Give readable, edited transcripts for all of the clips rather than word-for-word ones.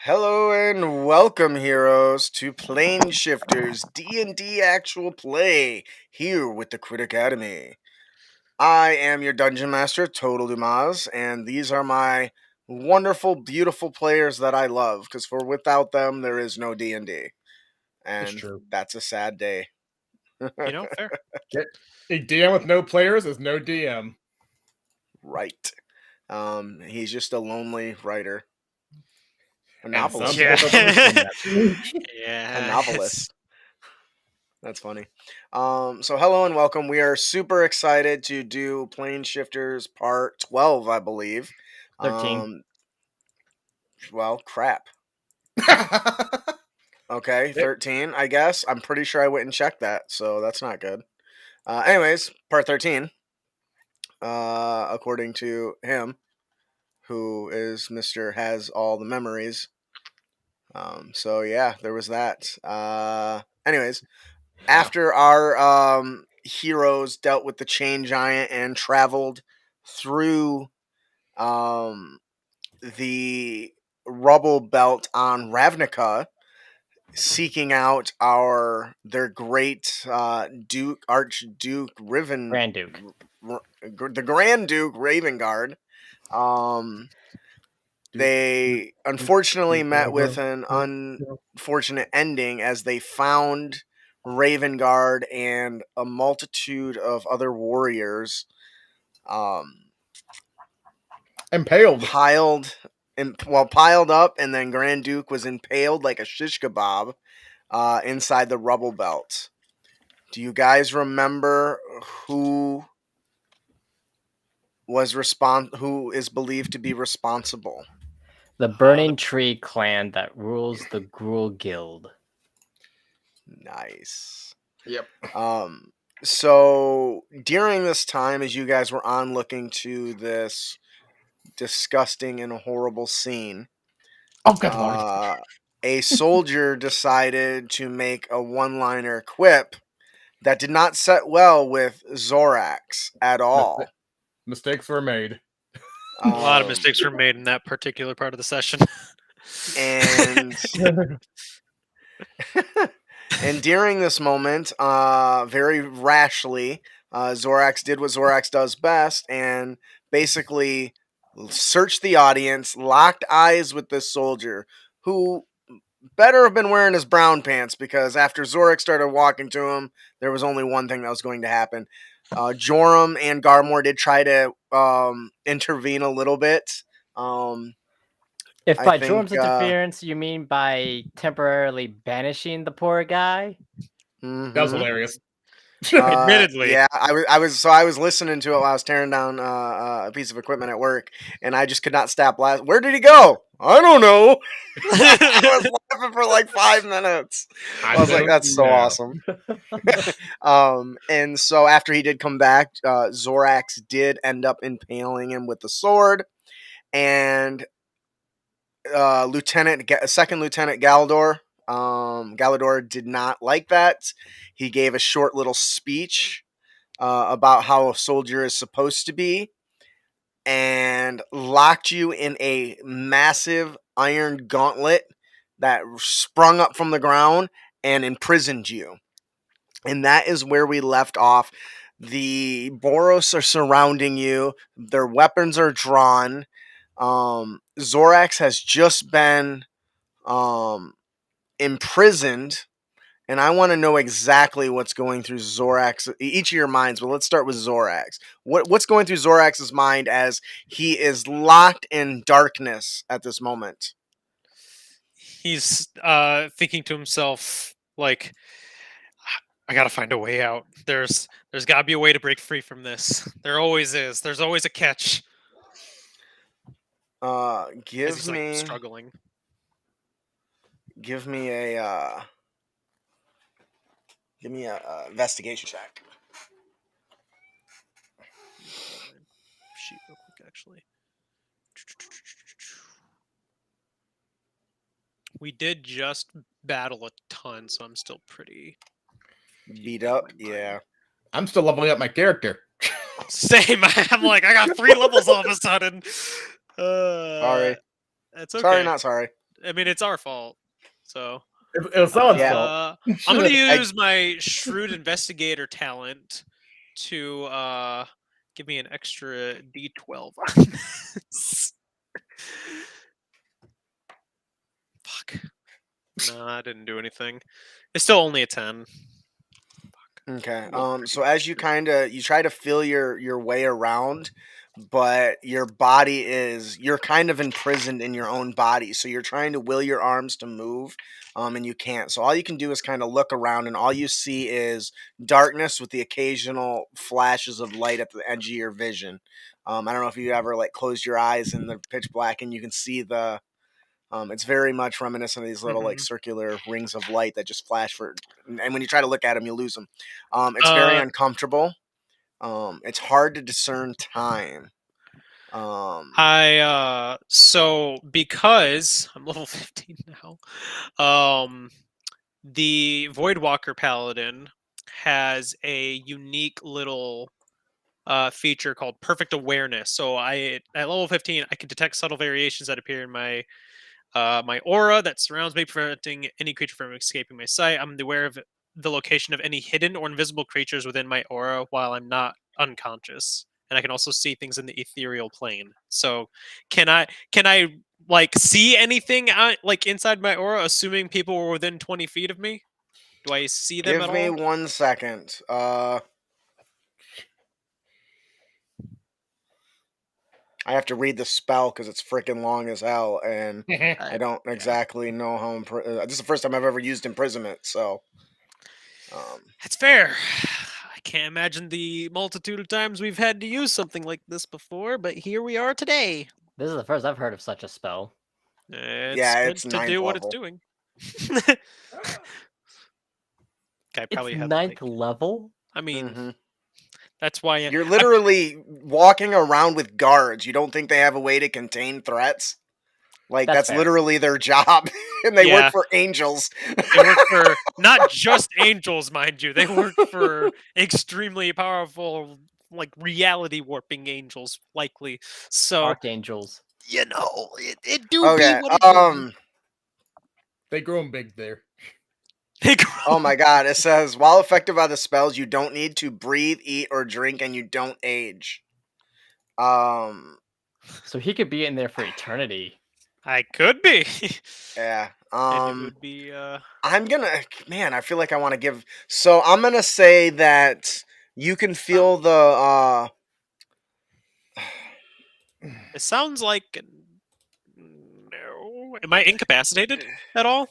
Hello and welcome, heroes, to Planeshifters D&D Actual Play, here with the Crit Academy. I am your Dungeon Master, Total Dumas, and these are my wonderful, beautiful players that I love, because without them, there is no D&D. And that's a sad day. Fair. A DM with no players is no DM. Right. He's just a lonely writer. A And novelist. some people don't understand that. Yeah. A novelist. That's funny. So hello and welcome. We are super excited to do Planeshifters Part 12, I believe. 13. Well, crap. Okay, 13, I guess. I'm pretty sure I went and checked that, so that's not good. Anyways, Part 13. According to him, who is Mr. Has All the Memories. So yeah, there was that. Anyways, after our heroes dealt with the Chain Giant and traveled through the rubble belt on Ravnica, seeking out their great Archduke Grand Duke. the Grand Duke Ravengarde. They unfortunately met with an unfortunate ending as they found Ravengarde and a multitude of other warriors Impaled. piled up, and then Grand Duke was impaled like a shish kebab inside the rubble belt. Do you guys remember who is believed to be responsible? The Burning Tree clan that rules the Gruul Guild. Nice. Yep. So during this time, as you guys were looking to this disgusting and horrible scene, a soldier decided to make a one-liner quip that did not set well with Zorax at all. Mistakes were made. A lot of mistakes were made in that particular part of the session. And and during this moment, very rashly, Zorax did what Zorax does best and basically searched the audience, locked eyes with this soldier, who better have been wearing his brown pants, because after Zorax started walking to him, there was only one thing that was going to happen. Joram and Garmor did try to intervene a little bit. If by Joram's interference you mean by temporarily banishing the poor guy? Mm-hmm. That was hilarious. Admittedly, yeah, I was listening to it while I was tearing down a piece of equipment at work, and I just could not stop laughing. Where did he go? I don't know. I was laughing for like 5 minutes. I was like, that's so awesome. And so after he did come back, Zorax did end up impaling him with the sword, and Second Lieutenant Galador did not like that. He gave a short little speech about how a soldier is supposed to be, and locked you in a massive iron gauntlet that sprung up from the ground and imprisoned you. And that is where we left off. The Boros are surrounding you. Their weapons are drawn. Zorax has just been imprisoned, and I want to know exactly what's going through Zorax, each of your minds, but let's start with Zorax. What's going through Zorax's mind as he is locked in darkness at this moment? He's thinking to himself, like, I gotta find a way out. There's gotta be a way to break free from this. There always is. There's always a catch. Give me struggling. Give me a investigation check. Sheet real quick, actually. We did just battle a ton, so I'm still pretty beat up. Yeah, I'm still leveling up my character. Same. I'm like, I got 3 levels all of a sudden. Sorry. That's okay. Sorry, not sorry. I mean, it's our fault. So It was someone's Yeah. fault. I'm gonna use my shrewd investigator talent to give me an extra D12 on this. Fuck. No, I didn't do anything. It's still only a 10. Okay. Well, So as you try to feel your way around, but your body you're kind of imprisoned in your own body. So you're trying to will your arms to move, and you can't. So all you can do is kind of look around, and all you see is darkness with the occasional flashes of light at the edge of your vision. I don't know if you ever like closed your eyes in the pitch black and you can see the. It's very much reminiscent of these little like circular rings of light that just flash and when you try to look at them, you lose them. It's very uncomfortable. It's hard to discern time. So because I'm level 15 now, the Voidwalker Paladin has a unique little feature called Perfect Awareness. So at level 15, I can detect subtle variations that appear in my aura that surrounds me, preventing any creature from escaping my sight. I'm aware of the location of any hidden or invisible creatures within my aura while I'm not unconscious, and I can also see things in the ethereal plane. So, can I like see anything like inside my aura, assuming people were within 20 feet of me? Do I see them Give at me all? 1 second. I have to read the spell because it's freaking long as hell, and I don't exactly know how. This is the first time I've ever used imprisonment, so. That's fair. I can't imagine the multitude of times we've had to use something like this before, but here we are today. This is the first I've heard of such a spell. It's meant it's to 9th do what it's level. doing. Guy probably It's has 9th level? I mean, Mhm. that's why You're literally walking around with guards. You don't think they have a way to contain threats? Like That's that's fair. literally their job, and they work Yeah. for angels. They work for not just angels, mind you. They work for extremely powerful, like reality warping angels, likely. So Archangels. it do be Okay. what it do be. They grow them big there. They grow. Oh my God! It says while affected by the spells, you don't need to breathe, eat, or drink, and you don't age. So he could be in there for eternity. I could be. Yeah. And it would be I'm gonna, man, I feel like I want to give. So I'm gonna say that you can feel the. it sounds like no. Am I incapacitated at all?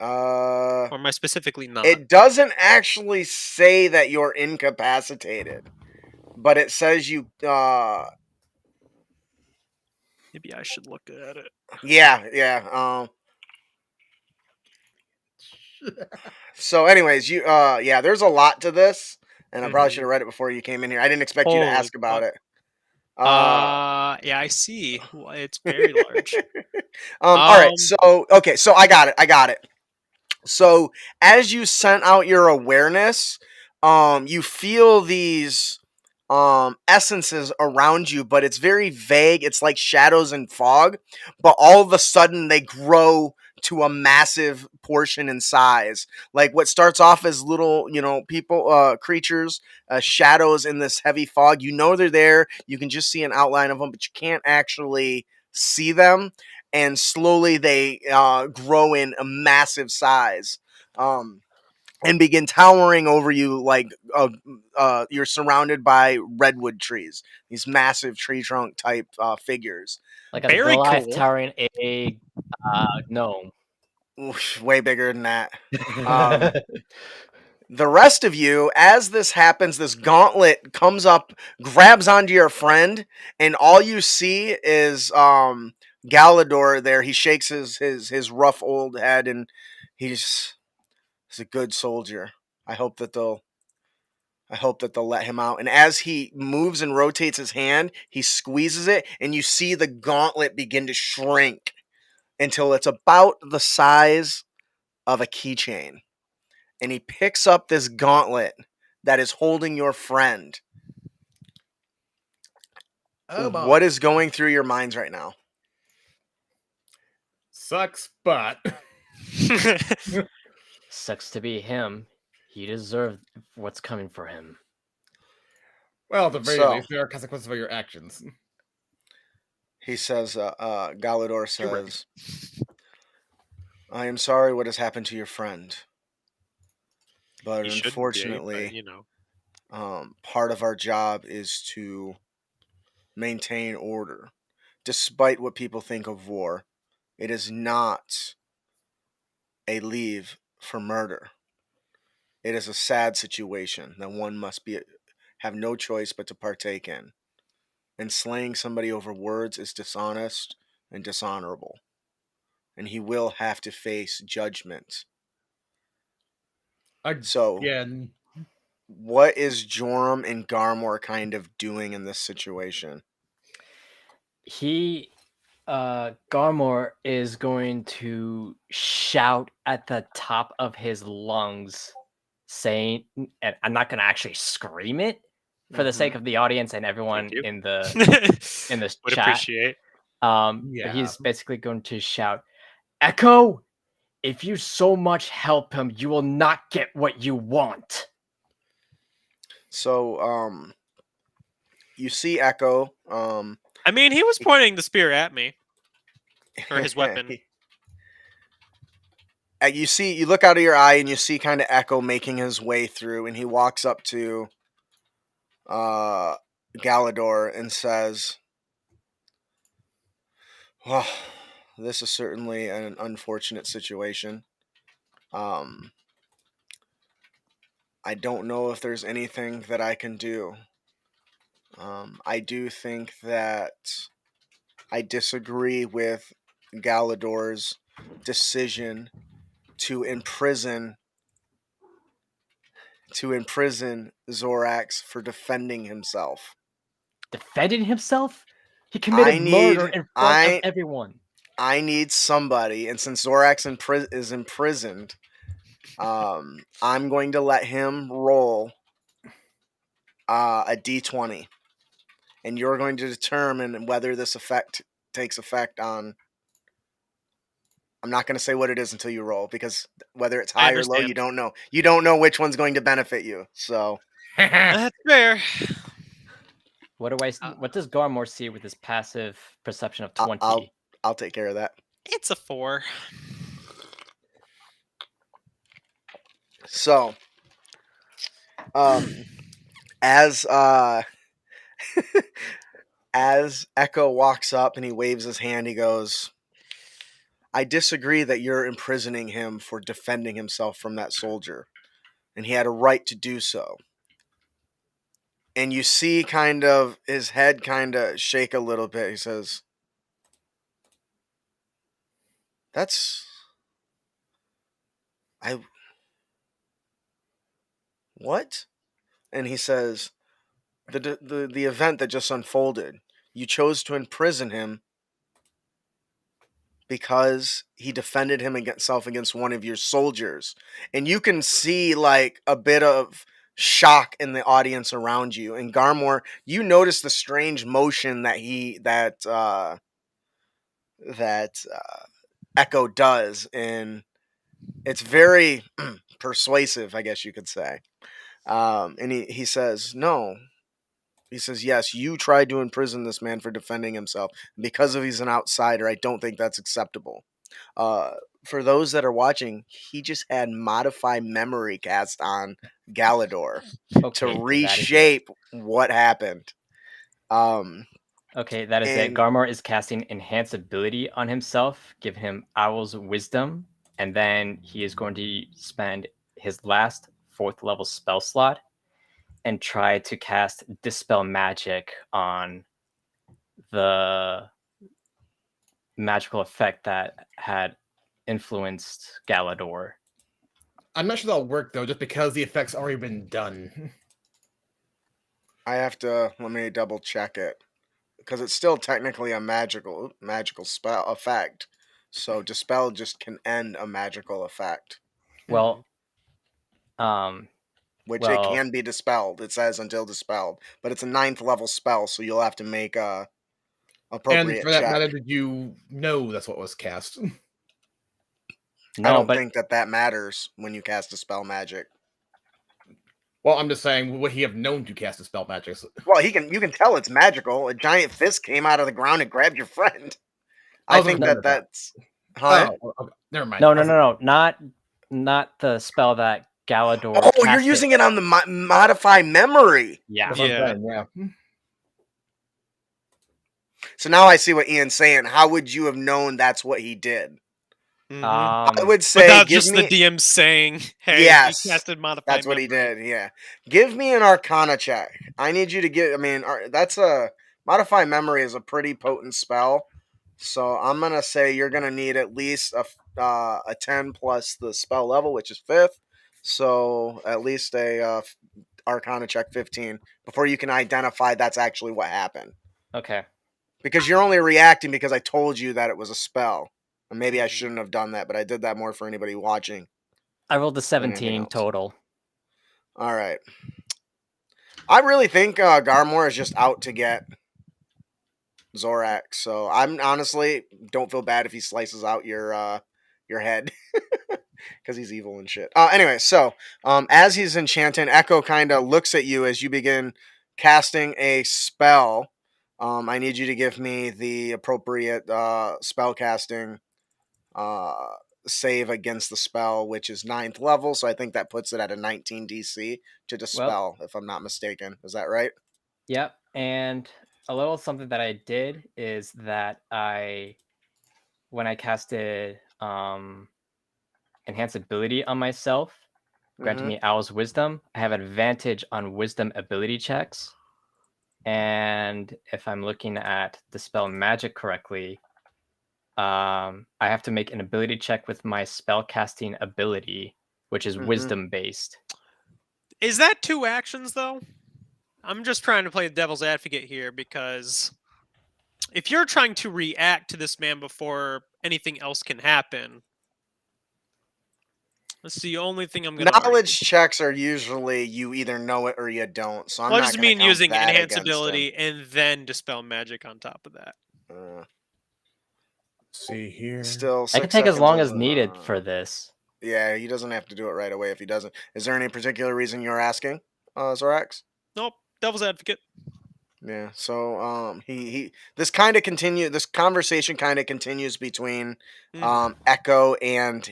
Or am I specifically not? It doesn't actually say that you're incapacitated, but it says you. Maybe I should look at it. Yeah. So, anyways, yeah, there's a lot to this, and I probably should have read it before you came in here. I didn't expect you to Holy ask about fuck. it. Yeah, I see. It's very large. All right. So, okay. So I got it. So as you sent out your awareness, you feel these essences around you, but it's very vague. It's like shadows and fog, but all of a sudden they grow to a massive portion in size. Like what starts off as little, creatures, shadows in this heavy fog. You know they're there. You can just see an outline of them, but you can't actually see them. And slowly they grow in a massive size. And begin towering over you like you're surrounded by redwood trees, these massive tree trunk type figures. Like a Very Goliath cool. towering a gnome. Oof, way bigger than that. The rest of you, as this happens, this gauntlet comes up, grabs onto your friend, and all you see is Galador there. He shakes his rough old head, and he's a good soldier. I hope that they'll let him out. And as he moves and rotates his hand, he squeezes it, and you see the gauntlet begin to shrink until it's about the size of a keychain. And he picks up this gauntlet that is holding your friend. Oh, What is going through your minds right now? sucks, but Sucks to be him. He deserved what's coming for him. well, at the very So- least, there are consequences for your actions. He says, Galador You're right. says, I am sorry what has happened to your friend. But He shouldn't be, unfortunately, but, you know. part of our job is to maintain order. Despite what people think of war, it is not a leave for murder. It is a sad situation that one must have no choice but to partake in. And slaying somebody over words is dishonest and dishonorable. And he will have to face judgment. So, Again, what is Joram and Garmor kind of doing in this situation? Garmor is going to shout at the top of his lungs, saying, and I'm not going to actually scream it for the sake of the audience and everyone you. in the Would chat. appreciate. But Yeah. he's basically going to shout, Echo, if you so much help him, you will not get what you want. So, you see Echo. I mean, he was pointing the spear at me. Or his weapon. You look out of your eye and you see kind of Echo making his way through, and he walks up to Galador and says, well, this is certainly an unfortunate situation. I don't know if there's anything that I can do. I do think that I disagree with Galador's decision to imprison Zorax for defending himself. Defending himself? He committed murder in front of everyone. I need somebody, and since Zorax is imprisoned, I'm going to let him roll a d20, and you're going to determine whether this effect takes effect on. I'm not going to say what it is until you roll, because whether it's high or low, you don't know. You don't know which one's going to benefit you. So That's fair. What does Garmor see with his passive perception of 20? I'll take care of that. It's a 4. So, as as Echo walks up and he waves his hand, he goes, I disagree that you're imprisoning him for defending himself from that soldier, and he had a right to do so. And you see kind of his head kind of shake a little bit. He says, what? And he says, the event that just unfolded, you chose to imprison him because he defended himself against one of your soldiers. And you can see like a bit of shock in the audience around you. And Garmor, you notice the strange motion that Echo does, and it's very persuasive, I guess you could say. And he says, no. He says, yes, you tried to imprison this man for defending himself. Because he's an outsider, I don't think that's acceptable. For those that are watching, he just had modify memory cast on Galador to reshape what happened. Okay, that is it. Garmor is casting Enhance Ability on himself, give him Owl's Wisdom, and then he is going to spend his last 4th level spell slot and try to cast Dispel Magic on the magical effect that had influenced Galador. I'm not sure that'll work, though, just because the effect's already been done. Let me double check it, because it's still technically a magical spell effect. So Dispel just can end a magical effect. Well, it can be dispelled. It says until dispelled, but it's a 9th level spell, so you'll have to make a appropriate and for that check. matter, did you know that's what was cast? No, I don't but think that matters when you cast a spell magic. Well, I'm just saying, would he have known to cast a spell magic? Well, you can tell it's magical. A giant fist came out of the ground and grabbed your friend. I was think gonna say that's huh? Oh, okay. Never mind. no, not the spell that Galador. Oh, you're casted. using it on the modify memory. Yeah. That's what I'm Yeah. saying, yeah. So now I see what Ian's saying. How would you have known that's what he did? Mhm. I would say, Without give just me. the DM saying, "Hey, Yes, you casted modify." That's what he memory." did. Yeah, give me an Arcana check. I need you to get. I mean, that's a modify memory is a pretty potent spell. So I'm gonna say you're gonna need at least a 10 plus the spell level, which is 5th. So at least a Arcana check 15 before you can identify that's actually what happened. Okay. Because you're only reacting because I told you that it was a spell. And maybe I Mhm. shouldn't have done that, but I did that more for anybody watching. I rolled a than anything 17 else. total. All right. I really think Garmore is just out to get Zorak. So I'm honestly don't feel bad if he slices out your head because he's evil and shit. Anyway, so as he's enchanting, Echo kind of looks at you as you begin casting a spell. I need you to give me the appropriate spell casting save against the spell, which is 9th level. So I think that puts it at a 19 DC to dispel, if I'm not mistaken. Is that right? Yep. And a little something that I did is that when I casted enhance ability on myself, granted Mm-hmm. me Owl's wisdom, I have advantage on wisdom ability checks. And if I'm looking at dispel magic correctly, I have to make an ability check with my spell casting ability, which is wisdom based. Is that 2 actions though? I'm just trying to play the devil's advocate here because if you're trying to react to this man before anything else can happen, that's the only thing I'm going to argue. Knowledge checks are usually you either know it or you don't. So I'm Well, I not just going to mean count using that enhance against him. ability and then dispel magic on top of that. See here. Still, I can 6 take as seconds long is, as needed for this. Yeah, he doesn't have to do it right away if he doesn't. Is there any particular reason you're asking, Zorax? Nope, devil's advocate. Yeah. So this conversation kind of continues between Echo and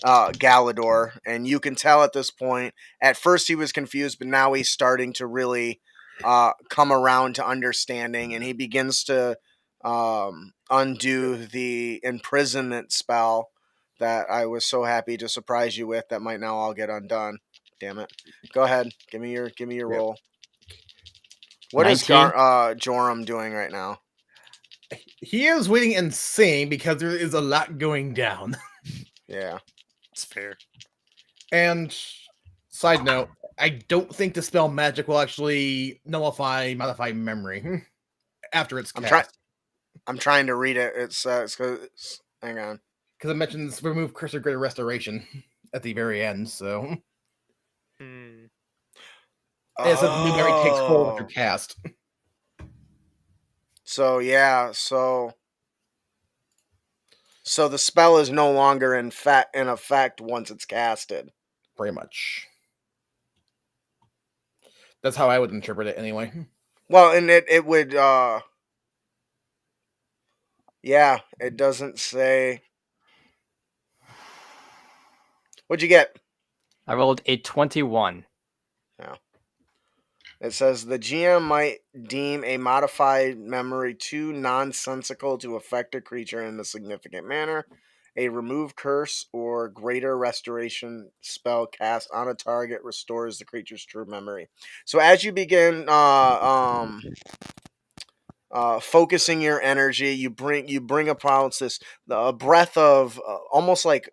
Galador, and you can tell at this point. At first he was confused, but now he's starting to really come around to understanding, and he begins to undo the imprisonment spell that I was so happy to surprise you with. That might now all get undone. Damn it! Go ahead, give me your roll. What is 19? Joram doing right now? He is waiting and seeing because there is a lot going down. Yeah. It's fair. And side note, I don't think dispel magic will actually nullify modify memory after it's cast. I'm trying to read it. It's hang on. Because it mentions remove cursor greater restoration at the very end, so it says the memory takes hold after cast. So yeah, so the spell is no longer in effect once it's casted. Pretty much. That's how I would interpret it anyway. Well, and it would yeah, it doesn't say. What'd you get? I rolled a 21. Yeah. It says the GM might deem a modified memory too nonsensical to affect a creature in a significant manner. A remove curse or greater restoration spell cast on a target restores the creature's true memory. So as you begin focusing your energy, you bring about the breath of almost like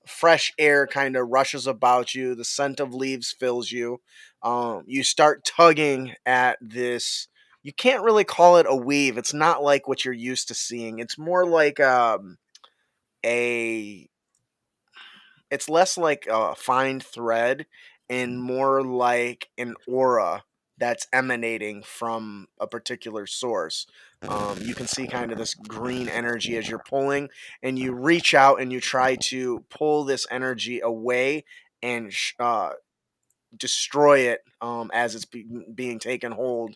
fresh air kind of rushes about you. The scent of leaves fills you. You start tugging at this. You can't really call it a weave. It's not like what you're used to seeing. It's more like it's less like a fine thread and more like an aura that's emanating from a particular source. You can see kind of this green energy as you're pulling, and you reach out and you try to pull this energy away and destroy it as it's being taken hold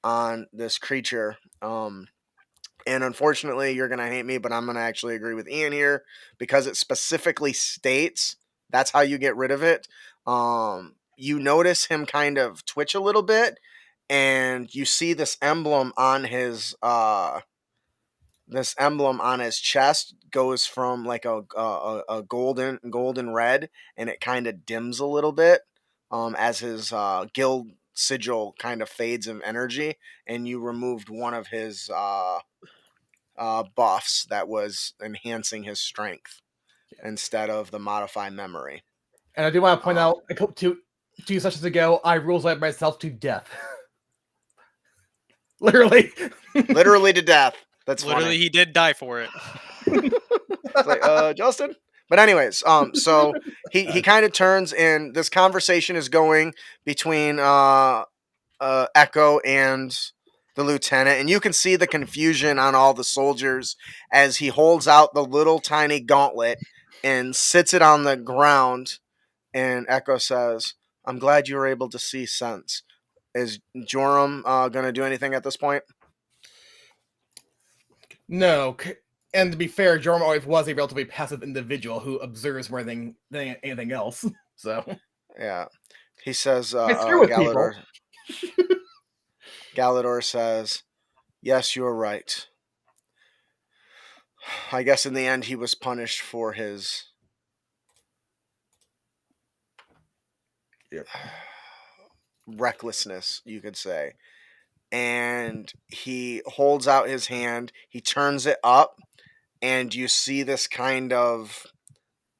on this creature. And unfortunately, you're going to hate me, but I'm going to actually agree with Ian here because it specifically states that's how you get rid of it. You notice him kind of twitch a little bit, and you see this emblem on his chest goes from like a golden red, and it kind of dims a little bit as his guild sigil kind of fades of energy, and you removed one of his buffs that was enhancing his strength instead of the modify memory. And I do want to point out, a couple, two sessions ago, I rules led myself to death. Literally. Literally to death. That's Literally, funny. he did die for it. It's like, Justin? But anyways, so he kind of turns, and this conversation is going between Echo and the lieutenant, and you can see the confusion on all the soldiers as he holds out the little tiny gauntlet and sits it on the ground, and Echo says, I'm glad you were able to see sense. Is Joram going to do anything at this point? No. And to be fair, Jorm always was a relatively passive individual who observes more than anything else. So Yeah. He says, Galador. Galador says, yes, you're right. I guess in the end he was punished for his recklessness, you could say. And he holds out his hand, he turns it up, and you see this kind of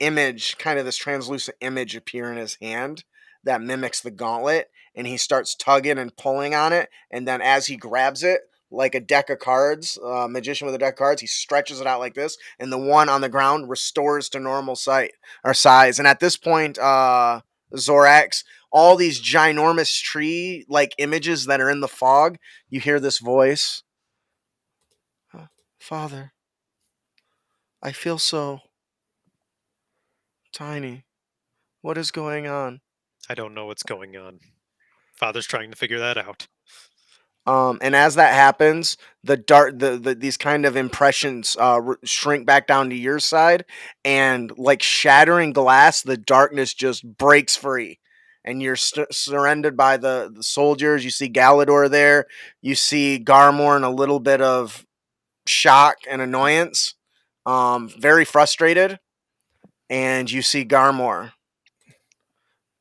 image, kind of this translucent image appear in his hand that mimics the gauntlet, and he starts tugging and pulling on it, and then as he grabs it, like a deck of cards, magician with a deck of cards, he stretches it out like this, and the one on the ground restores to normal size. And at this point, Zorax, all these ginormous tree-like images that are in the fog, you hear this voice. Father, I feel so tiny. What is going on? I don't know what's going on. Father's trying to figure that out. And as that happens, these kind of impressions shrink back down to your side, and like shattering glass, the darkness just breaks free, and you're surrounded by the soldiers. You see Galador there. You see Garmor in a little bit of shock and annoyance, very frustrated, and you see Garmor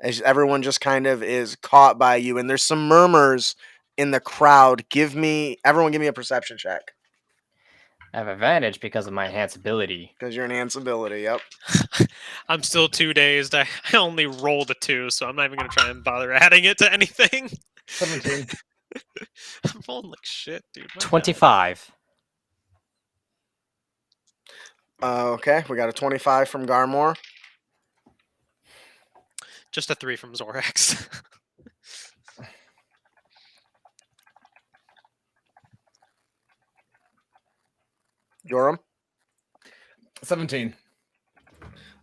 as everyone just kind of is caught by you, and there's some murmurs in the crowd. Everyone give me a perception check. I have advantage because of my enhanced ability. Because you're enhanced ability, yep. I'm still 2 dazed. I only rolled a 2, so I'm not even going to try and bother adding it to anything. 17. I'm rolling like shit, dude. My God. 25. Okay, we got a 25 from Garmor. Just a 3 from Zorax. Joram? 17.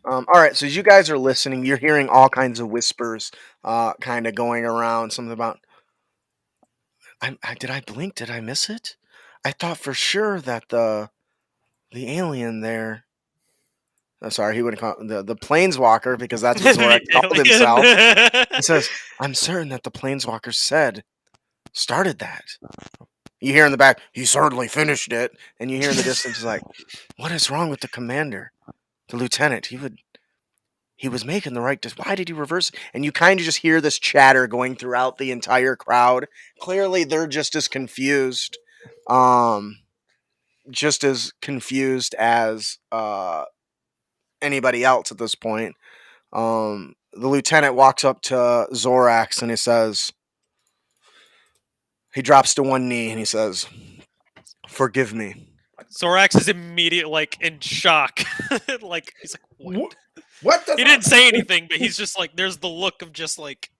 All right, so as you guys are listening, you're hearing all kinds of whispers kind of going around. Something about, did I blink? Did I miss it? I thought for sure that the alien there... I'm sorry, he wouldn't call the planeswalker, because that's what Zorak called himself. He says, I'm certain that the planeswalker started that. You hear in the back, he certainly finished it. And you hear in the distance, like, what is wrong with the commander? The lieutenant, he was making the right decision. Why did he reverse it? And you kind of just hear this chatter going throughout the entire crowd. Clearly, they're just as confused. As anybody else at this point. The lieutenant walks up to Zorax and he drops to one knee and he says, forgive me. Zorax is immediately like in shock. He's like, what? What? He didn't say anything, but he's just like, there's the look of just like,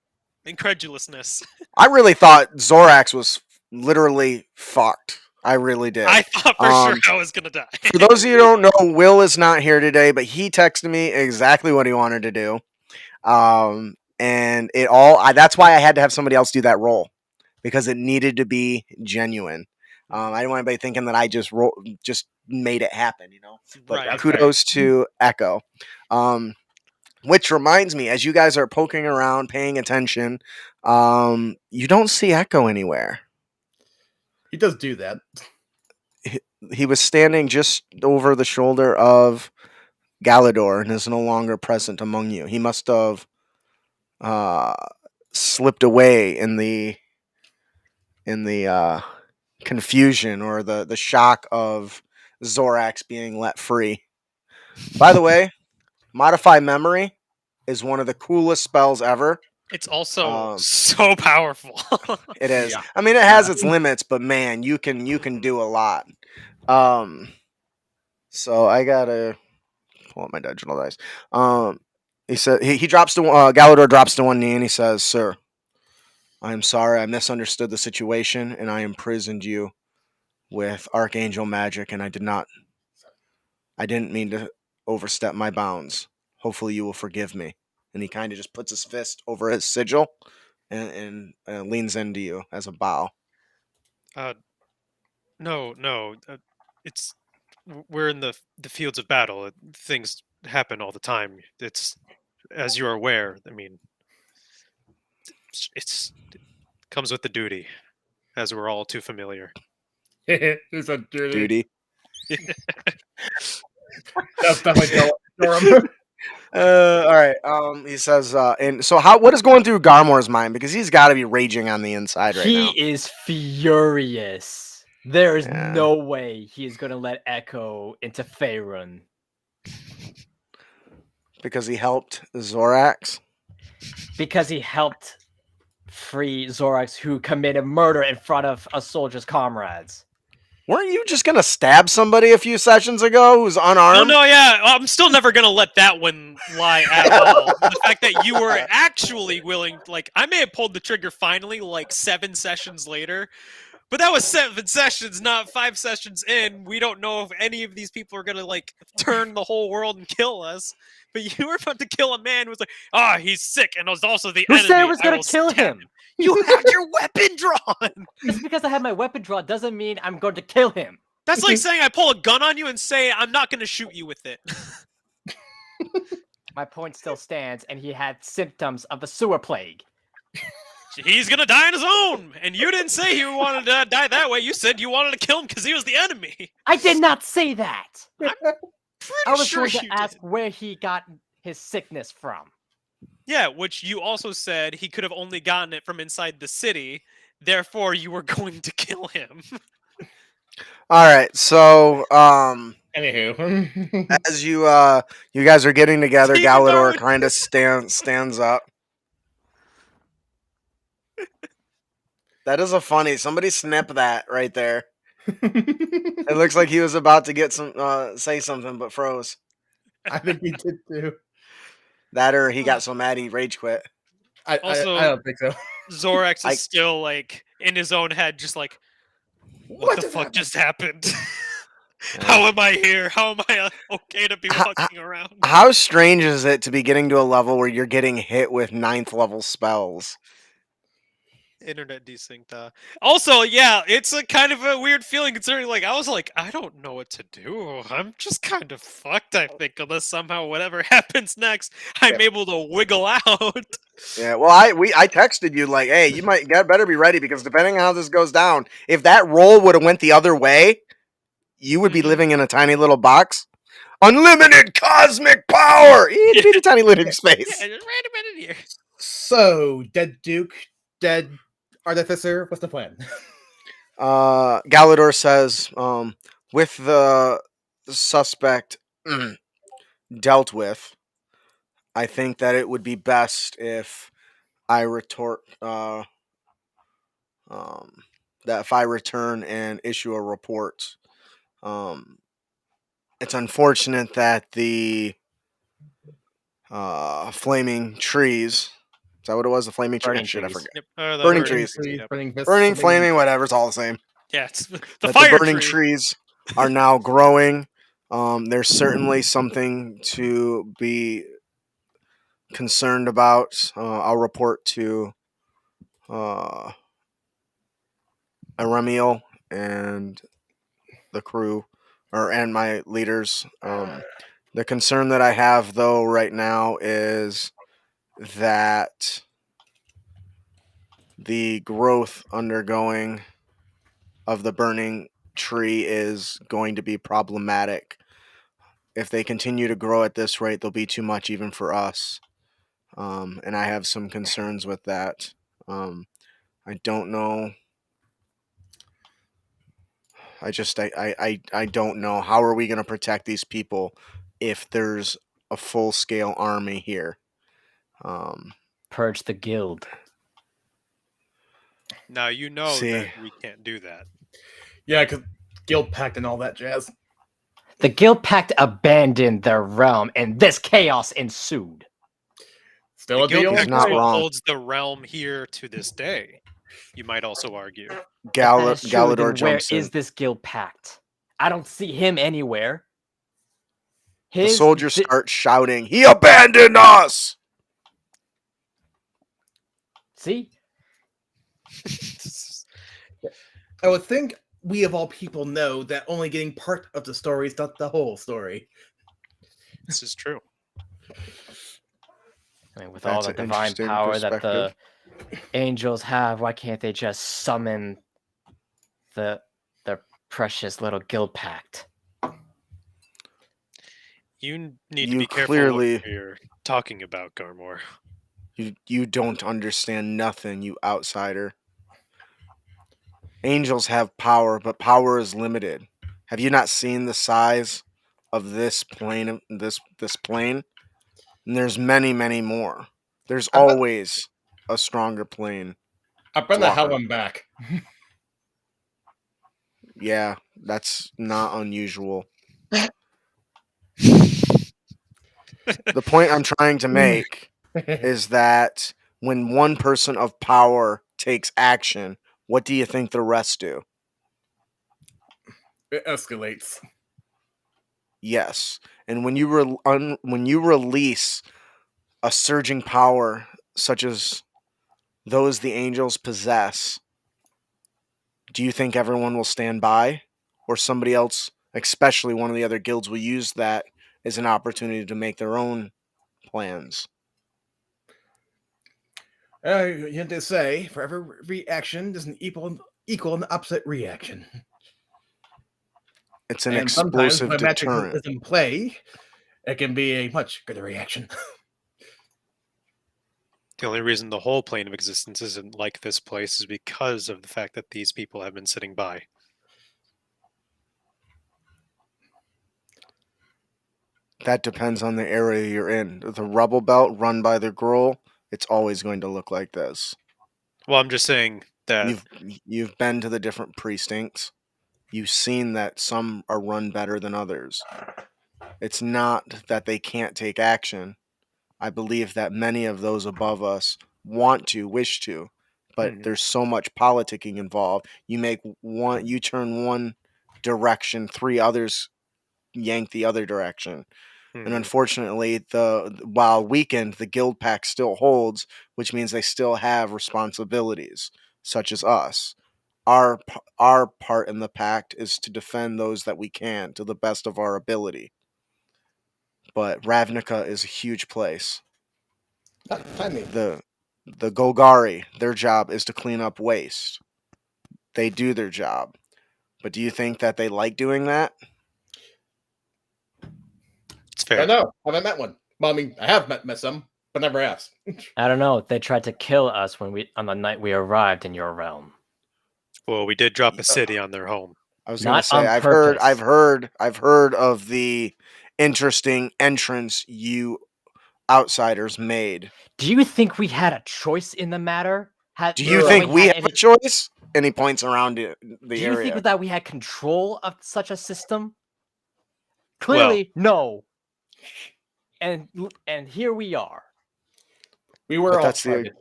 incredulousness. I really thought Zorax was literally fucked. I really did. I thought for sure I was gonna die. For those of you who don't know, Will is not here today, but he texted me exactly what he wanted to do. And it all that's why I had to have somebody else do that roll, because it needed to be genuine. I didn't want anybody thinking that I just made it happen, you know. But Right. kudos to Echo. Which reminds me, as you guys are poking around, paying attention, you don't see Echo anywhere. He does do that. He was standing just over the shoulder of Galador and is no longer present among you. He must have slipped away in the confusion or the shock of Zorax being let free. By the way, Modify Memory is one of the coolest spells ever. It's also so powerful. It is. Yeah. I mean, it has its limits, but man, you can do a lot. So I gotta pull up my digital dice. He said he drops to Galador drops to one knee and he says, "Sir, I am sorry. I misunderstood the situation and I imprisoned you with archangel magic, and I didn't mean to overstep my bounds. Hopefully, you will forgive me." And he kind of just puts his fist over his sigil and leans into you as a bow. No. It's we're in the fields of battle. Things happen all the time. It's, as you are aware. I mean, it comes with the duty, as we're all too familiar. It's a Duty. That's definitely Durham. All right. He says, and so what is going through Garmor's mind? Because he's got to be raging on the inside right now. He is furious. There is Yeah. no way he is going to let Echo into Faerun. Because he helped Zorax. Because he helped free Zorax, who committed murder in front of a soldier's comrades. Weren't you just gonna stab somebody a few sessions ago who's unarmed? No, yeah. I'm still never gonna let that one lie at all. The fact that you were actually willing, like, I may have pulled the trigger finally, like 7 sessions later, but that was 7 sessions, not 5 sessions in. We don't know if any of these people are gonna like turn the whole world and kill us. But you were about to kill a man who was like, he's sick and was also the Who enemy. said I was I going will to kill stab him? You had your weapon drawn. Just because I have my weapon drawn doesn't mean I'm going to kill him. That's like saying I pull a gun on you and say I'm not going to shoot you with it. My point still stands, and he had symptoms of the sewer plague. He's going to die on his own. And you didn't say he wanted to die that way. You said you wanted to kill him because he was the enemy. I did not say that. I Pretty was sure going to you ask did. where he got his sickness from. Yeah, which you also said he could have only gotten it from inside the city. Therefore, you were going to kill him. All right, so Anywho. as you guys are getting together, Even Galador though- kind of stands up. That is a funny. Somebody snip that right there. It looks like he was about to get say something, but froze. I think he did too. That or he got so mad he rage quit. I don't think so. Zorax is still like in his own head, just like, what the just fuck happened? just happened? How am I here? How am I okay to be walking around? How strange is it to be getting to a level where you're getting hit with 9th level spells? Internet desynced. Also, yeah, it's a kind of a weird feeling considering, like, I was like, I don't know what to do. I'm just kind of fucked, I think, unless somehow whatever happens next, I'm able to wiggle out. Yeah, well, I texted you like, hey, you better be ready because depending on how this goes down, if that roll would have went the other way, you would be living in a tiny little box. Unlimited cosmic power! Itty bitty tiny living space. Yeah, just right a minute here. So, dead Duke, dead Artificer, what's the plan? Galador says, with the suspect dealt with, I think that it would be best if I return and issue a report. It's unfortunate that the flaming trees that what it was? The flaming tree? Burning Shit, I trees. forget. Yep. The Burning burning trees. Yep. burning fists, Burning, something- flaming, whatever. It's all the same. Yeah, it's the But fire the burning tree. trees are now growing. There's certainly something to be concerned about. I'll report to Aremiel and the crew, and my leaders. The concern that I have, though, right now is that the growth undergoing of the burning tree is going to be problematic. If they continue to grow at this rate, they'll be too much even for us. And I have some concerns with that. I don't know. I don't know. How are we going to protect these people if there's a full-scale army here? Purge the guild. Now you know See. that we can't do that. Yeah, because guild pact and all that jazz. The guild pact abandoned their realm, and this chaos ensued. Still The a deal. guild He's pact not still wrong. holds the realm here to this day. You might also argue. If that is true, Galador then where jumps in. is this guild pact? I don't see him anywhere. The soldiers start shouting, "He abandoned us!" See? I would think we of all people know that only getting part of the story is not the whole story. This is true. I mean, with all That's the an divine interesting power that the perspective. angels have, why can't they just summon the precious little guild pact? You need to You be careful clearly- what you're talking about, Garmore. You don't understand nothing, you outsider. Angels have power, but power is limited. Have you not seen the size of this plane? This plane? And there's many, many more. There's I bet- always a stronger plane. I bring the hell Walker. one back. Yeah, that's not unusual. The point I'm trying to make is that when one person of power takes action, what do you think the rest do? It escalates. Yes, and when you release a surging power such as those the angels possess, do you think everyone will stand by, or somebody else, especially one of the other guilds, will use that as an opportunity to make their own plans? You have to say, for every reaction, there's an equal and opposite reaction. It's an And sometimes explosive when magic deterrent. is in play, it can be a much greater reaction. The only reason the whole plane of existence isn't like this place is because of the fact that these people have been sitting by. That depends on the area you're in. The rubble belt run by the Gruul, it's always going to look like this. Well, I'm just saying that You've been to the different precincts. You've seen that some are run better than others. It's not that they can't take action. I believe that many of those above us wish to, but there's so much politicking involved. You turn one direction, three others yank the other direction. And unfortunately, while weakened, the guild pact still holds, which means they still have responsibilities, such as us. Our part in the pact is to defend those that we can to the best of our ability. But Ravnica is a huge place. Tiny. The Golgari, their job is to clean up waste. They do their job. But do you think that they like doing that? it's fair. I know. Haven't met one. Well, I mean, I have met some, but never asked. I don't know. They tried to kill us on the night we arrived in your realm. Well, we did drop a city on their home. I was going to Not say on I've heard of the interesting entrance you outsiders made. Do you think we had a choice in the matter? Do you think we have a choice? And he points around the Do you area. think that we had control of such a system? Clearly, no. And here we are. We were But all that's targeted.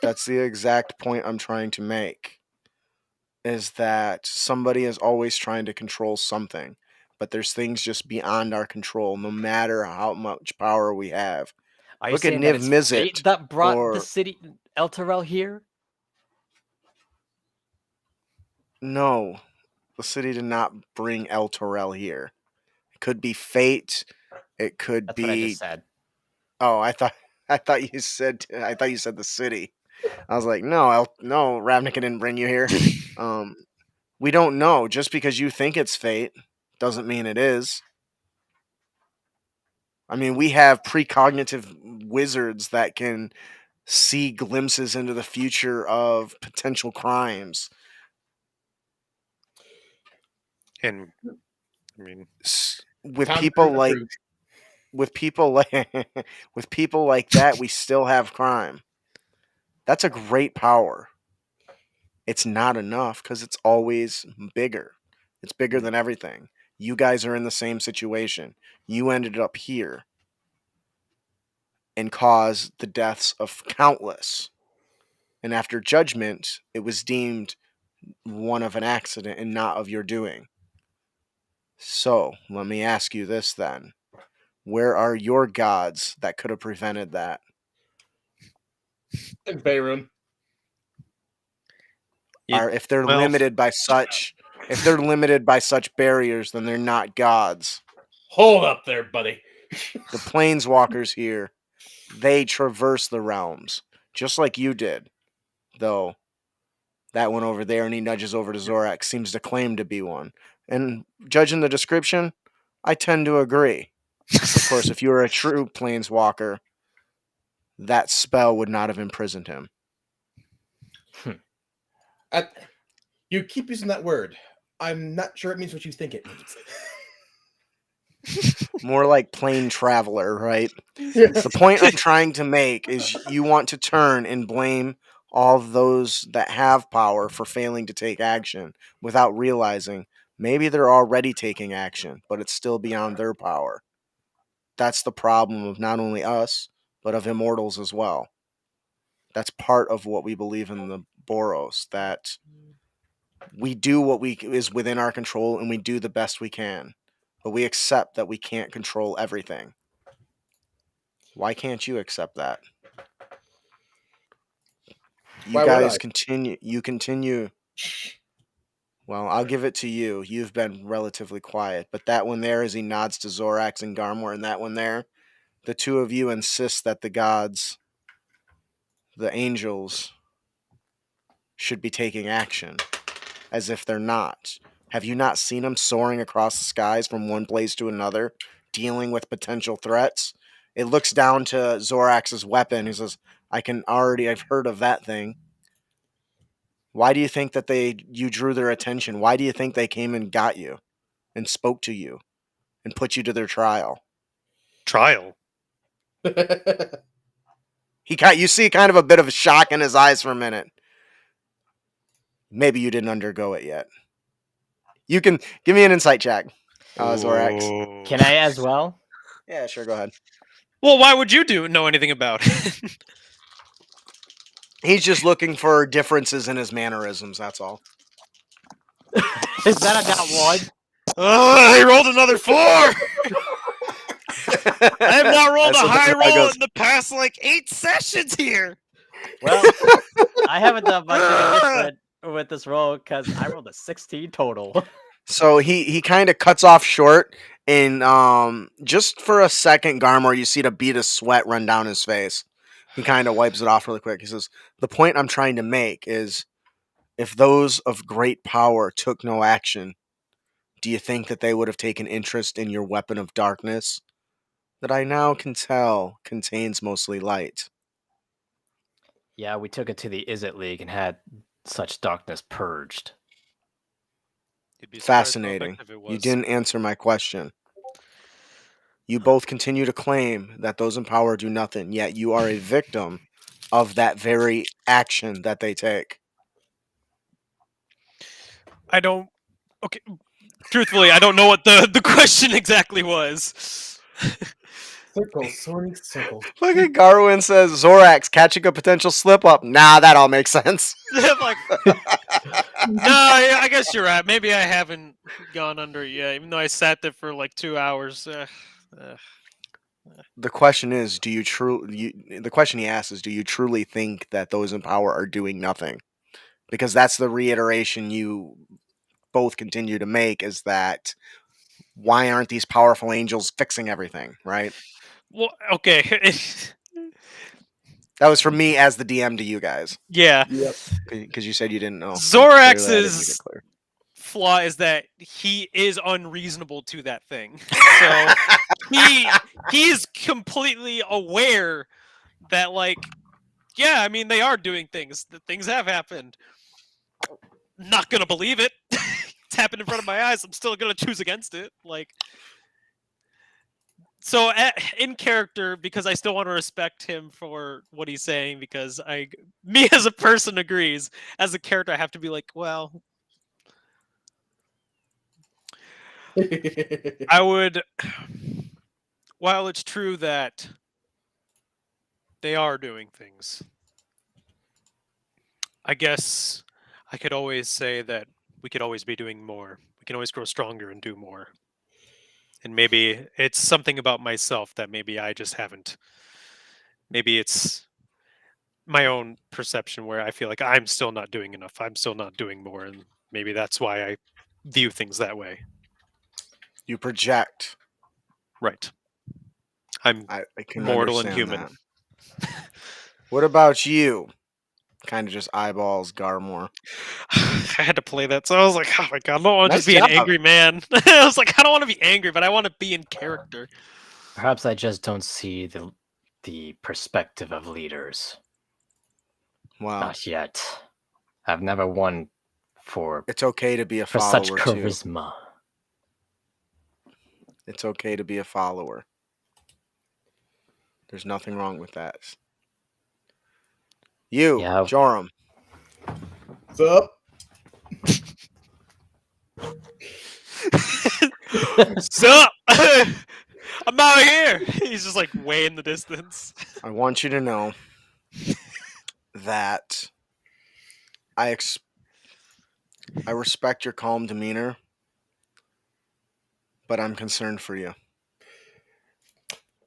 that's the exact point I'm trying to make. Is that somebody is always trying to control something, but there's things just beyond our control, no matter how much power we have. Are you Look at saying that Niv it's Mizzet, fate that brought the or city Elturel here? no, the city did not bring El Torel here. It could be fate. It could That's what I just be. said. Oh, I thought you said the city. I was like, no, Ravnica didn't bring you here. We don't know. Just because you think it's fate doesn't mean it is. I mean, we have precognitive wizards that can see glimpses into the future of potential crimes. And I mean, With Tom people Cruise like approved. with people like with people like that, we still have crime. That's a great power. It's not enough because it's always bigger. It's bigger than everything. You guys are in the same situation. You ended up here and caused the deaths of countless. And after judgment, it was deemed one of an accident and not of your doing. So, let me ask you this then. Where are your gods that could have prevented that? In Faerun. Are if they're well, limited by such barriers, then they're not gods. Hold up there, buddy. The planeswalkers here, they traverse the realms, just like you did. Though that one over there, and he nudges over to Zorak, seems to claim to be one. And judging the description, I tend to agree. Of course, if you were a true planeswalker, that spell would not have imprisoned him. You keep using that word. I'm not sure it means what you think it means. More like plain traveler, right? The point I'm trying to make is you want to turn and blame all of those that have power for failing to take action without realizing maybe they're already taking action, but it's still beyond their power. That's the problem of not only us, but of immortals as well. That's part of what we believe in the Boros, that we do what is within our control and we do the best we can. But we accept that we can't control everything. Why can't you accept that? You Why would guys I? continue. Well, I'll give it to you. You've been relatively quiet. But that one there, as he nods to Zorax and Garmor, and that one there, the two of you insist that the gods, the angels, should be taking action, as if they're not. Have you not seen them soaring across the skies from one place to another, dealing with potential threats? It looks down to Zorax's weapon. He says, I've heard of that thing. Why do you think that you drew their attention? Why do you think they came and got you and spoke to you and put you to their trial? trial. You see kind of a bit of a shock in his eyes for a minute. Maybe you didn't undergo it yet. You can give me an insight check, Zorax. Ooh. Can I as well? Yeah, sure, go ahead. Well, why would you know anything about it? He's just looking for differences in his mannerisms, that's all. Is that a not one? I rolled another 4. I have not rolled That's a what the high guy roll goes, in the past 8 sessions here. Well, I haven't done much any different with this roll because I rolled a 16 total. So he kind of cuts off short, and just for a second, Garmor, you see the bead of sweat run down his face. He kind of wipes it off really quick. He says, the point I'm trying to make is, if those of great power took no action, do you think that they would have taken interest in your weapon of darkness that I now can tell contains mostly light? Yeah, we took it to the Is It League and had such darkness purged. You'd be surprised how Fascinating. effective it You was. didn't answer my question. You both continue to claim that those in power do nothing, yet you are a victim of that very action that they take. I don't. Okay, truthfully, I don't know what the question exactly was. Circles, so many circles. Look at Garwin says, Zorax catching a potential slip up. Nah, that all makes sense. I'm like, no, I guess you're right. Maybe I haven't gone under it yet, even though I sat there for like 2 hours. The question is, the question he asks is, do you truly think that those in power are doing nothing? Because that's the reiteration you both continue to make, is that why aren't these powerful angels fixing everything, right? Well, okay. That was from me as the DM to you guys, Yeah. Yep. because you said you didn't know. Zorax's Clearly I didn't make it clear. flaw is that he is unreasonable to that thing. So he's completely aware that, like, yeah, I mean, they are doing things. The things have happened. Not gonna believe it. It's happened in front of my eyes. I'm still gonna choose against it. Like, so in character, because I still want to respect him for what he's saying, because me as a person agrees. As a character, I have to be like, well, I would. While it's true that they are doing things, I guess I could always say that we could always be doing more. We can always grow stronger and do more. And maybe it's something about myself that maybe I just haven't. Maybe it's my own perception where I feel like I'm still not doing enough. I'm still not doing more. And maybe that's why I view things that way. You project. Right. I'm I can mortal and understand human. that. What about you? Kind of just eyeballs Garmore. I had to play that, so I was like, oh my god, I don't want to Nice just be job. an angry man. I was like, I don't want to be angry, but I want to be in character. Perhaps I just don't see the perspective of leaders. Wow. Not yet. I've never won for It's okay to be a such follower too. charisma. It's okay to be a follower. There's nothing wrong with that. You, Yeah. Joram. What's up? Sup? I'm out here. He's just like way in the distance. I want you to know that I respect your calm demeanor, but I'm concerned for you.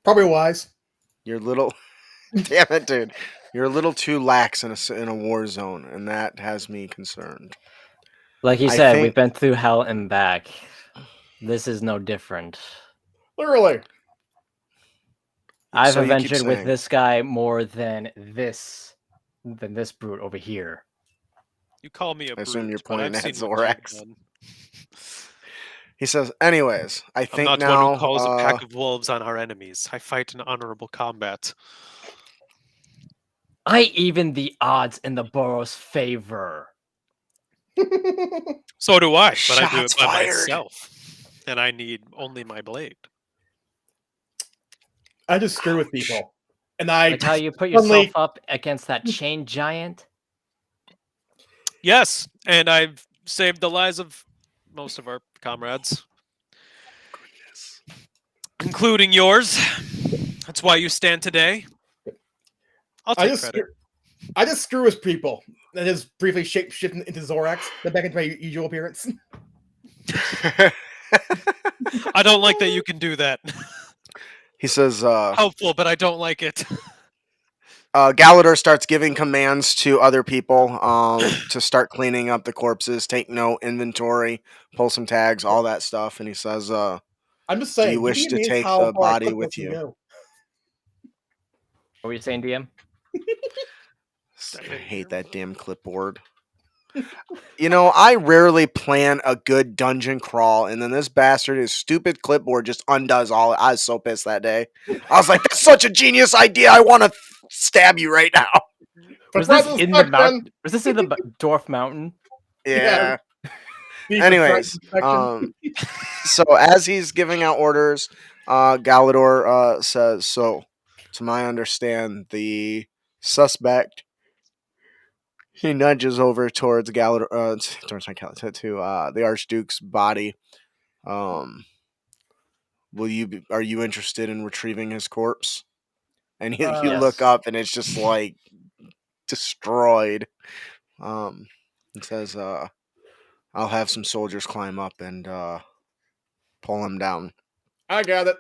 Probably wise. You're little. Damn it, dude. You're a little too lax in a war zone, and that has me concerned. Like you I said, think- we've been through hell and back. This is no different. Literally. I've So you keep adventured with saying. this guy more than this brute over here. You call me a I brute, assume you're but I've pointing at seen what you've Zorax. done. He says, anyways, I I'm think not now. one who calls a pack of wolves on our enemies. I fight in honorable combat. I even the odds in the Boros' favor. So do I, but I do it Shots by fired. myself. And I need only my blade. I just screw with people. And I Like how you put suddenly- yourself up against that chain giant. Yes, and I've saved the lives of most of our comrades. Including yours. That's why you stand today. I'll I take just credit. I just screw with people. And just briefly shape shift into Zorax, then back into my usual appearance. I don't like that you can do that. He says, Helpful, but I don't like it. Galador starts giving commands to other people to start cleaning up the corpses, take note, inventory, pull some tags, all that stuff. And he says, I'm just saying. you wish you'd be to amazed take how the far body clip with can you? go. What were you saying, DM? I hate that damn clipboard. You know, I rarely plan a good dungeon crawl, and then this bastard, his stupid clipboard, just undoes all. I was so pissed that day. I was like, that's such a genius idea. I want to stab you right now. Was Surprise this in the inspection! mountain? Was this in the dwarf mountain? Yeah. Beef Anyways, inspection. so as he's giving out orders, Galador says, so, to my understand, the suspect, he nudges over towards Galador, to the Archduke's body. Are you interested in retrieving his corpse? And you Yes. look up and it's just like destroyed. It says, I'll have some soldiers climb up and pull him down. I got it.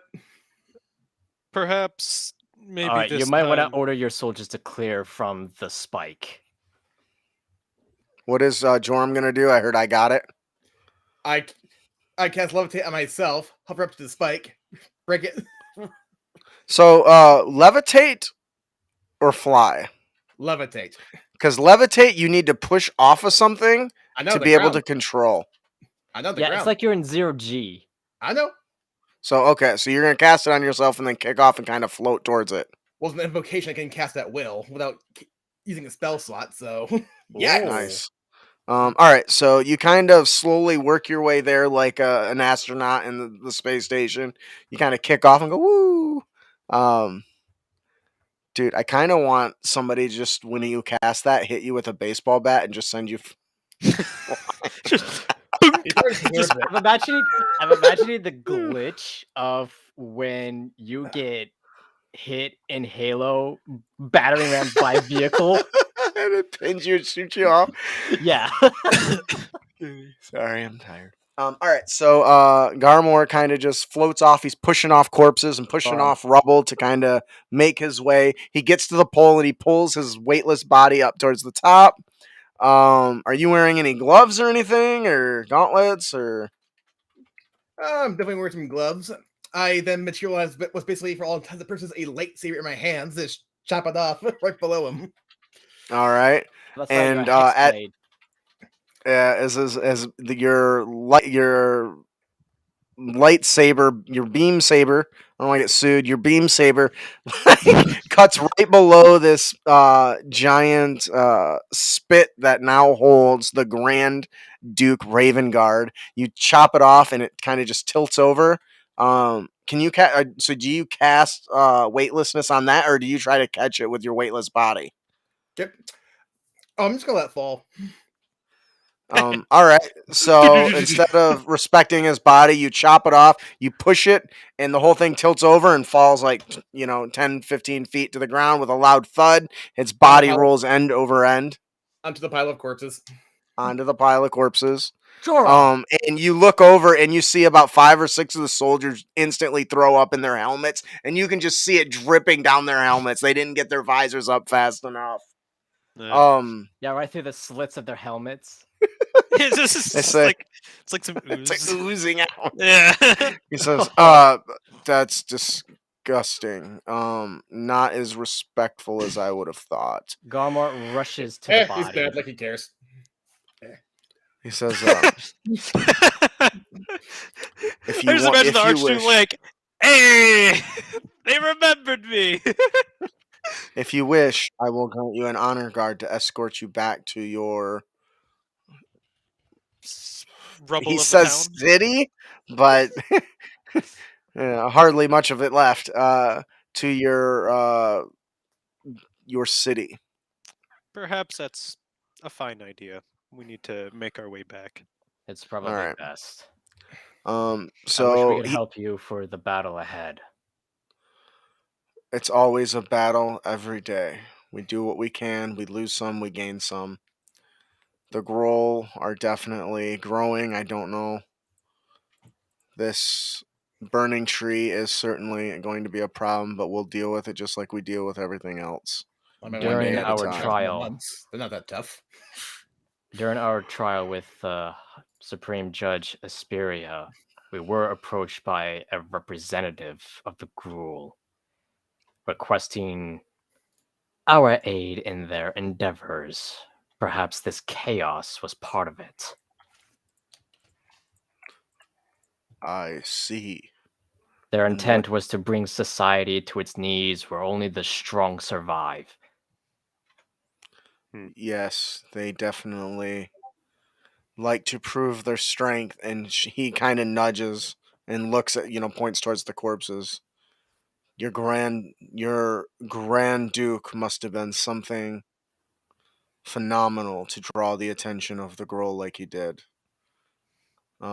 Perhaps maybe All right, this you might want to time- order your soldiers to clear from the spike. What is Jorm gonna do? I heard I got it. I cast levitate on myself, hover up to the spike, break it. So levitate or fly? Levitate. Because levitate, you need to push off of something I know to the be able ground. to control. I know the Yeah, ground. it's like you're in 0G. I know. So okay, so you're gonna cast it on yourself and then kick off and kind of float towards it. Wasn't an invocation I can cast at will without using a spell slot, so Yeah, yes. nice. All right, so you kind of slowly work your way there like an astronaut in the space station. You kind of kick off and go woo. Dude, I kind of want somebody just when you cast that hit you with a baseball bat and just send you. Just He probably deserves it. I'm imagining the glitch of when you get hit in Halo, battering ram by vehicle. And it pins you and shoots you off. Yeah. Sorry, I'm tired. All right, so Garmor kind of just floats off. He's pushing off corpses and pushing off rubble to kind of make his way. He gets to the pole and he pulls his weightless body up towards the top. Are you wearing any gloves or anything, or gauntlets, or? I'm definitely wearing some gloves. I then materialized what's basically, for all intents and purposes, a lightsaber in my hands. Just chop it off right below him. All right, That's and right, hex at blade. your lightsaber, your beam saber. I don't want to get sued. Your beam saber cuts right below this giant spit that now holds the Grand Duke Ravengarde. You chop it off, and it kind of just tilts over. Can you so do you cast weightlessness on that, or do you try to catch it with your weightless body? Yep. Oh, I'm just gonna let it fall. All right. So instead of respecting his body, you chop it off, you push it, and the whole thing tilts over and falls like, 10, 15 feet to the ground with a loud thud. Its body rolls end over end Onto the pile of corpses. onto the pile of corpses. Jorah! And you look over and you see about 5 or 6 of the soldiers instantly throw up in their helmets, and you can just see it dripping down their helmets. They didn't get their visors up fast enough. Yeah, right through the slits of their helmets. it's like some ooze. It's like oozing out. Yeah. He says, that's disgusting. Not as respectful as I would have thought. Garmor rushes to the He's body. dead, like he cares. He says, if you I just want, imagine if the you Archduke wish, like, hey, they remembered me. if you wish, I will grant you an honor guard to escort you back to your. Rubble He of says the town. city, but hardly much of it left. To your city. Perhaps that's a fine idea. We need to make our way back. It's probably Alright. best. So I wish we could help you for the battle ahead. It's always a battle every day. We do what we can. We lose some, we gain some. The Grohl are definitely growing. I don't know. This burning tree is certainly going to be a problem, but we'll deal with it just like we deal with everything else. During at a our time. trial, They're not that tough. during our trial with Supreme Judge Asperia, we were approached by a representative of the Gruul, requesting our aid in their endeavors. Perhaps this chaos was part of it. I see. Their And intent was to bring society to its knees where only the strong survive. Yes, they definitely like to prove their strength, and he kind of nudges and looks at, points towards the corpses. Your grand duke must have been something phenomenal to draw the attention of the Grohl like he did.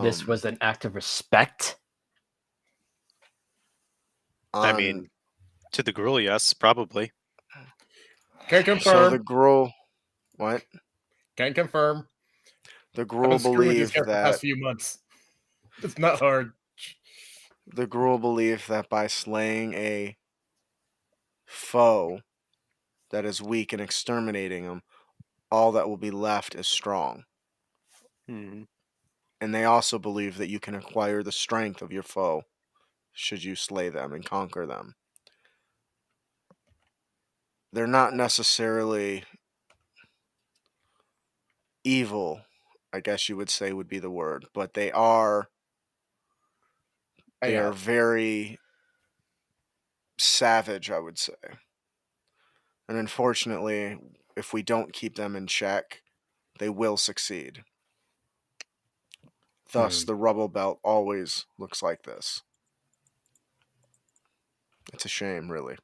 This was an act of respect. I mean, to the Gruul, yes, probably. Can so confirm. the Gruul, what? Can confirm. The I've been Gruul screwing with this believe guy for the that past few months. It's not hard. by slaying a foe that is weak and exterminating them, all that will be left is strong. Hmm. And they also believe that you can acquire the strength of your foe should you slay them and conquer them. They're not necessarily evil, I guess you would say would be the word, but they are very savage, I would say. And unfortunately, if we don't keep them in check, they will succeed. Thus, the rubble belt always looks like this. It's a shame, really.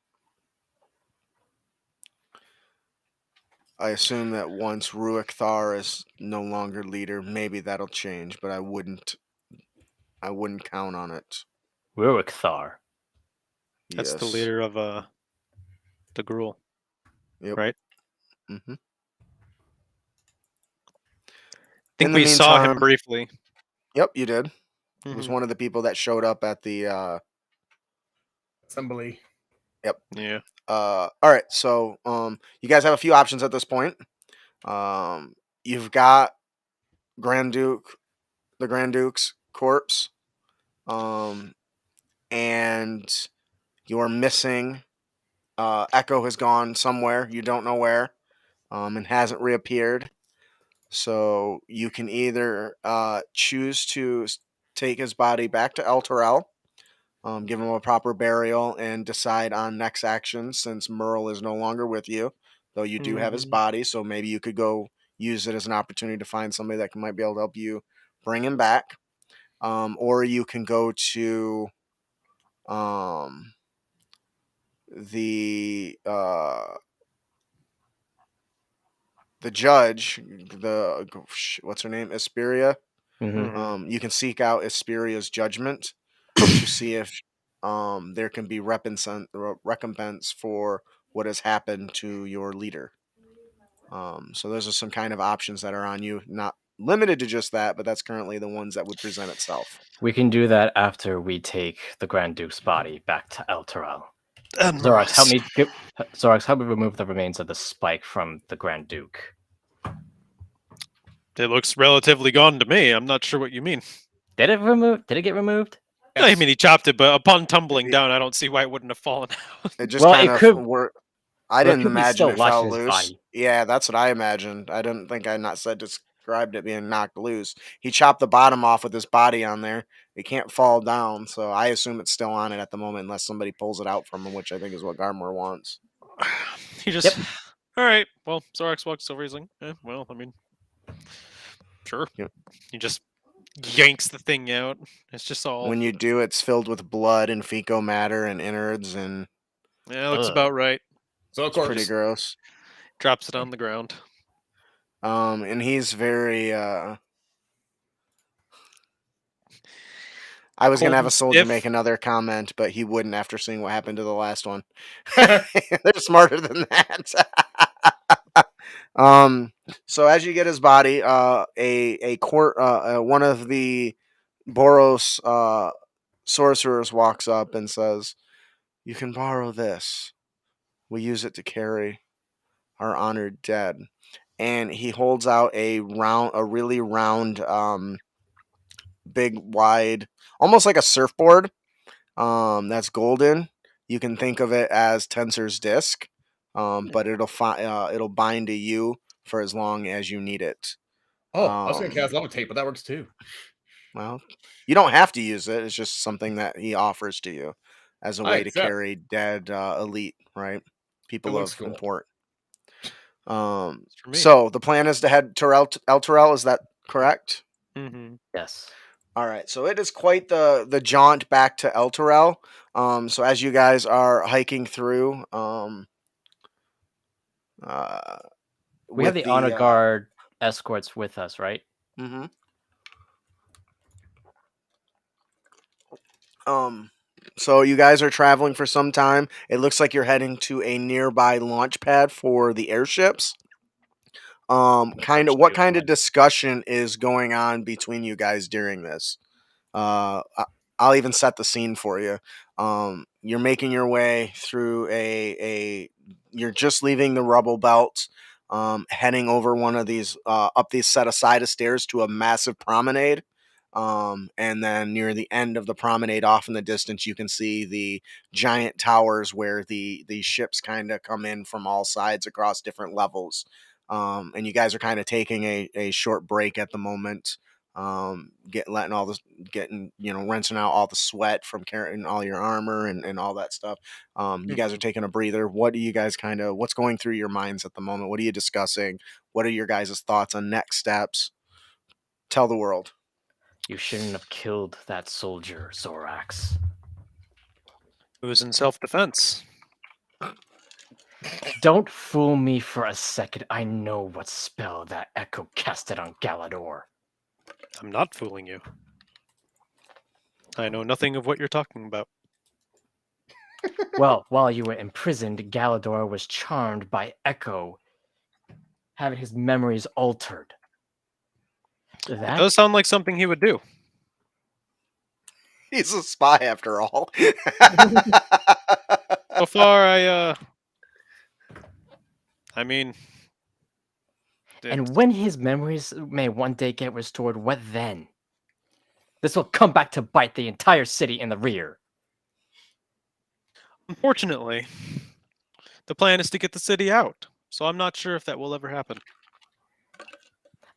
I assume that once Ruik Thar is no longer leader, maybe that'll change, but I wouldn't count on it. Rurik Thar. That's the Yes. leader of the Gruul, Yep. right? Mm-hmm. I think we saw him briefly. Yep, you did. He was Mhm. one of the people that showed up at the Assembly. Yep. Yeah. All right, so you guys have a few options at this point. You've got the Grand Duke's corpse, and you're missing. Echo has gone somewhere. You don't know where, and hasn't reappeared. So you can either choose to take his body back to El Terrell, give him a proper burial, and decide on next action since Merl is no longer with you, though you do have his Mhm. body, so maybe you could go use it as an opportunity to find somebody that might be able to help you bring him back. Or you can go to the judge, what's her name, Asperia. Mhm. You can seek out Asperia's judgment to see if there can be recompense for what has happened to your leader. So those are some kind of options that are on you, not limited to just that, but that's currently the ones that would present itself. We can do that after we take the Grand Duke's body back to El Terrell. And Zorax, help Moros. me. Zorax, help me remove the remains of the spike from the Grand Duke. It looks relatively gone to me. I'm not sure what you mean. Did it get removed? I mean, he chopped it, but upon tumbling down, I don't see why it wouldn't have fallen out. It just Well, kind it of could- worked. I Well, it didn't could be imagine still it lodged fell in his loose. body. Yeah, that's what I imagined. I didn't think I described it being knocked loose. He chopped the bottom off with his body on there. It can't fall down, so I assume it's still on it at the moment unless somebody pulls it out from him, which I think is what Garmor wants. He just. All right. Well, Zorax walks over. He's like, well, I mean, sure. Yep. He just yanks the thing out. It's just all. When you do, it's filled with blood and fecal matter and innards, and Yeah, looks about right. So of it's course, pretty gross. Drops it on the ground. And he's very. I was Cold gonna have a and soldier stiff. make another comment, but he wouldn't after seeing what happened to the last one. They're smarter than that. So as you get his body, one of the Boros sorcerers walks up and says, "You can borrow this. We use it to carry our honored dead." And he holds out a really round, big, wide, almost like a surfboard. That's golden. You can think of it as Tensor's disc, but it'll bind to you for as long as you need it. I was going to cast levitate, but that works too. Well, you don't have to use it. It's just something that he offers to you as a way to accept. carry dead elite, right? People looks of cool. import. For me. So the plan is to head to El Terrell. Is that correct? Mm-hmm. Yes. All right, so it is quite the jaunt back to El Terrell. So as you guys are hiking through, We have the honor guard escorts with us, right? Mm-hmm. So you guys are traveling for some time. It looks like you're heading to a nearby launch pad for the airships. What kind of discussion is going on between you guys during this? I'll even set the scene for you. You're making your way through you're just leaving the rubble belt, heading over one of these, up these set of side of stairs to a massive promenade. And then near the end of the promenade, off in the distance, you can see the giant towers where the ships kind of come in from all sides across different levels. And you guys are kind of taking a short break at the moment. Rinsing out all the sweat from carrying all your armor and all that stuff. You guys are taking a breather. What do you guys what's going through your minds at the moment? What are you discussing? What are your guys' thoughts on next steps? Tell the world. You shouldn't have killed that soldier, Zorax. It was in self-defense. Don't fool me for a second. I know what spell that Echo casted on Galador. I'm not fooling you. I know nothing of what you're talking about. Well, while you were imprisoned, Galador was charmed by Echo, having his memories altered. It does sound like something he would do. He's a spy after all. So far, I mean... And when his memories may one day get restored, what then? This will come back to bite the entire city in the rear. Unfortunately, the plan is to get the city out, so I'm not sure if that will ever happen.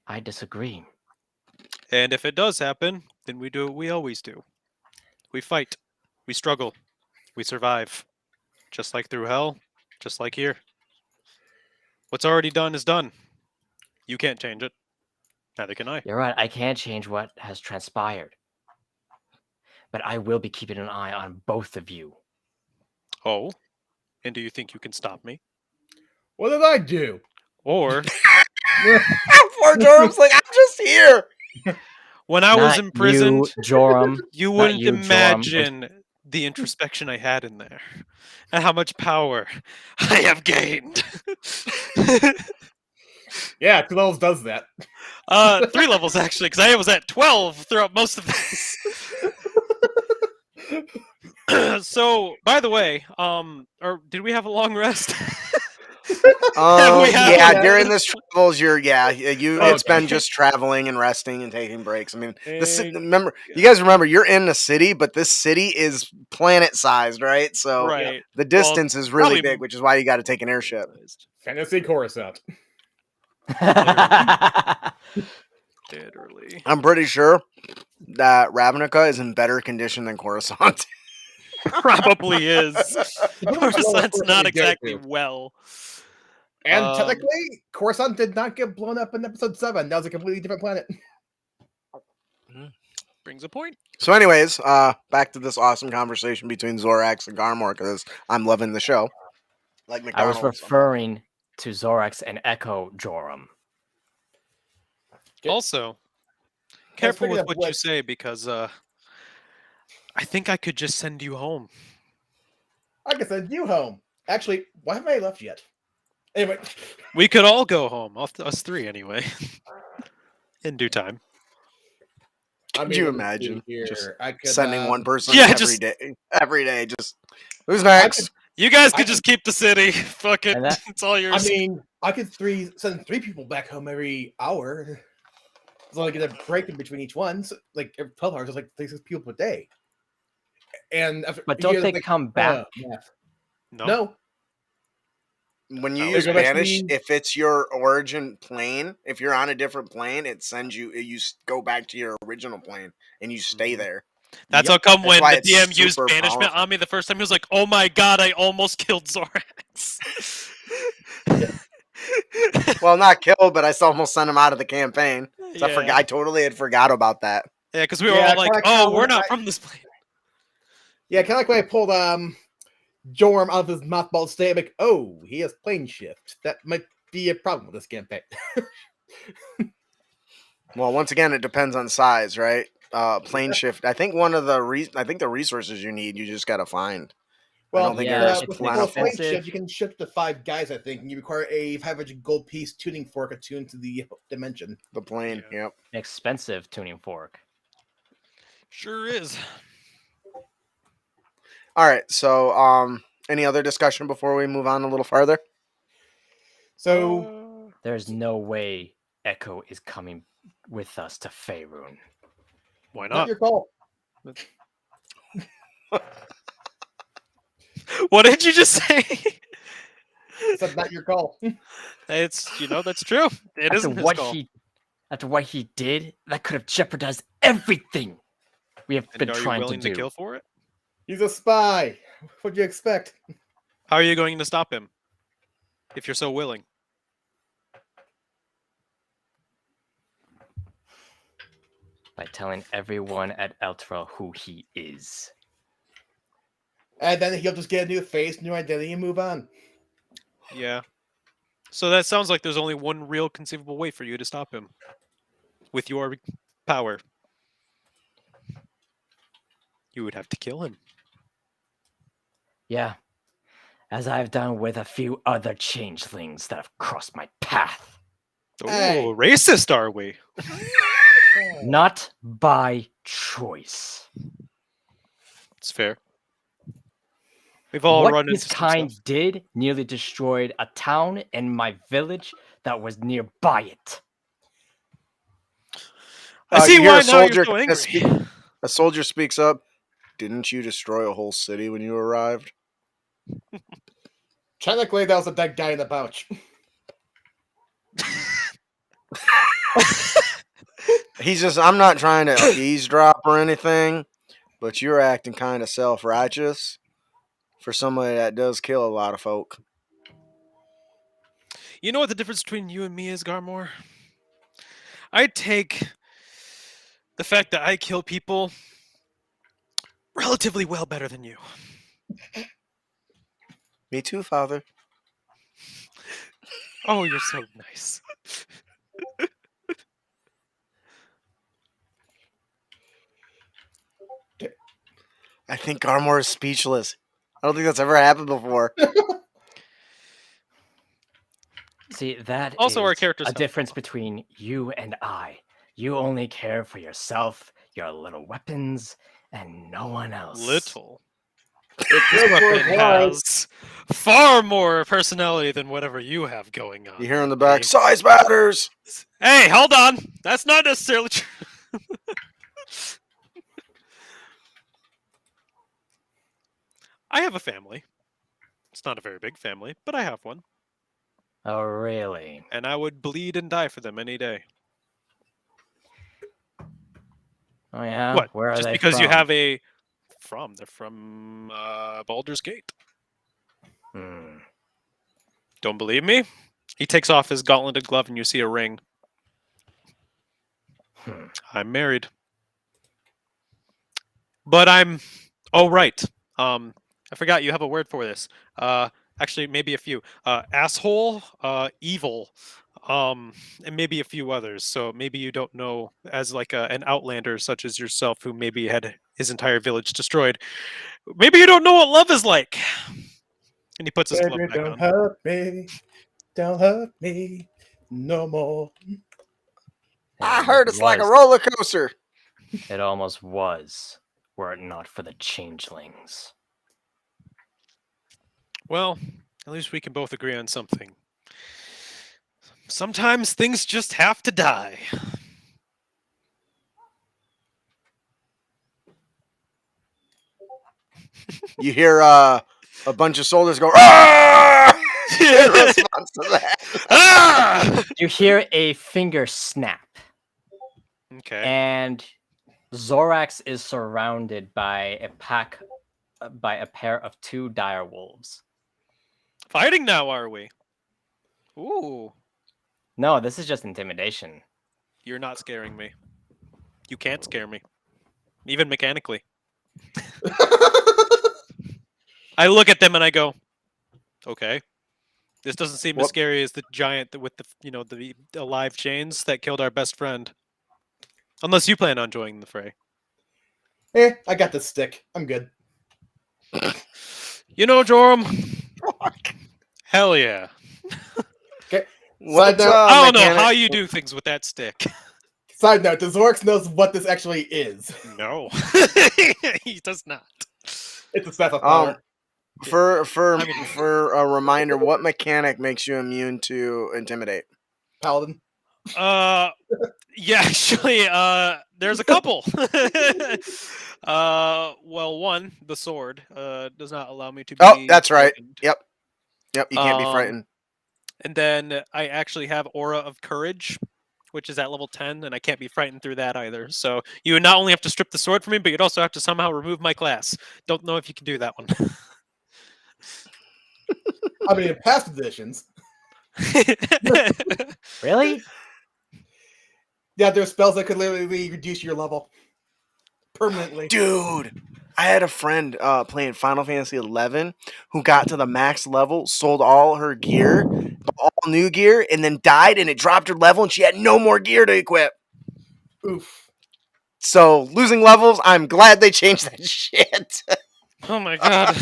I disagree. And if it does happen, then we do what we always do. We fight. We struggle. We survive. Just like through hell, just like here. What's already done is done. You can't change it. Neither can I. You're right, I can't change what has transpired. But I will be keeping an eye on both of you. Oh? And do you think you can stop me? What did I do? Or... Poor Durham's like, I'm just here. When I was imprisoned, you, Joram, you wouldn't imagine the introspection I had in there. And how much power I have gained. Yeah, 2 levels does that. 3 levels, actually, because I was at 12 throughout most of this. So, by the way, or did we have a long rest? During this travels, it's been just traveling and resting and taking breaks. I mean, you guys remember, you're in the city, but this city is planet-sized, right? So right. The distance is really big, which is why you got to take an airship. Fantasy Coruscant. Literally. I'm pretty sure that Ravnica is in better condition than Coruscant. Probably is. Coruscant's not exactly well. And technically, Coruscant did not get blown up in episode 7. That was a completely different planet. Brings a point. So anyways, back to this awesome conversation between Zorax and Garmor, because I'm loving the show. Like I was referring to Zorax and Echo, Joram. Also, careful with what you say, because I think I could just send you home. I could send you home. Actually, why haven't I left yet? Anyway. We could all go home. Us 3, anyway. In due time. Could you imagine just could, sending one person every day? Just who's next? You guys could just keep the city. Fuck it. It's all yours. I mean, I could send 3 people back home every hour. As long as I get a break in between each one. So, like every 12 hours, it's like 6 people a day. And but don't they come back? No. When you use Banish, if it's your origin plane, if you're on a different plane, it sends you. You go back to your original plane and you stay there. That's how come when the DM used banishment on me the first time, he was like, "Oh my god, I almost killed Zorax." Well, not killed, but I almost sent him out of the campaign. So I totally had forgot about that. Yeah, because we were all like, "Oh, we're not from this plane." Yeah, kind of like when I pulled Joram out of his mothball state. I'm like, oh, he has plane shift. That might be a problem with this campaign. Well, once again, it depends on size, right? plane shift. I think one of the I think the resources you need, you just gotta find. Well, don't think Yeah, there's it's with plentiful. plane expensive. shift, you can shift to 5 guys, I think, and you require a 500 gold piece tuning fork attuned to the dimension. The plane. Yeah. Yep. An expensive tuning fork. Sure is. All right. So, any other discussion before we move on a little farther? So, There's no way Echo is coming with us to Faerun. Why not not? your call. What did you just say? Said not your call. It's that's true. It After isn't his what call. he did, that could have jeopardized everything we have been And are you trying willing to to do. kill for it? He's a spy. What'd you expect? How are you going to stop him? If you're so willing. By telling everyone at Eltra who he is. And then he'll just get a new face, new identity, and move on. Yeah. So that sounds like there's only one real conceivable way for you to stop him. With your power. You would have to kill him. Yeah. As I've done with a few other changelings that have crossed my path. Oh, Hey. racist are we? Not by choice. It's fair. We've all What run his into some kind stuff. did nearly destroyed a town and my village that was nearby it. I see you hear why a now you're soldier so kinda angry. A soldier speaks up. Didn't you destroy a whole city when you arrived? Technically, that was a dead guy in the pouch. He's just. I'm not trying to eavesdrop or anything, but you're acting kind of self-righteous for somebody that does kill a lot of folk. You know what the difference between you and me is, Garmore? I take the fact that I kill people relatively well better than you. Me too, Father. Oh, you're so nice. I think Garmore is speechless. I don't think that's ever happened before. See, that Also, our is characters a have difference flaws. between you and I. You only care for yourself, your little weapons, and no one else. Little. It's This good for weapon his life. has far more personality than whatever you have going on. You hear in the back, Dave. size matters. Hey, hold on. That's not necessarily true. I have a family. It's not a very big family, but I have one. Oh, really? And I would bleed and die for them any day. Oh, yeah? What? Where are Just they because you from? have a... They're from Baldur's Gate. Hmm. Don't believe me? He takes off his gauntleted glove and you see a ring. Hmm. I'm married. But I'm... Oh, right. I forgot you have a word for this. Actually, maybe a few. Asshole, evil, and maybe a few others. So maybe you don't know, as like an outlander such as yourself, who maybe had his entire village destroyed. Maybe you don't know what love is like. And he puts his glove Baby, back don't on. hurt me. Don't hurt me no more. I And heard it it's like a was- roller coaster. It almost was, were it not for the changelings. Well, at least we can both agree on something. Sometimes things just have to die. You hear a bunch of soldiers go, "Ah!" in response to that. Ah! You hear a finger snap, Okay. and Zorax is surrounded by a pair of 2 dire wolves. Fighting now, are we? Ooh. No, this is just intimidation. You're not scaring me. You can't scare me. Even mechanically. I look at them and I go, okay. This doesn't seem as What- scary as the giant with the alive chains that killed our best friend. Unless you plan on joining the fray. I got this stick. I'm good. You know, Joram. Hell yeah. What Side note, I don't know mechanic? how you do things with that stick. Side note, the Zorx knows what this actually is. No, he does not. It's a special power. For a reminder, what mechanic makes you immune to intimidate? Paladin. Yeah, actually, there's a couple. Well, one, the sword, does not allow me to be. Oh, that's right. frightened. Yep. You can't be frightened. And then I actually have Aura of Courage, which is at level 10, and I can't be frightened through that either. So you would not only have to strip the sword from me, but you'd also have to somehow remove my class. Don't know if you can do that one. I mean, in past editions, Really? yeah, there's spells that could literally reduce your level permanently. Dude, I had a friend playing Final Fantasy 11 who got to the max level, sold all her gear, all new gear, and then died, and it dropped her level, and she had no more gear to equip. Oof. So losing levels, I'm glad they changed that shit. Oh my god.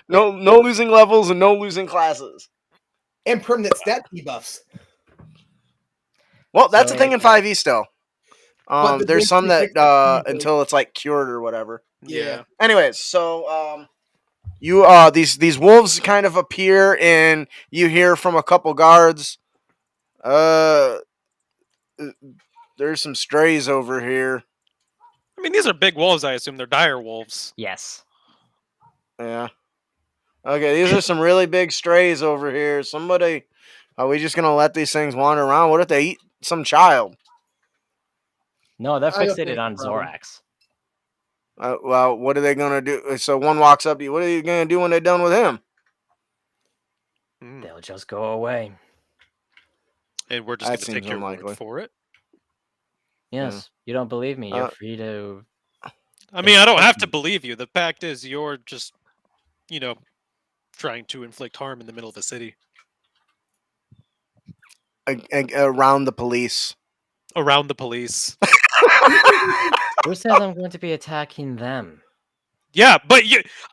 No losing levels and no losing classes. And permanent stat debuffs. Well, that's So, a thing in yeah. 5e still. But the There's some that D6 until it's like cured or whatever. Yeah. Anyways, so you these wolves kind of appear, and you hear from a couple guards. There's some strays over here. I mean, these are big wolves, I assume. They're dire wolves. Yes. Yeah. Okay, these are some really big strays over here. Somebody, are we just gonna let these things wander around? What if they eat some child? No, they're I don't think fixated it's a on problem. Zorax. Well, what are they gonna do? So one walks up to you. What are you gonna do when they're done with him? Mm. They'll just go away. And we're just That going to seems take your unlikely. word for it. Yes. You don't believe me? You're Uh, free to. I mean, I don't have to Important. believe you. The fact is, you're just, trying to inflict harm in the middle of a city. Around the police. Around the police. Who says I'm going to be attacking them? Yeah, but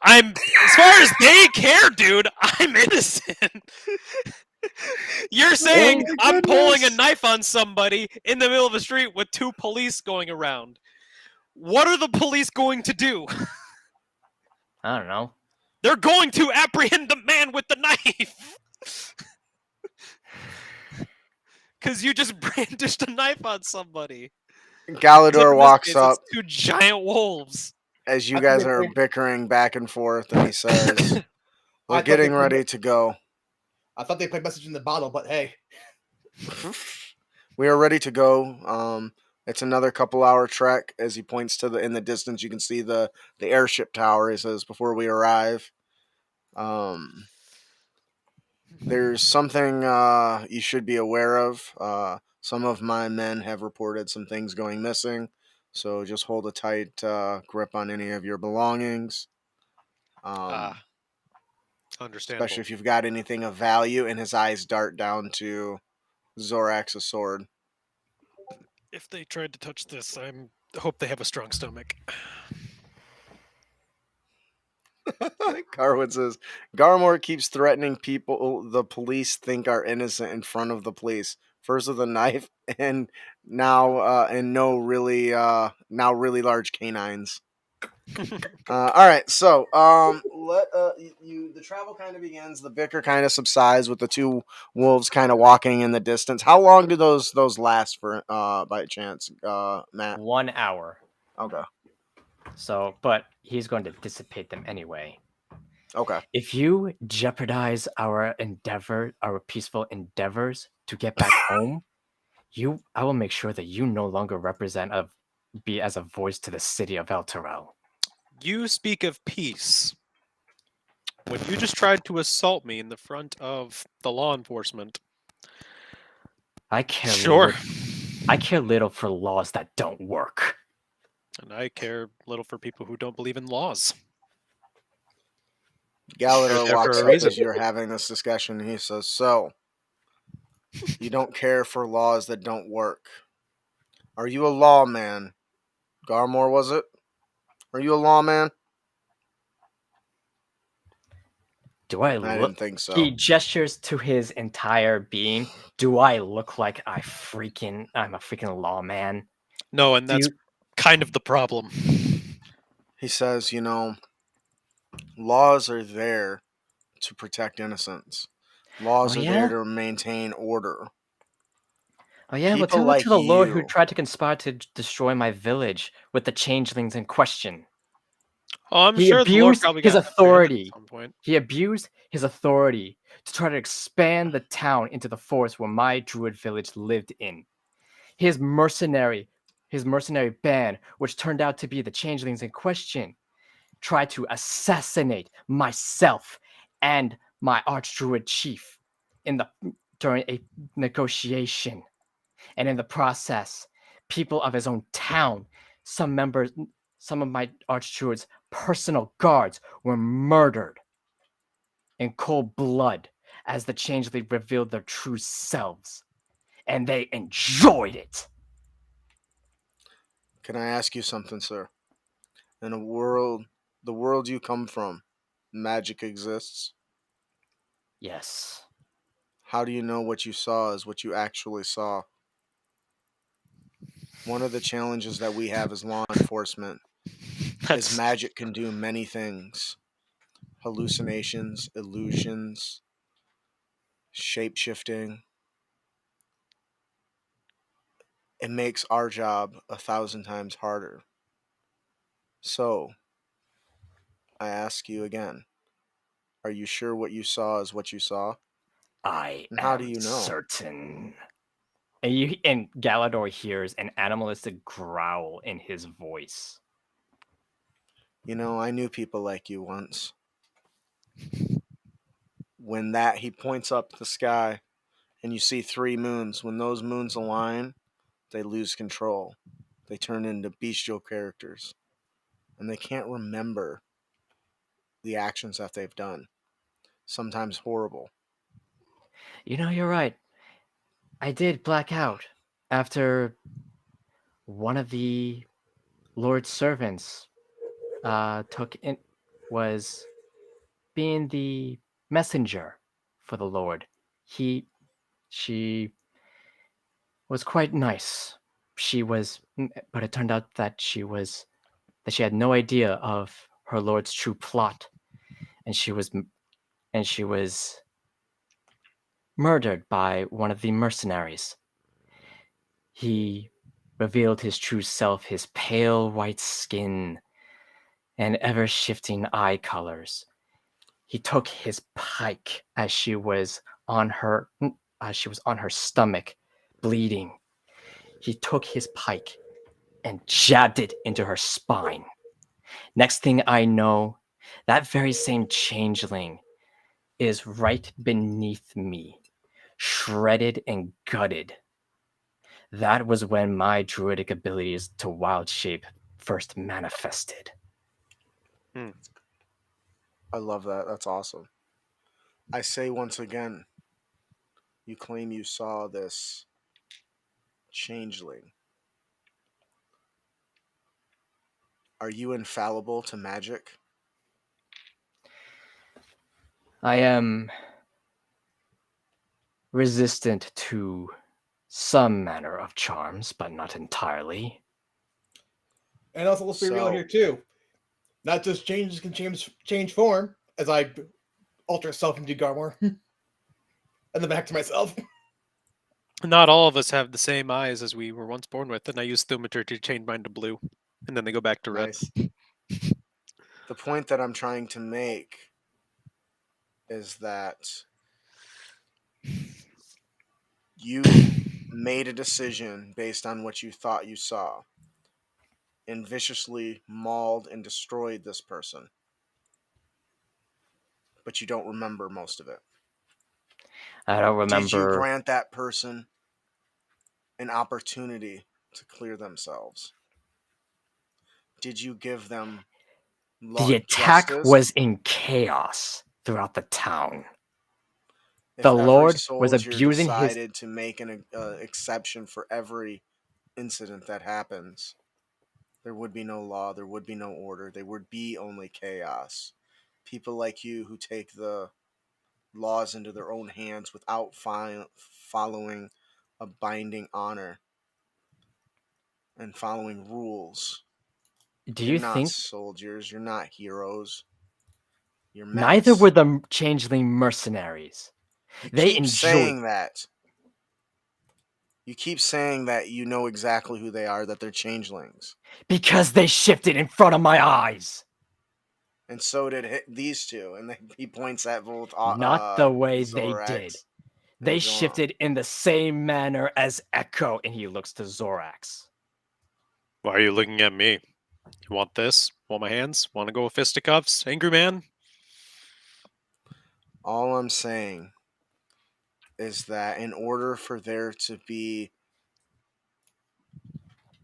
as far as they care, dude, I'm innocent. You're saying my I'm pulling a goodness. knife on somebody in the middle of the street with 2 police going around. What are the police going to do? I don't know. They're going to apprehend the man with the knife. Because you just brandished a knife on somebody. Galador Except in this walks case, up it's 2 giant wolves. as you I think guys they are think- bickering back and forth, and he says, I "We're thought getting they- ready to go. I thought they played message in the bottle, but hey. We are ready to go. It's another couple-hour trek." As he points to in the distance, you can see the airship tower. He says, "Before we arrive, there's something you should be aware of. Some of my men have reported some things going missing, so just hold a tight grip on any of your belongings. Understandable. Especially if you've got anything of value." And his eyes dart down to Zorax's sword. If they tried to touch this, I hope they have a strong stomach. Carwood says, "Garmore keeps threatening people the police think are innocent in front of the police. First with a knife, and now now really large canines." All right, so the travel kind of begins. The bicker kind of subsides with the 2 wolves kind of walking in the distance. How long do those last for? By chance, Matt? 1 hour. Okay. So, but he's going to dissipate them anyway. Okay. If you jeopardize our peaceful endeavors to get back home, I will make sure that you no longer be as a voice to the city of El Terrell. You speak of peace. When you just tried to assault me in the front of the law enforcement. I care Sure. little. I care little for laws that don't work. And I care little for people who don't believe in laws. Galador They're walks for a up reason. as you're having this discussion, and he says, "So, you don't care for laws that don't work. Are you a lawman?" Garmore, was it? Are you a lawman? Do I I look? didn't think so. He gestures to his entire being. Do I look like I'm a freaking lawman? No, and Do that's you- kind of the problem. He says, laws are there to protect innocence. Laws Oh, are yeah? there to maintain order. Oh yeah, well People tell it like to the Lord who you. tried to conspire to destroy my village with the changelings in question. Oh, I'm He sure the Lord abused probably his got reprimanded authority. at some point. He abused his authority to try to expand the town into the forest where my druid village lived in. His mercenary band, which turned out to be the changelings in question, tried to assassinate myself and my archdruid chief during a negotiation. And in the process, people of his own town, some of my archdruid's personal guards were murdered in cold blood as the changeling revealed their true selves. And they enjoyed it. Can I ask you something, sir? In the world you come from, magic exists. Yes. How do you know what you saw is what you actually saw? One of the challenges that we have as law enforcement is That's magic can do many things. Hallucinations, illusions, shape-shifting. It makes our job 1,000 times harder. So, I ask you again, are you sure what you saw is what you saw? I And how do am you know? certain. And Galador hears an animalistic growl in his voice. I knew people like you once. When he points up the sky and you see 3 moons, when those moons align, they lose control. They turn into bestial characters. And they can't remember the actions that they've done. Sometimes horrible. You're right. I did black out after one of the Lord's servants was being the messenger for the Lord. She was quite nice. But it turned out that she had no idea of her Lord's true plot, and she was murdered by one of the mercenaries. He revealed his true self, his pale white skin and ever-shifting eye colors. He took his pike as she was on her stomach, bleeding. He took his pike and jabbed it into her spine. Next thing I know, that very same changeling is right beneath me, shredded and gutted. That was when my druidic abilities to wild shape first manifested. I love that. That's awesome. I say once again, you claim you saw this changeling. Are you infallible to magic? I am resistant to some manner of charms, but not entirely. And also, let's be real So- here too. Not just changes can change form, as I alter self into Garmor, and then back to myself. not all of us have the same eyes as we were once born with, and I use Thaumaturgy to change mine to blue, and then they go back to red. Nice. The point that I'm trying to make is that you made a decision based on what you thought you saw and viciously mauled and destroyed this person. But you don't remember most of it. I don't remember. Did you grant that person an opportunity to clear themselves? Did you give them The attack justice? was in chaos throughout the town. If The every Lord was soldier abusing his. decided to make an exception for every incident that happens, There would be no law. There would be no order. There would be only chaos. People like you who take the laws into their own hands without following a binding honor and following rules. Do You're you not think soldiers. You're not heroes. You're neither mess. were the changeling mercenaries? You They keep enjoyed saying that. You keep saying that you know exactly who they are, that they're changelings. because they shifted in front of my eyes. And so did these two. And then he points at both Not the way they Zorax did. and They Zoram. shifted in the same manner as Echo, and he looks to Zorax. Why are you looking at me? You want this? Want my hands? Want to go with fisticuffs? Angry man? All I'm saying is that in order for there to be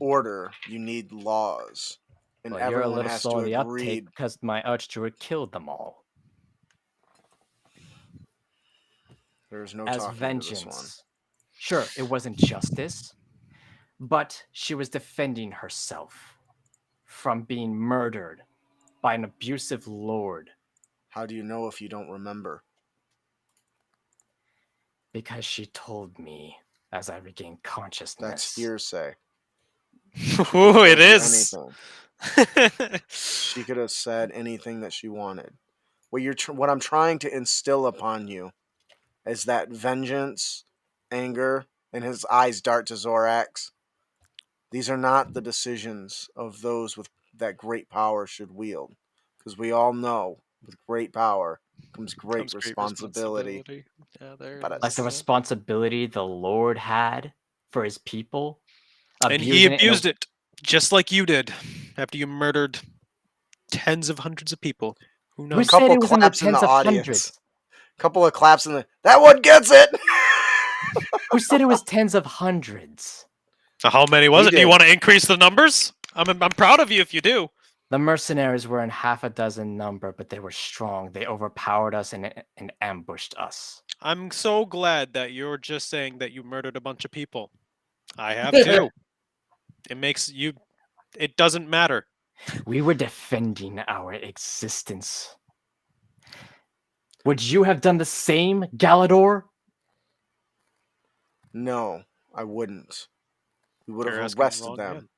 order, you need laws. And Well, you're a everyone little has slow to on the agree. uptake because my Archdruid killed them all. There's no As talking to this one. vengeance. Sure, it wasn't justice, but she was defending herself from being murdered by an abusive lord How do you know if you don't remember? because she told me as I regained consciousness. That's hearsay. Ooh, it Told you is. anything. She could have said anything that she wanted. What I'm trying to instill upon you is that vengeance, anger, and his eyes dart to Zorax. These are not the decisions of those with that great power should wield, because we all know with great power comes great Comes great responsibility. Yeah, there But it Like is. the responsibility the Lord had for his people. And he abusing it in a- abused it, just like you did, after you murdered tens of hundreds of people. Who Who knows? said Couple it was in the claps in the tens of audience. hundreds? Couple of claps in the. That one gets it. Who said it was tens of hundreds? So how many was We it? Do you did. want to increase the numbers? I'm proud of you if you do. The mercenaries were in half a dozen number, but they were strong. They overpowered us and ambushed us. I'm so glad that you're just saying that you murdered a bunch of people. I have too. It makes you. It doesn't matter. We were defending our existence. Would you have done the same, Galador? No, I wouldn't. We would You're have asking the arrested wrong them. man.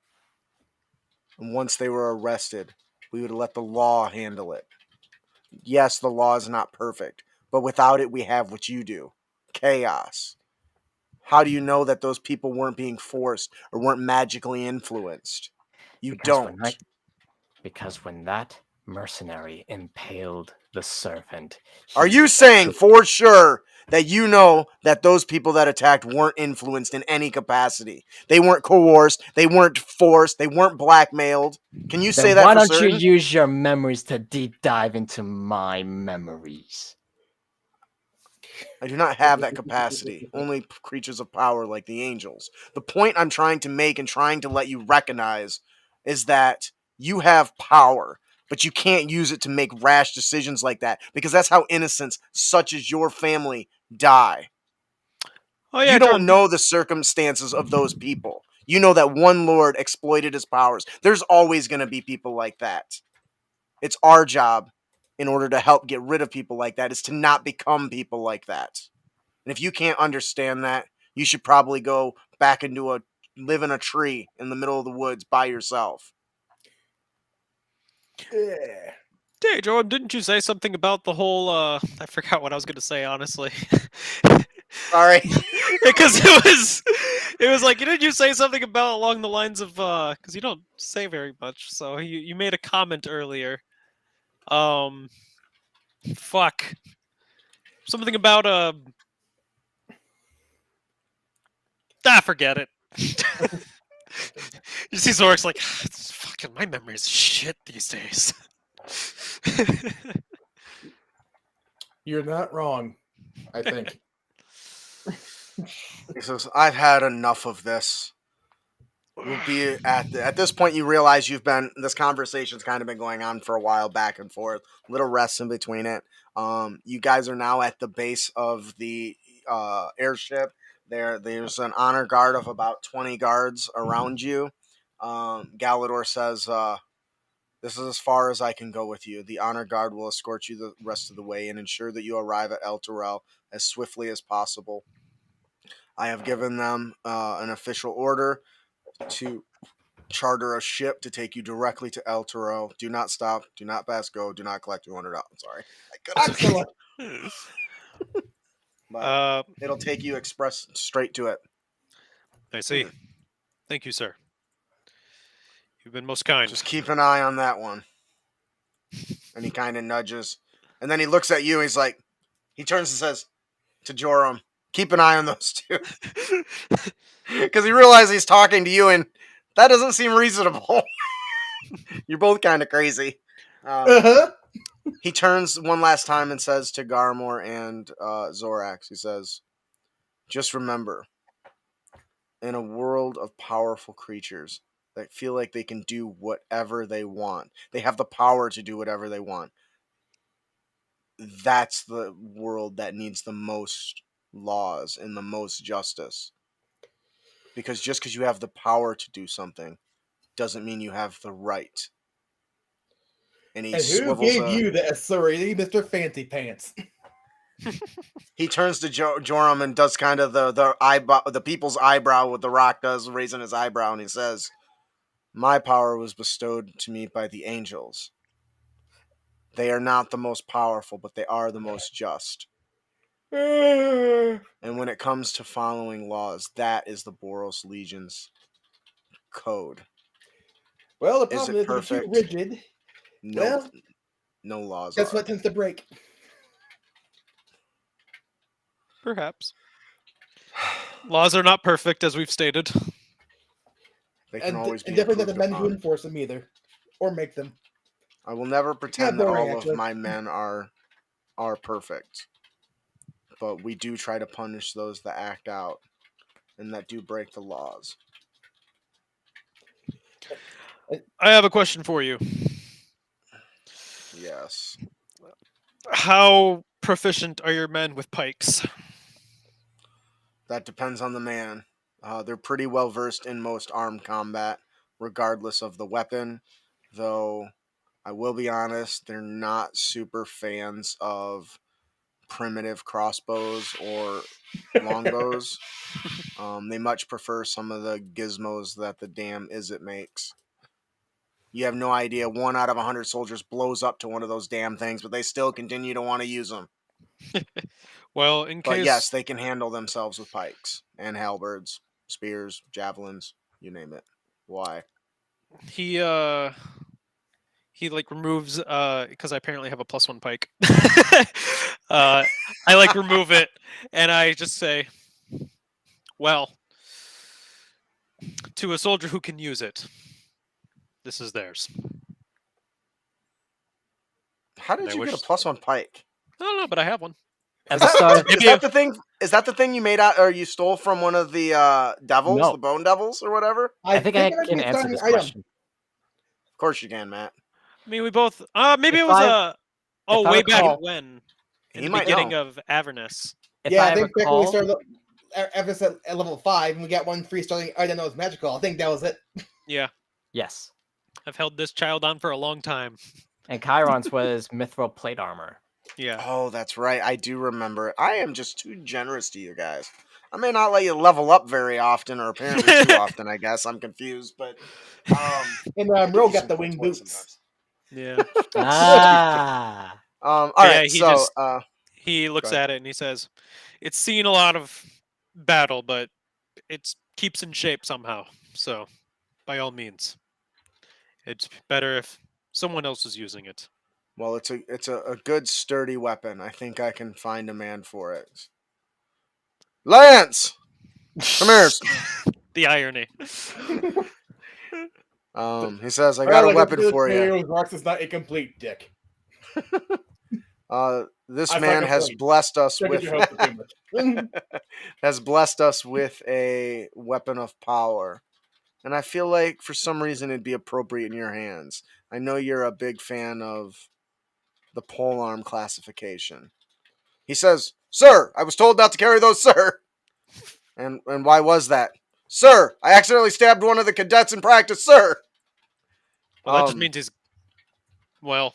And once they were arrested, we would let the law handle it. Yes, the law is not perfect, but without it, we have what you do: chaos. How do you know that those people weren't being forced or weren't magically influenced? You don't. Because when that mercenary impaled the servant, Are he you saying for sure that you know that those people that attacked weren't influenced in any capacity? They weren't coerced, they weren't forced, they weren't blackmailed. Can you say Then that why for don't certain? you use your memories to deep dive into my memories? I do not have that capacity. Only creatures of power like the angels. The point I'm trying to make and trying to let you recognize is that you have power, but you can't use it to make rash decisions like that, because that's how innocents such as your family die. Oh yeah, You don't John. know the circumstances of those people. You know that one lord exploited his powers. There's always going to be people like that. It's our job, in order to help get rid of people like that, is to not become people like that. And if you can't understand that, you should probably go back into live in a tree in the middle of the woods by yourself. Yeah. Hey, Jordan, didn't you say something about the whole? I forgot what I was going to say, honestly. Sorry. Because it was like, didn't you say something about along the lines of, because you don't say very much. So you made a comment earlier. Fuck. Something about forget it. You see Zork's like, it's fucking my memory's shit these days. You're not wrong, I think. He says, I've had enough of this. We'll be at this point, you realize this conversation's kind of been going on for a while, back and forth, little rests in between it. You guys are now at the base of the airship. There's an honor guard of about 20 guards around you. Galador says, "This is as far as I can go with you. The honor guard will escort you the rest of the way and ensure that you arrive at El Turel as swiftly as possible. I have given them an official order to charter a ship to take you directly to El Turel. Do not stop. Do not pass go. Do not collect $200. Sorry, I couldn't. Excellent. But it'll take you express straight to it. I see. Thank you, sir. You've been most kind. Just keep an eye on that one." And he kind of nudges, and then he looks at you. And he's like, he turns and says to Joram, "Keep an eye on those two," because he realizes he's talking to you, and that doesn't seem reasonable. You're both kind of crazy. He turns one last time and says to Garmor and Zorax, he says, "Just remember, in a world of powerful creatures that feel like they can do whatever they want, they have the power to do whatever they want, that's the world that needs the most laws and the most justice. Because just because you have the power to do something doesn't mean you have the right." And he And who gave you the authority, Mr. Fancy Pants? He turns to Joram and does kind of the people's eyebrow, what the Rock does, raising his eyebrow, and he says, "My power was bestowed to me by the angels. They are not the most powerful, but they are the most just. And when it comes to following laws, that is the Boros Legion's code." Well, the Is problem it is if you're too perfect? rigid. No, Well, no laws that's are. what tends to break. Perhaps. Laws are not perfect, as we've stated. They can always be definitely not the improved men who upon. enforce them either, or make them. I will never pretend that boring, all actually. of my men are perfect, but we do try to punish those that act out and that do break the laws. I have a question for you. Yes. How proficient are your men with pikes? That depends on the man. They're pretty well versed in most armed combat, regardless of the weapon, though I will be honest, they're not super fans of primitive crossbows or longbows. They much prefer some of the gizmos that the damn Izzet makes. You have no idea. 1 out of 100 soldiers blows up to one of those damn things, but they still continue to want to use them. Well, in But case yes, they can handle themselves with pikes and halberds, spears, javelins, you name it. Why? he like removes because I apparently have a +1 pike. I like remove it and I just say, well, to a soldier who can use it, this is theirs. How did I you get a wish- +1 pike? I don't know, but I have one. At the start, Is that the thing? Is that the thing you made out, or you stole from one of the devils, No. the bone devils, or whatever? I think I it might can be a answer starting this item. question. Of course you can, Matt. I mean, we both. Maybe If it was I- if I way back recall- when. In He the might beginning know. of Avernus. If Yeah, I I think back when we recall, started Everest at level 5, and we got one free starting item that was magical. I think that was it. Yeah, yes. I've held this child on for a long time. And Chiron's was mithril plate armor. Yeah. Oh, that's right. I do remember. I am just too generous to you guys. I may not let you level up very often, or apparently too often. I guess I'm confused, but And I give Merl you got some the cool wing toys boots. Yeah. Ah. All Yeah, right. he So, just- He looks Go ahead. at it and he says, "It's seen a lot of battle, but it keeps in shape somehow. So, by all means, it's better if someone else is using it." well, it's a good sturdy weapon. I think I can find a man for it. Lance, come here. The irony. He says, "I got a Like, weapon this for you." player with Rox is not a complete dick. This I man fucking has point. blessed us Don't with get your hopes up too much. has blessed us with a weapon of power, and I feel like for some reason it'd be appropriate in your hands. I know you're a big fan of the polearm classification. He says, "Sir, I was told not to carry those, sir." And why was that? Sir, I accidentally stabbed one of the cadets in practice, sir. Well, that just means he's well.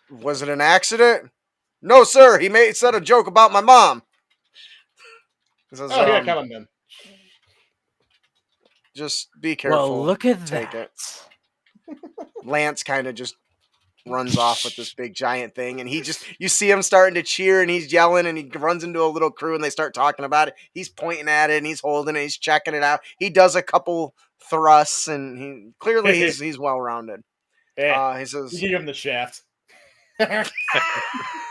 Was it an accident? No, sir. He said a joke about my mom. He says, Oh yeah, come on then. just be careful. Well, look at Take that. it. Lance kind of just runs off with this big giant thing, and you see him starting to cheer, and he's yelling, and he runs into a little crew, and they start talking about it. He's pointing at it, and he's holding it, he's checking it out. He does a couple thrusts, and he's well rounded. Yeah, He says, you give him the shaft.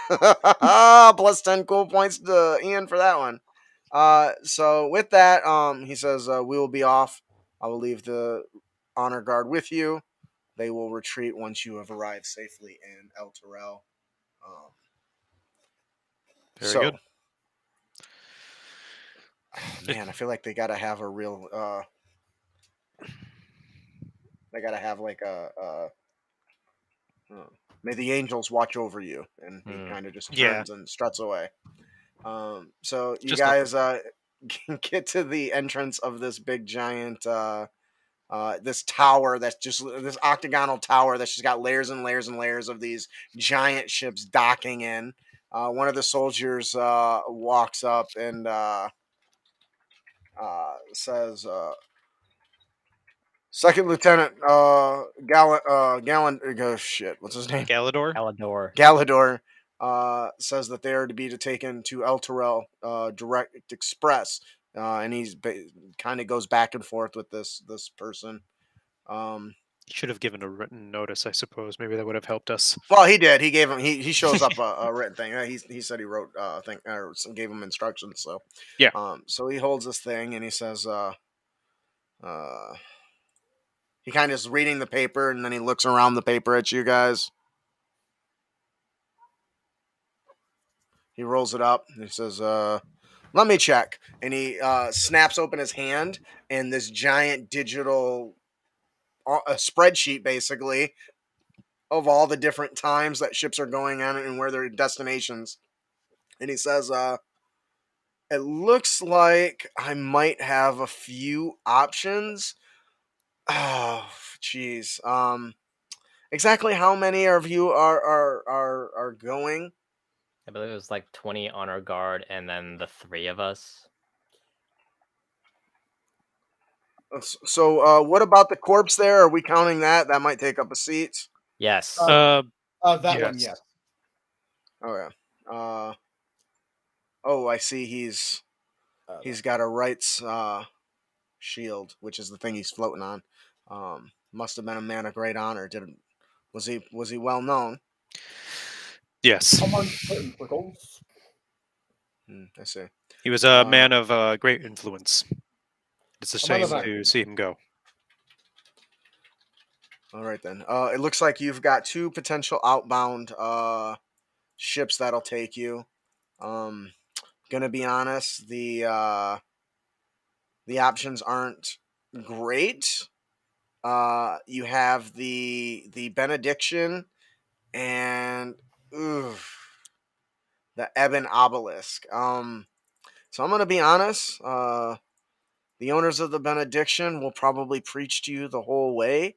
plus 10 cool points to Ian for that one. So with that, he says, we will be off. I will leave the honor guard with you. They will retreat once you have arrived safely in El Terrell. Very good. Man, I feel like they gotta have a real. They gotta have like a. May the angels watch over you, and he kind of just turns and struts away. So you Just guys get to the entrance of this big giant. This tower that's just this octagonal tower that's just got layers and layers and layers of these giant ships docking in. One of the soldiers walks up and says, Second Lieutenant shit, what's his name? Galador. Galador says that they are to be taken to El Terrell direct express, and he's kind of goes back and forth with this person. He should have given a written notice, I suppose. Maybe that would have helped us. Well, he did. He gave him. He shows up a written thing. He said he wrote thing or gave him instructions. So yeah. So he holds this thing and he says, he kind of is reading the paper and then he looks around the paper at you guys. He rolls it up and he says, "Let me check." And he snaps open his hand and this giant digital spreadsheet basically of all the different times that ships are going on and where their destinations. And he says, it looks like I might have a few options. Oh, jeez. Exactly how many of you are going? I believe it was like 20 honor guard and then the 3 of us. So, what about the corpse there? Are we counting that? That might take up a seat. Yes. That one, yes. yes. Oh yeah. Oh, I see. He's got a Wright's shield, which is the thing he's floating on. Must have been a man of great honor. Was he well known? Yes. Among certain circles. I see. He was a man of great influence. It's a shame motherfucker. to see him go. All right then. It looks like you've got 2 potential outbound ships that'll take you. Gonna be honest, the options aren't great. You have the benediction and the ebon obelisk. So I'm gonna be honest. The owners of the benediction will probably preach to you the whole way.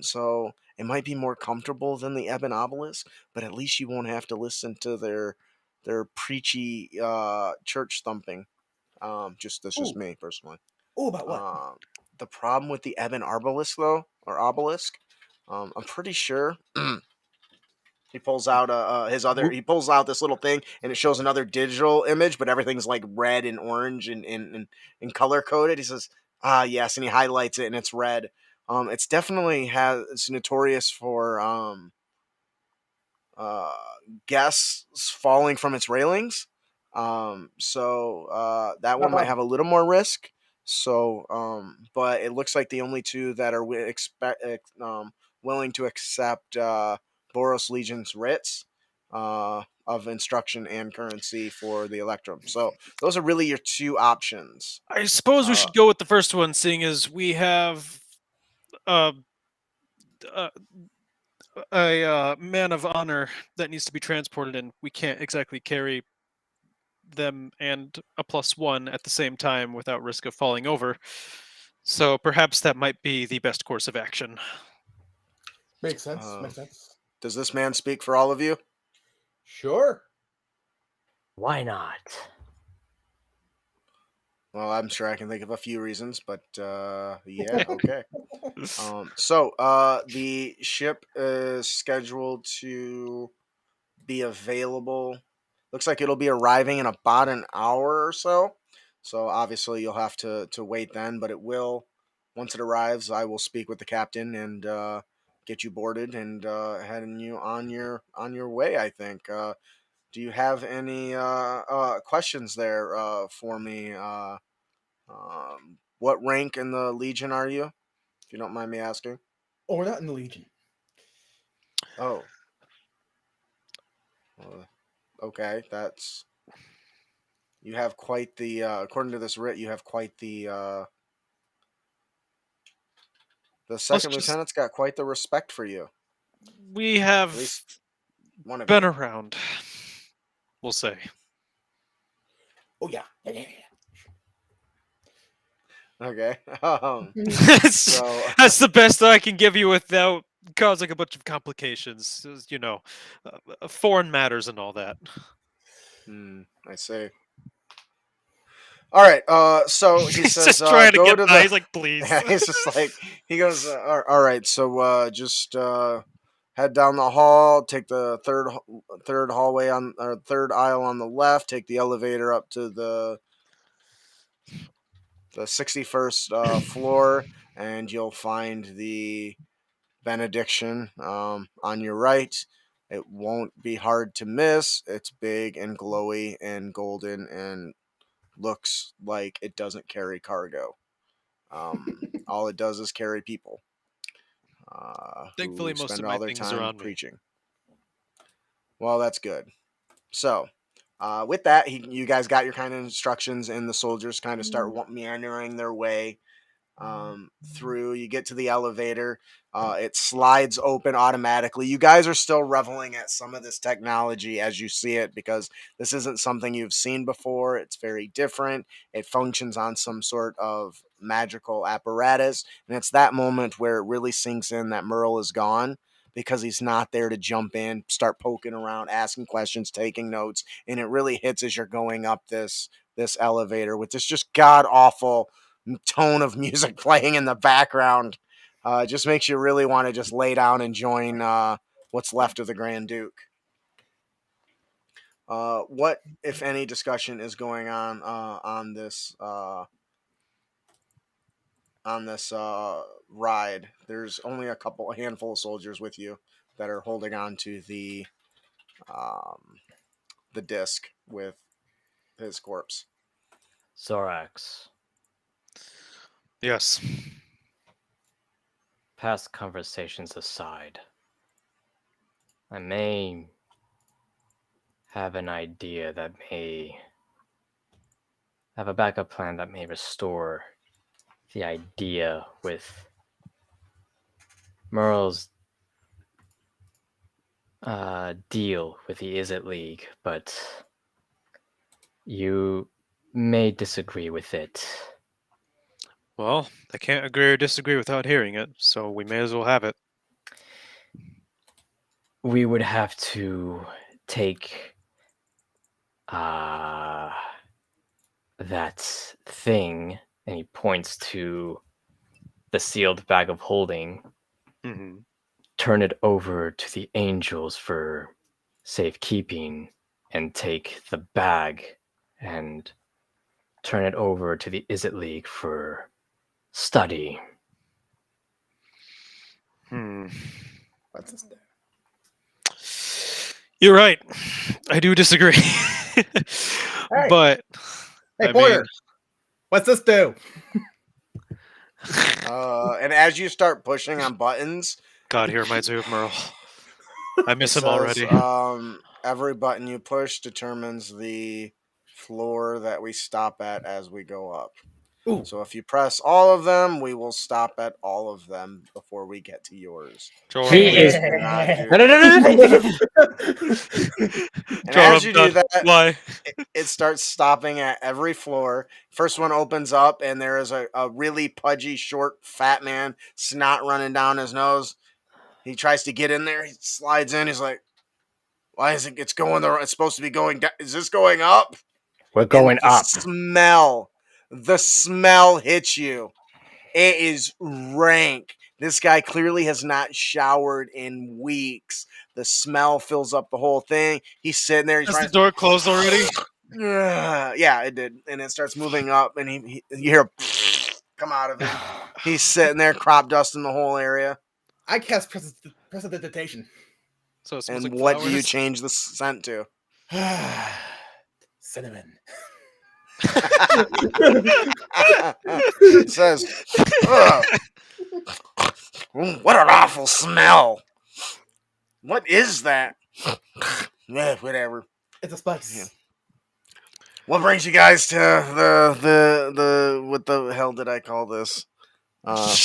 So it might be more comfortable than the ebon obelisk, but at least you won't have to listen to their preachy church thumping. That's just me personally. Oh, about what? The problem with the ebon obelisk though, or obelisk, I'm pretty sure. He pulls out he pulls out this little thing and it shows another digital image, but everything's like red and orange and color coded. He says, yes, and he highlights it and it's red. It's definitely it's notorious for guests falling from its railings. So that one might have a little more risk. So, but it looks like the only 2 that are willing to accept Boros Legion's writs of instruction and currency for the Electrum. So those are really your 2 options. I suppose we should go with the first one, seeing as we have a man of honor that needs to be transported, and we can't exactly carry them and a +1 at the same time without risk of falling over. So perhaps that might be the best course of action. Makes sense. Makes sense. Does this man speak for all of you? Sure. Why not? Well, I'm sure I can think of a few reasons, but yeah, okay. The ship is scheduled to be available. Looks like it'll be arriving in about an hour or so. So obviously you'll have to wait then, but it will. Once it arrives, I will speak with the captain and get you boarded and heading you on your way. I think. Do you have any questions there for me? What rank in the Legion are you? If you don't mind me asking. Oh, we're not in the Legion. Oh. Okay, that's. You have quite the. According to this writ, you have quite the. The second lieutenant's got quite the respect for you. We have At least one of been you. around, we'll say. Oh yeah. Okay. That's the best I can give you without causing a bunch of complications. You know, foreign matters and all that. I see. All right. So he He's says, just trying to go get to by. the. He's like, please. Yeah, he's just like he goes. All right. So just head down the hall. Take the third hallway on or third aisle on the left. Take the elevator up to the 61st floor, and you'll find the benediction on your right. It won't be hard to miss. It's big and glowy and golden and looks like it doesn't carry cargo. All it does is carry people Thankfully, who most spend of all my their things time are on me. preaching. Well, that's good. So, with that, you guys got your kind of instructions, and the soldiers kind of start meandering their way through. You get to the elevator. It slides open automatically. You guys are still reveling at some of this technology as you see it because this isn't something you've seen before. It's very different. It functions on some sort of magical apparatus. And it's that moment where it really sinks in that Merl is gone because he's not there to jump in, start poking around, asking questions, taking notes. And it really hits as you're going up this elevator with this just god awful tone of music playing in the background. Just makes you really want to just lay down and join what's left of the Grand Duke. What, if any, discussion is going on this ride? There's only a handful of soldiers with you that are holding on to the disc with his corpse. Zorax. Yes. Past conversations aside, I may have an idea that may have a backup plan that may restore the idea with Merle's deal with the Izzet League, but you may disagree with it. Well, I can't agree or disagree without hearing it, so we may as well have it. We would have to take that thing, and he points to the sealed bag of holding, turn it over to the angels for safekeeping, and take the bag and turn it over to the Izzet League for study. What's this? You're right. I do disagree. But Hey, I Porter, mean, what's this do? And as you start pushing on buttons, God, he reminds me of Merle. I miss it him already. says, every button you push determines the floor that we stop at as we go up. Ooh. So if you press all of them, we will stop at all of them before we get to yours. Joram, He Please is. do not do No, no, that. no, no, no. And as Joram, you do done. that, Why? it starts stopping at every floor. First one opens up, and there is a really pudgy, short, fat man, snot running down his nose. He tries to get in there. He slides in. He's like, "Why is it? It's going the. It's supposed to be going down. Is this going up?" We're And going up. the smell hits you. It is rank. This guy clearly has not showered in weeks. The smell fills up the whole thing. He's sitting there. He's Has trying. the door closed already? Yeah, it did, and it starts moving up, and you hear come out of him. He's sitting there, crop dusting the whole area. I cast prestidigitation. So it smells And like what flowers. do you change the scent to? Cinnamon. It says, "Ugh, what an awful smell. What is that?" Yeah, whatever. It's a spice. Yeah. What brings you guys to the what the hell did I call this? I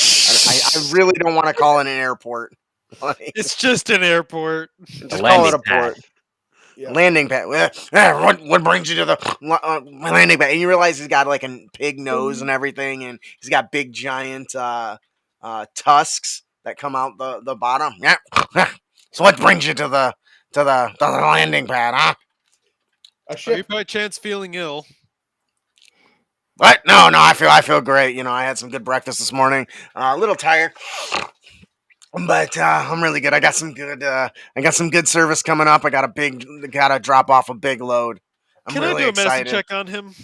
really don't want to call it an airport. Like, It's just an airport. just call landing it a pad. port. Yeah. Landing pad. What brings you to the landing pad? And you realize he's got like a pig nose and everything, and he's got big giant tusks that come out the bottom. Yeah. So what brings you to the landing pad, huh? A Are you ship. by chance feeling ill? What? No, I feel great. You know, I had some good breakfast this morning. A little tired, but I'm really good. I got some good service coming up. Gotta drop off a big load. I'm Can really I do a medicine excited. check on him?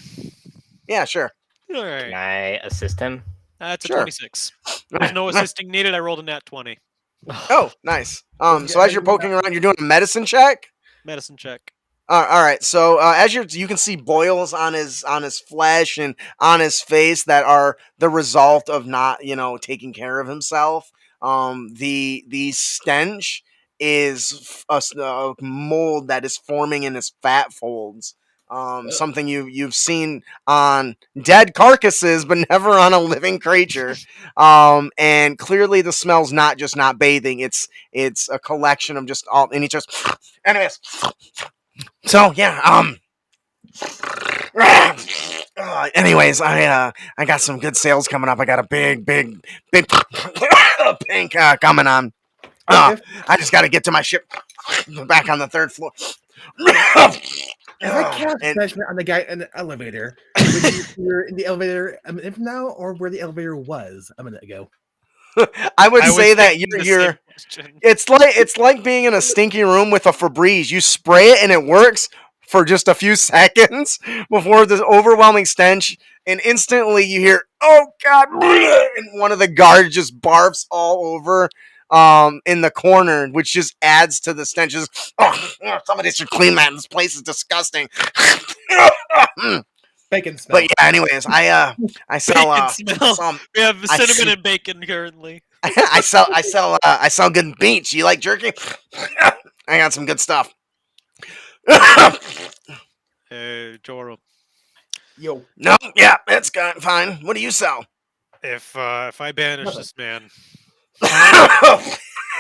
Yeah, sure. All Can right. I assist him? That's a Sure. 26. There's no assisting needed. I rolled a nat 20. Oh, nice. Doesn't So get as you're anything poking around, you're doing a medicine check. Medicine check. All right. So as you can see boils on his flesh and on his face that are the result of not taking care of himself. The stench is a mold that is forming in his fat folds. Something you've seen on dead carcasses, but never on a living creature. And clearly the smell's not just not bathing; it's a collection of just all. And he just, anyways. So yeah, anyways, I got some good sales coming up. I got a big pink coming on. I just got to get to my ship, back on the third floor. If I cast And- judgment on the guy in the elevator, you're in the elevator a minute from now, or where the elevator was a minute ago. I would I was say that thinking the you're. same question. It's like being in a stinky room with a Febreze. You spray it and it works for just a few seconds before this overwhelming stench, and instantly you hear, "Oh God!" and one of the guards just barfs all over in the corner, which just adds to the stench. Just, somebody should clean that. This place is disgusting. Bacon smell. But yeah, anyways, I sell Bacon smell. some. We have I cinnamon see- and bacon currently. I sell good meats. You like jerky? I got some good stuff. Hey, Joram. Yo, No, yeah, it's fine. What do you sell? If I banish Nothing. this man,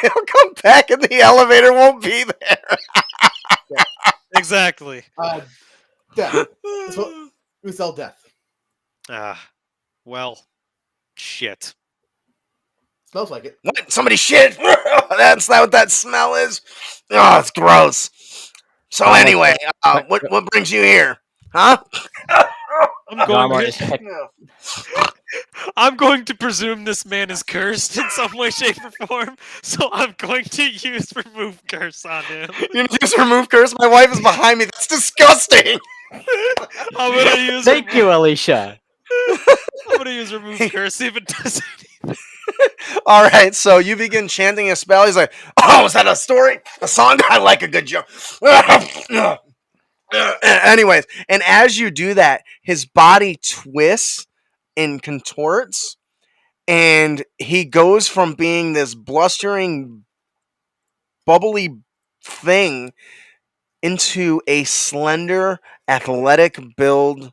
He'll come back and the elevator won't be there. exactly. death. We sell death. Well, shit. Smells like it. What? Somebody shit? That's not what that smell is. Oh, it's gross. So Almost anyway, like- what brings you here? Huh? I'm going. Garmar is I'm going to presume this man is cursed in some way, shape, or form. So I'm going to use remove curse on him. You just remove curse? My wife is behind me. That's disgusting. I'm gonna use. Thank you, Alicia. I'm gonna use remove curse. See if it does anything. All right, so you begin chanting a spell. He's like, "Oh, is that a story? A song? I like a good joke." Anyways, and as you do that, his body twists and contorts, and he goes from being this blustering, bubbly thing into a slender, athletic build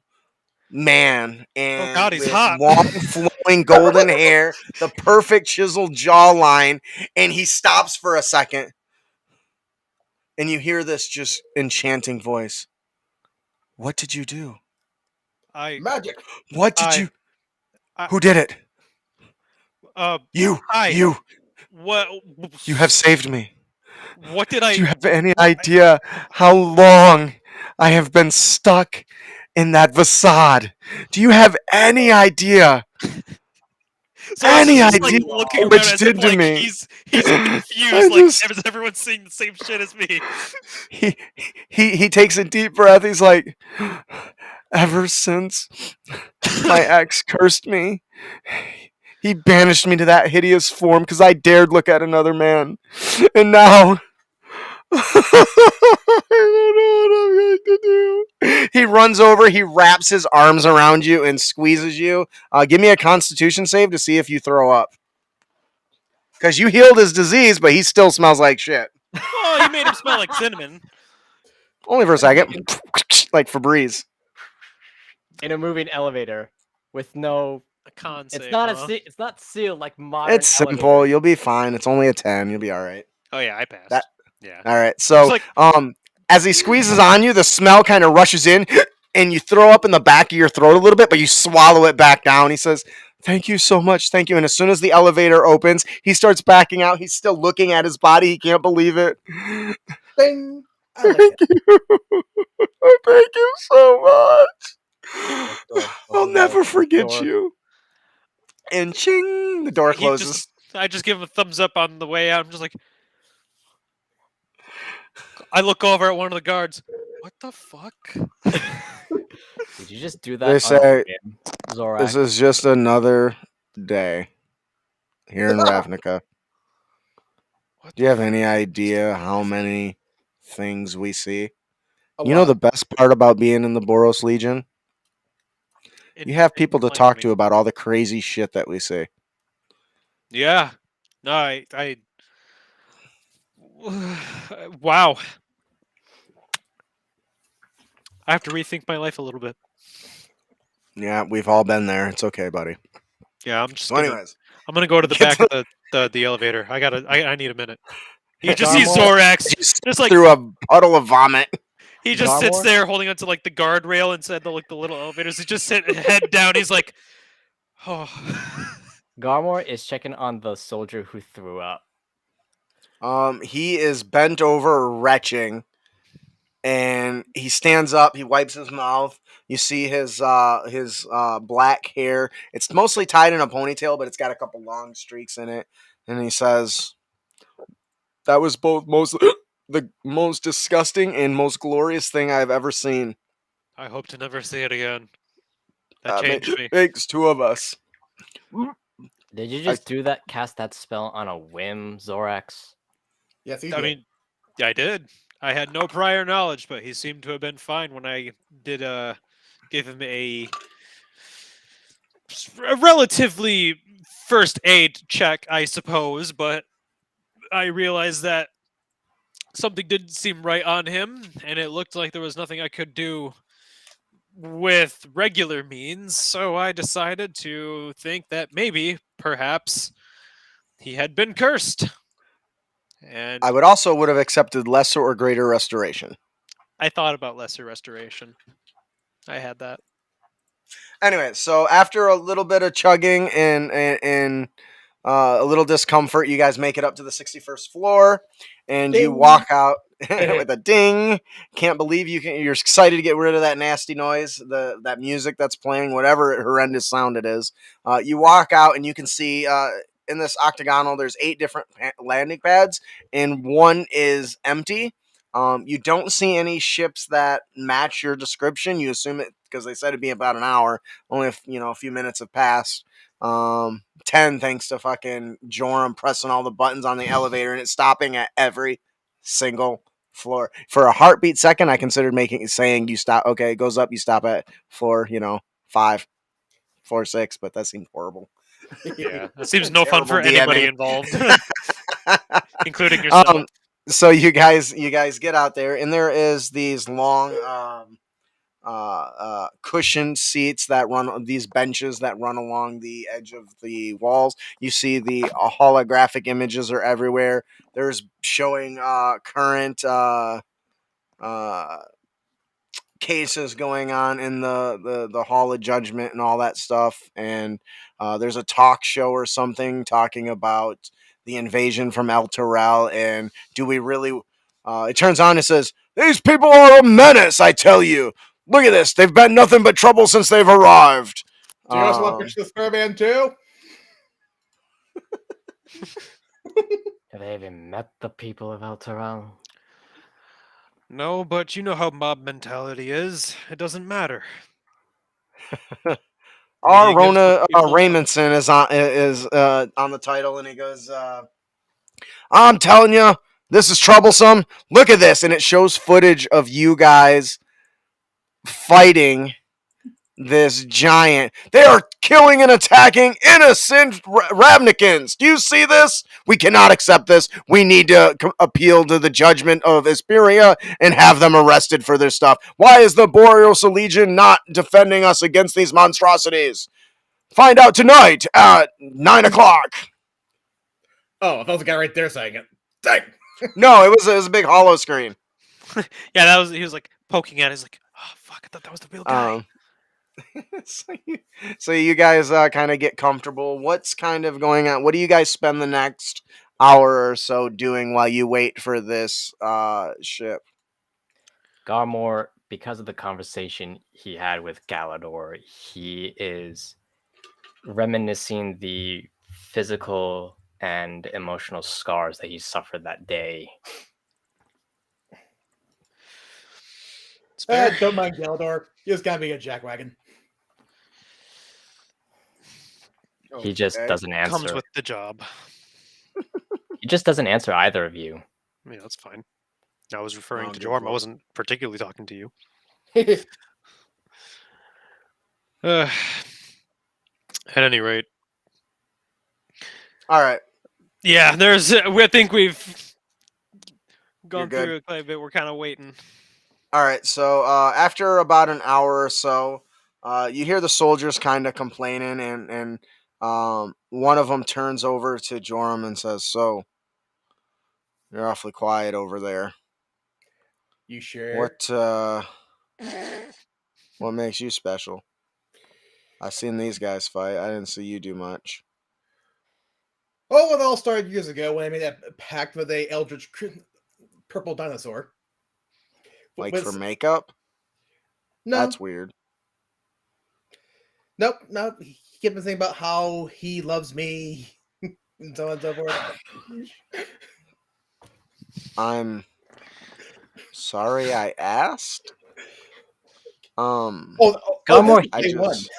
man, and God, he's with hot. long flowing golden hair, the perfect chiseled jawline, and he stops for a second, and you hear this just enchanting voice. What did you do? Magic. What did I- you? I- Who did it? You. Hi. You. What? You have saved me. What did I? Do you have any what- idea how long I have been stuck in that facade? Do you have any idea? So Any he's just like idea looking what around you as if did to like me? he's I confused. Like just- everyone's seeing the same shit as me. he takes a deep breath. He's like, ever since my ex cursed me, he banished me to that hideous form because I dared look at another man, and now I don't know what I'm going to do. He runs over, he wraps his arms around you and squeezes you. Give me a Constitution save to see if you throw up. Because you healed his disease, but he still smells like shit. Oh, you made him smell like cinnamon. Only for a second. Like Febreze. In a moving elevator with no. A con It's save, not huh? it's not sealed like modern. It's simple. elevators. You'll be fine. It's only a 10. You'll be all right. Oh yeah, I passed. That- Yeah. All right. So, like- as he squeezes on you, the smell kind of rushes in, and you throw up in the back of your throat a little bit, but you swallow it back down. He says, "Thank you so much. Thank you." And as soon as the elevator opens, he starts backing out. He's still looking at his body. He can't believe it. Ding. I like Thank that. you. Thank you so much. door. I'll No, never forget door. you. And ching, the door He closes. I just give him a thumbs up on the way out. I'm just like, I look over at one of the guards. What the fuck? Did you just do that? They on a say whim, Zorak? this is just another day here in Ravnica. What Do you have any idea how many things we see? A You know lot. the best part about being in the Boros Legion? You have people to talk to about all the crazy shit that we see. Yeah. No, I wow. I have to rethink my life a little bit. Yeah, we've all been there. It's okay, buddy. Yeah, I'm just So, gonna, anyways, I'm gonna go to the Get back of the elevator. I need a minute. You just see Garmor- Zorax just just like through a puddle of vomit. he just sits Garmor? there holding onto like the guardrail inside the little elevators. He just sit head down. He's like, oh. Garmor is checking on the soldier who threw up. He is bent over, retching, and he stands up. He wipes his mouth. You see his black hair. It's mostly tied in a ponytail, but it's got a couple long streaks in it. And he says, "That was both the most disgusting and most glorious thing I've ever seen. I hope to never see it again. That changed me. Makes two of us." Did you just cast that spell on a whim, Zorax? Yes, he I did. mean, yeah, I did. I had no prior knowledge, but he seemed to have been fine when I did give him a relatively first aid check, I suppose, but I realized that something didn't seem right on him, and it looked like there was nothing I could do with regular means, so I decided to think that maybe, perhaps, he had been cursed. And I would have accepted lesser or greater restoration. I thought about lesser restoration. I had that. Anyway, so after a little bit of chugging and a little discomfort, you guys make it up to the 61st floor, and you Ding. walk out with a ding. Can't believe you're excited to get rid of that nasty noise, that music that's playing, whatever horrendous sound it is. You walk out, and you can see in this octagonal, there's 8 different landing pads, and one is empty. You don't see any ships that match your description. You assume it because they said it'd be about an hour. Only if a few minutes have passed. 10 thanks to fucking Joram pressing all the buttons on the elevator and it's stopping at every single floor. For a heartbeat second, I considered saying you stop. Okay, it goes up, you stop at floor 5, floor 6, but that seemed horrible. Yeah, that seems no fun for Terrible anybody DMing. involved, including yourself. So you guys get out there, and there is these long cushioned seats that run, these benches that run along the edge of the walls. You see the holographic images are everywhere. There's showing current cases going on in the Hall of Judgment and all that stuff. And there's a talk show or something talking about the invasion from El Terrell. And do we really? It turns on and says, "These people are a menace, I tell you. Look at this. They've been nothing but trouble since they've arrived." Do you also want to pitch the Squareman too? Have they even met the people of El Terrell? No, but you know how mob mentality is. It doesn't matter. Our Me against the Rona people. Raymondson is on the title, and he goes, "I'm telling you, this is troublesome. Look at this," and it shows footage of you guys fighting this giant. They are killing and attacking innocent Ravnikins. Do you see this? We cannot accept this. We need to appeal to the judgment of Isperia and have them arrested for their stuff. Why is the Boros Legion not defending us against these monstrosities? Find out tonight at 9 o'clock. Oh, I thought the guy right there saying it. Dang. No, it was a big hollow screen. Yeah, he was like poking at it. He's like, oh fuck, I thought that was the real guy. So you guys kind of get comfortable. What's kind of going on? What do you guys spend the next hour or so doing while you wait for this ship? Garmore, because of the conversation he had with Galador, he is reminiscing the physical and emotional scars that he suffered that day. Don't mind Galador. You just gotta be a jackwagon. He just doesn't answer. Comes with the job. He just doesn't answer either of you. Yeah, that's fine. I was referring Oh, to good Jorm. I point. wasn't particularly talking to you. At any rate, All right. yeah, I think we've gone good? through it quite a bit. We're kind of waiting. All right. So after about an hour or so, you hear the soldiers kind of complaining, and one of them turns over to Joram and says, "So, you're awfully quiet over there. You sure? What makes you special? I've seen these guys fight. I didn't see you do much." Oh, it all started years ago when I made that pact with a eldritch purple dinosaur. Like Was- for makeup? No, That's weird. nope. He kept saying about how he loves me and so on and so forth. I'm sorry I asked. Garmore, I day one. just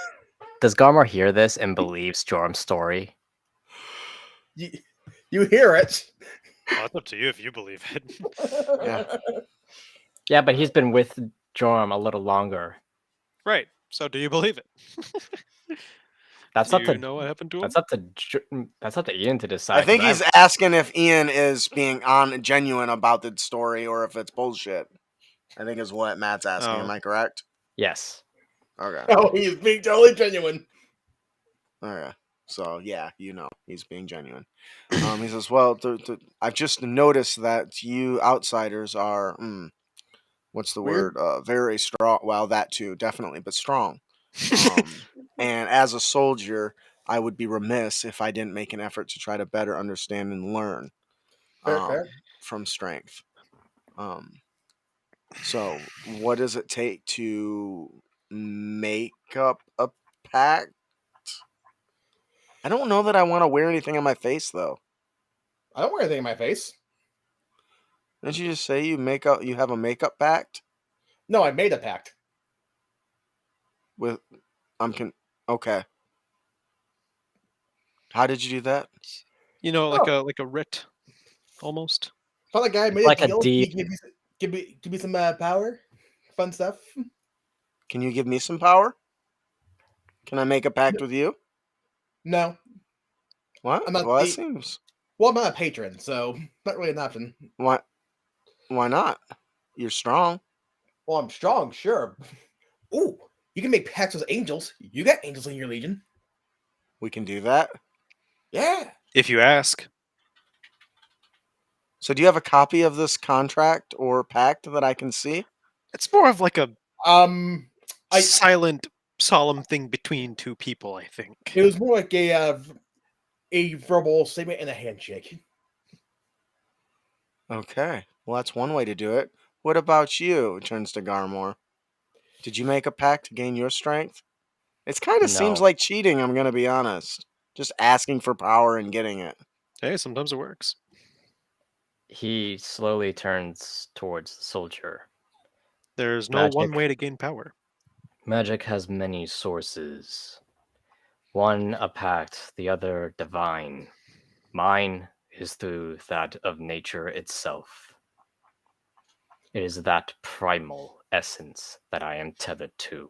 Does Garmore hear this and believes Jorm's story? You hear it. Well, it's up to you if you believe it. Yeah. Yeah, but he's been with Jorm a little longer. Right. So do you believe it? That's Do up you to know what happened to him? that's up to Ian to decide. I think 'cause he's asking if Ian is being genuine about the story or if it's bullshit. I think is what Matt's asking. Oh. Am I correct? yes. Okay. Oh, he's being totally genuine. Okay. So yeah, he's being genuine. He says, "Well, I've just noticed that you outsiders are, what's the Weird. word? Very strong. Well, that too, definitely, but strong. And as a soldier, I would be remiss if I didn't make an effort to try to better understand and learn Fair. from strength. So what does it take to make up a pact? I don't know that I want to wear anything on my face, though. I don't wear anything in my face. Didn't you just say you have a makeup pact No, I made a pact. with? Okay. How did you do that? Like a writ, almost. Thought that guy made like a a deal. deed. Give me some power, fun stuff. Can you give me some power? Can I make a pact with you? No, What? I'm not Well, that the- seems. well, I'm not a patron, so not really an option. Why? Why not? You're strong. Well, I'm strong, sure, Ooh, you can make pacts with angels. You got angels in your legion. We can do that. Yeah. If you ask. So, do you have a copy of this contract or pact that I can see? It's more of like a I silent, solemn thing between two people, I think. It was more like a verbal statement and a handshake. Okay. Well, that's one way to do it. What about you? Turns to Garmore. Did you make a pact to gain your strength? It kind of seems No. like cheating, I'm going to be honest. Just asking for power and getting it. Hey, sometimes it works. He slowly turns towards the soldier. There's no one way to gain power. Magic has many sources. One a pact, the other divine. Mine is through that of nature itself. It is that primal essence that I am tethered to.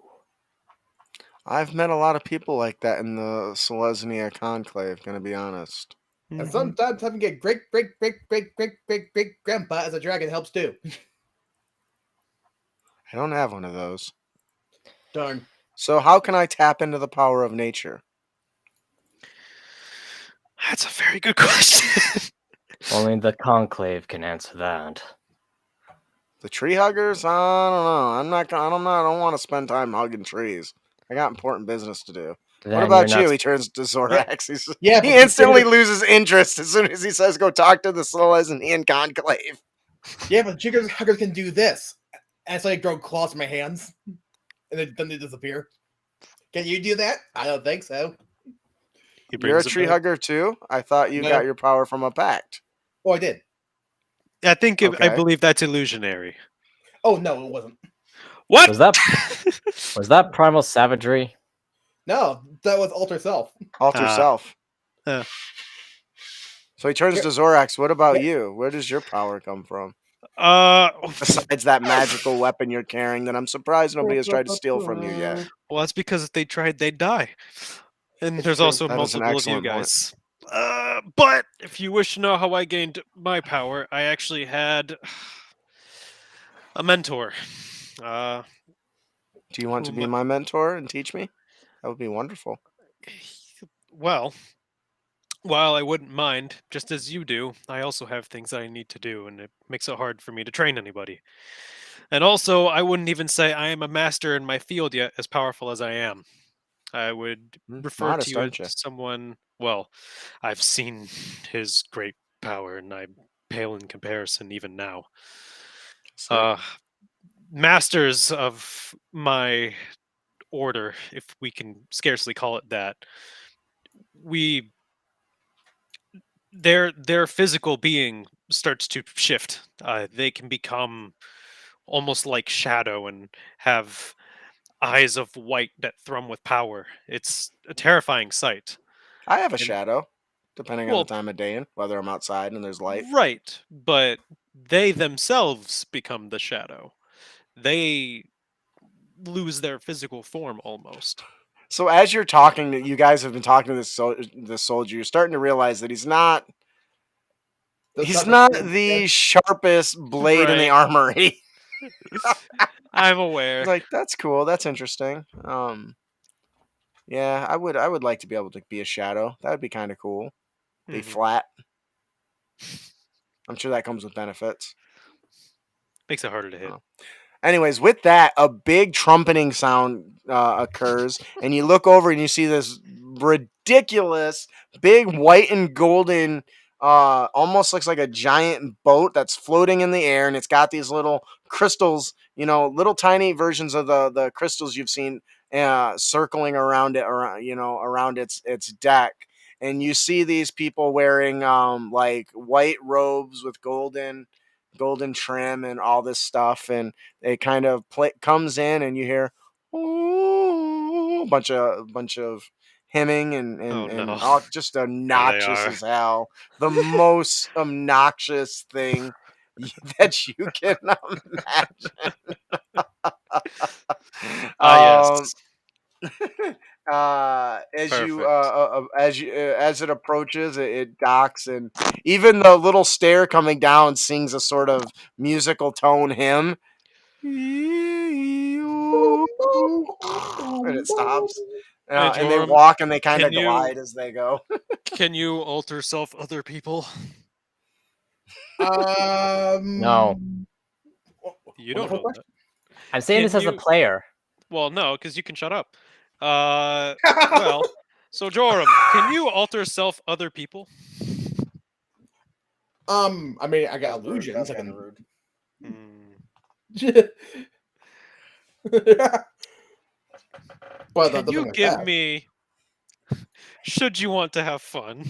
I've met a lot of people like that in the Selesnya Conclave, going to be honest. And Mhm. sometimes having a great grandpa as a dragon helps too. I don't have one of those. Darn. So, how can I tap into the power of nature? That's a very good question. Only the conclave can answer that. The tree huggers? I don't know. I don't want to spend time hugging trees. I got important business to do. Then What about you're not you? He turns to Zorax. Yeah, He but the instantly tree- loses interest as soon as he says, "Go talk to the Selesnyan Conclave." Yeah, but chickens huggers can do this. And so I grow claws in my hands. And then they disappear. Can you do that? I don't think so. He You're a brings it tree back. hugger too? I thought you No. got your power from a pact. Oh, I did. I think I Okay. believe that's illusionary. Oh no, it wasn't. What? Was that primal savagery? No, that was alter self. Alter Ah. self. Uh. So he turns Here- to Zorax. What about Yeah. you? Where does your power come from? Besides Besides that magical weapon you're carrying that I'm surprised nobody has tried to steal from you yet. well, that's because if they tried, they'd die. And It's there's true. also That is an multiple of you excellent point. guys. But if you wish to know how I gained my power, I actually had a mentor. Do you want to Whom- be my mentor and teach me? That would be wonderful. Well, while I wouldn't mind, just as you do, I also have things that I need to do, and it makes it hard for me to train anybody. And also, I wouldn't even say I am a master in my field yet, as powerful as I am. I would refer Modest, to you as aren't you? someone. Well, I've seen his great power, and I'm pale in comparison even now. See. Masters of my order, if we can scarcely call it that, their physical being starts to shift. They can become almost like shadow and have eyes of white that thrum with power. It's a terrifying sight. I have a And- shadow, depending on Well, the time of day and whether I'm outside and there's light. right, but they themselves become the shadow. They lose their physical form almost. So as you're talking, you guys have been talking to this soldier. You're starting to realize that he's not That's not the- the sharpest blade in the Right. armory. I'm aware. Like, that's cool. That's interesting. Yeah, I would like to be able to be a shadow. That would be kind of cool. Be Mhm. flat. I'm sure that comes with benefits. Makes it harder to hit. Oh. Anyways, with that, a big trumpeting sound occurs, and you look over and you see this ridiculous, big white and golden, almost looks like a giant boat that's floating in the air, and it's got these little crystals, little tiny versions of the crystals you've seen circling around it, around its deck. And you see these people wearing like white robes with golden trim and all this stuff, and it kind of comes in, and you hear a bunch of hemming and Oh, no. all just obnoxious are. as hell. The most obnoxious thing that you can imagine. Yes. As it approaches, it docks, and even the little stair coming down sings a sort of musical tone hymn. and it stops. Hey, And they Joram, walk and they kind of can you- glide as they go. Can you alter self other people? No. You don't know that. I'm saying Can this as a you- player. Well, no, because you can shut up. Well, so Joram, can you alter self other people? I mean, I got That's rude. illusions. That's I kinda can. rude. But Can nothing you like give that. me, should you want to have fun,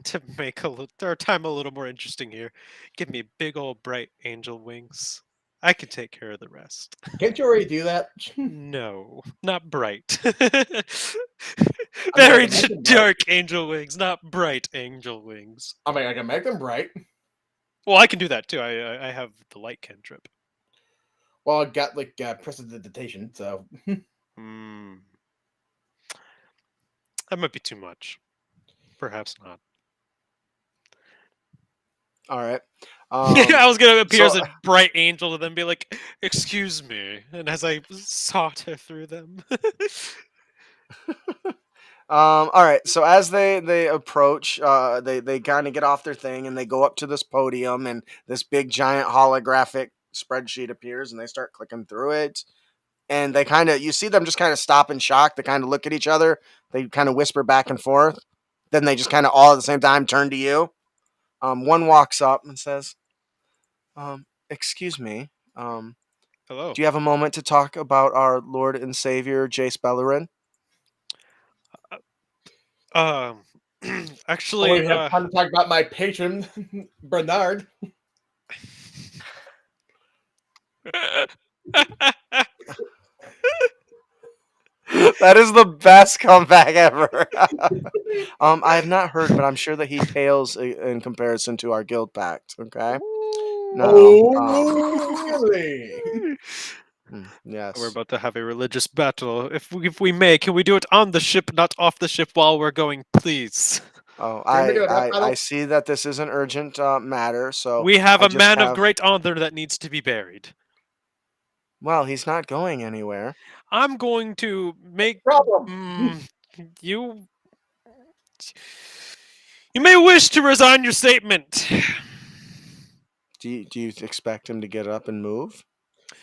to make our time a little more interesting here, give me big old bright angel wings. I can take care of the rest. Can't you already do that? No, not bright. I mean, Very I can make them bright. dark angel wings, not bright angel wings. I mean, I can make them bright. Well, I can do that too. I have the light cantrip. Well, I got like prestidigitation, so Hmm. That might be too much. Perhaps not. All right. I was gonna appear as so- a bright angel to them, be like, "Excuse me," and as I saunter through them. All right. So as they approach, they kind of get off their thing and they go up to this podium, and this big giant holographic spreadsheet appears, and they start clicking through it. And they you see them just kind of stop in shock. They kind of look at each other. They kind of whisper back and forth. Then they just kind of all at the same time turn to you. One walks up and says, "Excuse me. Hello. Do you have a moment to talk about our Lord and Savior, Jace Bellerin?" Actually, we have time to talk about my patron, Bernard. That is the best comeback ever. I have not heard, but I'm sure that he pales in comparison to our guild pact. Okay. Really? Yes. We're about to have a religious battle. If we may, can we do it on the ship, not off the ship while we're going, please? Oh, Can we make it a rap I battle? see that this is an urgent matter. So We have I a just man of have- great honor that needs to be buried. Well, he's not going anywhere. I'm going to make Problem. you. You may wish to resign your statement. Do you expect him to get up and move?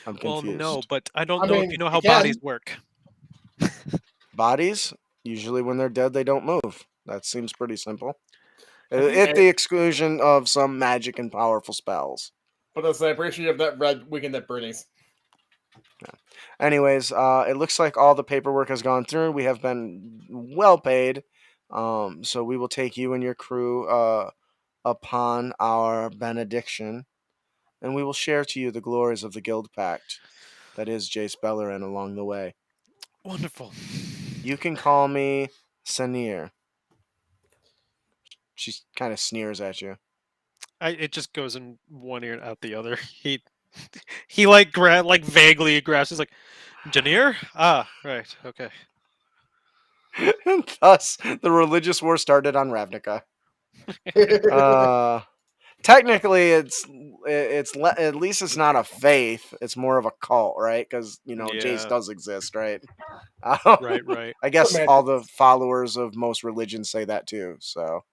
I'm Well, confused. no, but I don't I know if mean, you know he how bodies can. work. Bodies, usually when they're dead, they don't move. That seems pretty simple. Okay. At the exclusion of some magic and powerful spells. But the celebration of that red weekend at Bernie's. Anyways, it looks like all the paperwork has gone through. We have been well paid. So we will take you and your crew upon our benediction, and we will share to you the glories of the Guild Pact that is Jace Bellerin along the way. Wonderful. You can call me Senir. She kind of sneers at you. It just goes in one ear and out the other. He like vaguely grasps. He's like, Janir? Ah, right, okay. And thus, the religious war started on Ravnica. Technically, at least it's not a faith. It's more of a cult, right? Because Jace Yeah. does exist, right? Right. I guess Semantics. all the followers of most religions say that too. So,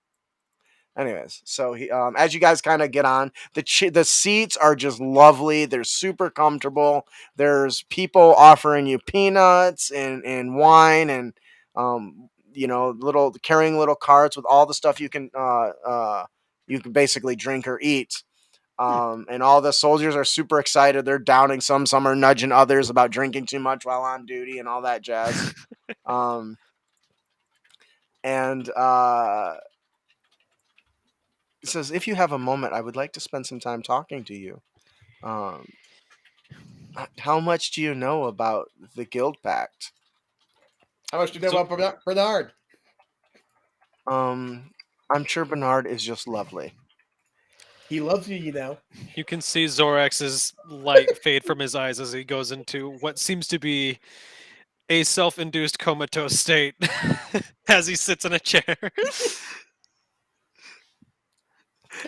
anyways, so he, as you guys kind of get on, the seats are just lovely. They're super comfortable. There's people offering you peanuts and wine and carrying little carts with all the stuff you can basically drink or eat. And all the soldiers are super excited. They're downing some are nudging others about drinking too much while on duty and all that jazz. And it says, if you have a moment, I would like to spend some time talking to you. How much do you know about the Guild Pact? How much do you know about Bernard? I'm sure Bernard is just lovely. He loves you, you know. You can see Zorax's light fade from his eyes as he goes into what seems to be a self-induced comatose state as he sits in a chair.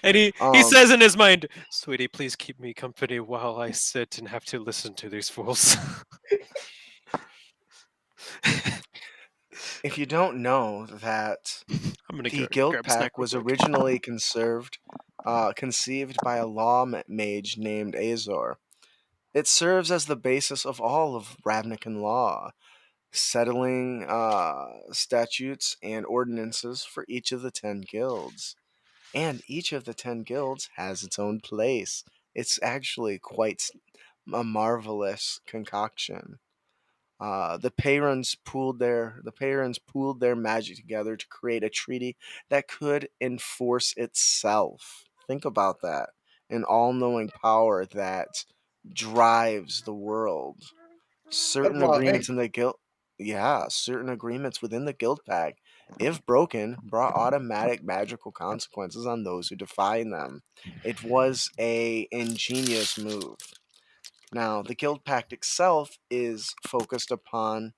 And he Um, says in his mind, "Sweetie, please keep me company while I sit and have to listen to these fools." if you don't know that I'm gonna the go Guild grab a snack Pack real was quick. originally conceived by a law mage named Azor. It serves as the basis of all of Ravnican law, settling statutes and ordinances for each of the 10 guilds. And each of the 10 guilds has its own place. It's actually quite a marvelous concoction. The Payrons pooled their magic together to create a treaty that could enforce itself. Think about that. An all-knowing power that drives the world. That's Certain a lot of agreements things. in the guild Yeah, certain agreements within the guild pack, if broken, brought automatic magical consequences on those who define them. It was a ingenious move. Now, the Guild Pact itself was focused upon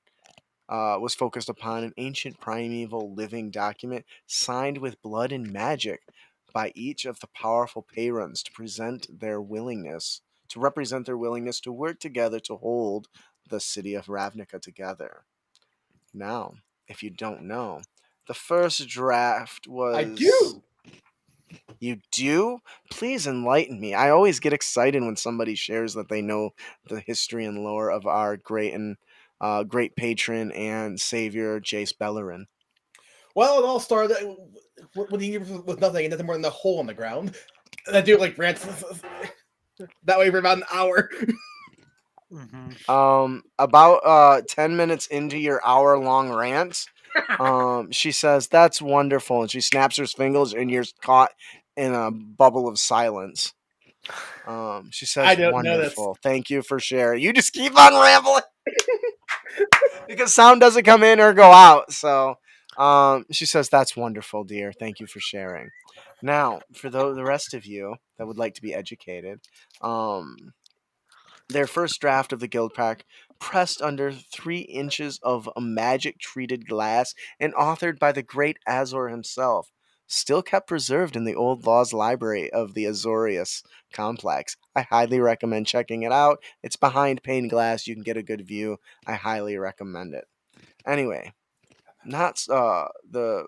an ancient primeval living document signed with blood and magic by each of the powerful Payrons to represent their willingness to work together to hold the city of Ravnica together. Now, if you don't know, the first draft I was do. You do? Please enlighten me. I always get excited when somebody shares that they know the history and lore of our great patron and savior, Jace Bellerin. Well, it all started when the universe was nothing and nothing more than a hole in the ground. And that dude like rants that way for about an hour. About 10 minutes into your hour-long rant, she says, "That's wonderful," and she snaps her fingers, and you're caught in a bubble of silence. She I says, don't know that's "Wonderful. Thank you for sharing." You just keep on rambling. Because sound doesn't come in or go out. So she says, "That's wonderful, dear. Thank you for sharing." Now, for the rest of you that would like to be educated, their first draft of the guild pack, pressed under 3 inches of a magic treated glass and authored by the great Azor himself, still kept preserved in the old laws library of the Azorius complex. I highly recommend checking it out. It's behind pane glass. You can get a good view. I highly recommend it. Anyway, not the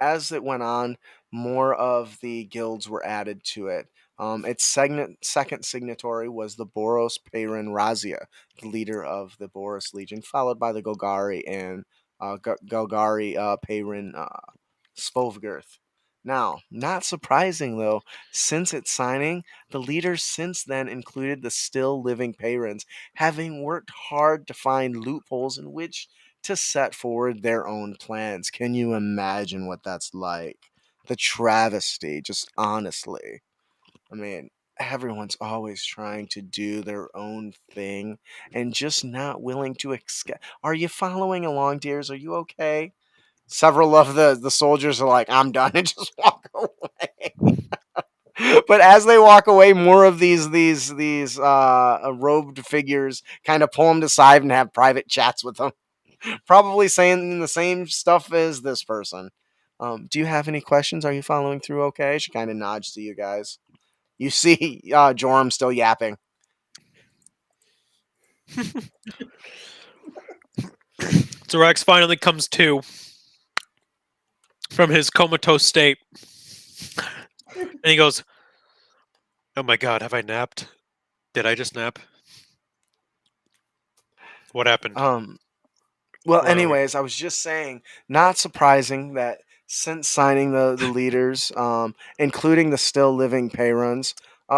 as it went on, more of the guilds were added to it. Its second signatory was the Boros Peyran Razia, the leader of the Boros Legion, followed by the Golgari and Golgari Peyran Svolfgirth. Now, not surprising though, since its signing, the leaders since then included the still living Payrons, having worked hard to find loopholes in which to set forward their own plans. Can you imagine what that's like? The travesty, just honestly. I mean, everyone's always trying to do their own thing and just not willing to accept. Are you following along, dears? Are you okay? Several of the soldiers are like, "I'm done," and just walk away. But as they walk away, more of these robed figures kind of pull them aside and have private chats with them, probably saying the same stuff as this person. Do you have any questions? Are you following through okay? She kind of nods to you guys. You see Joram still yapping. So Rex finally comes to from his comatose state. And he goes, "Oh my god, have I napped? Did I just nap? What happened? Well, Where are we?" anyways, I was just saying, not surprising that since signing the leaders, including the still living Payruns,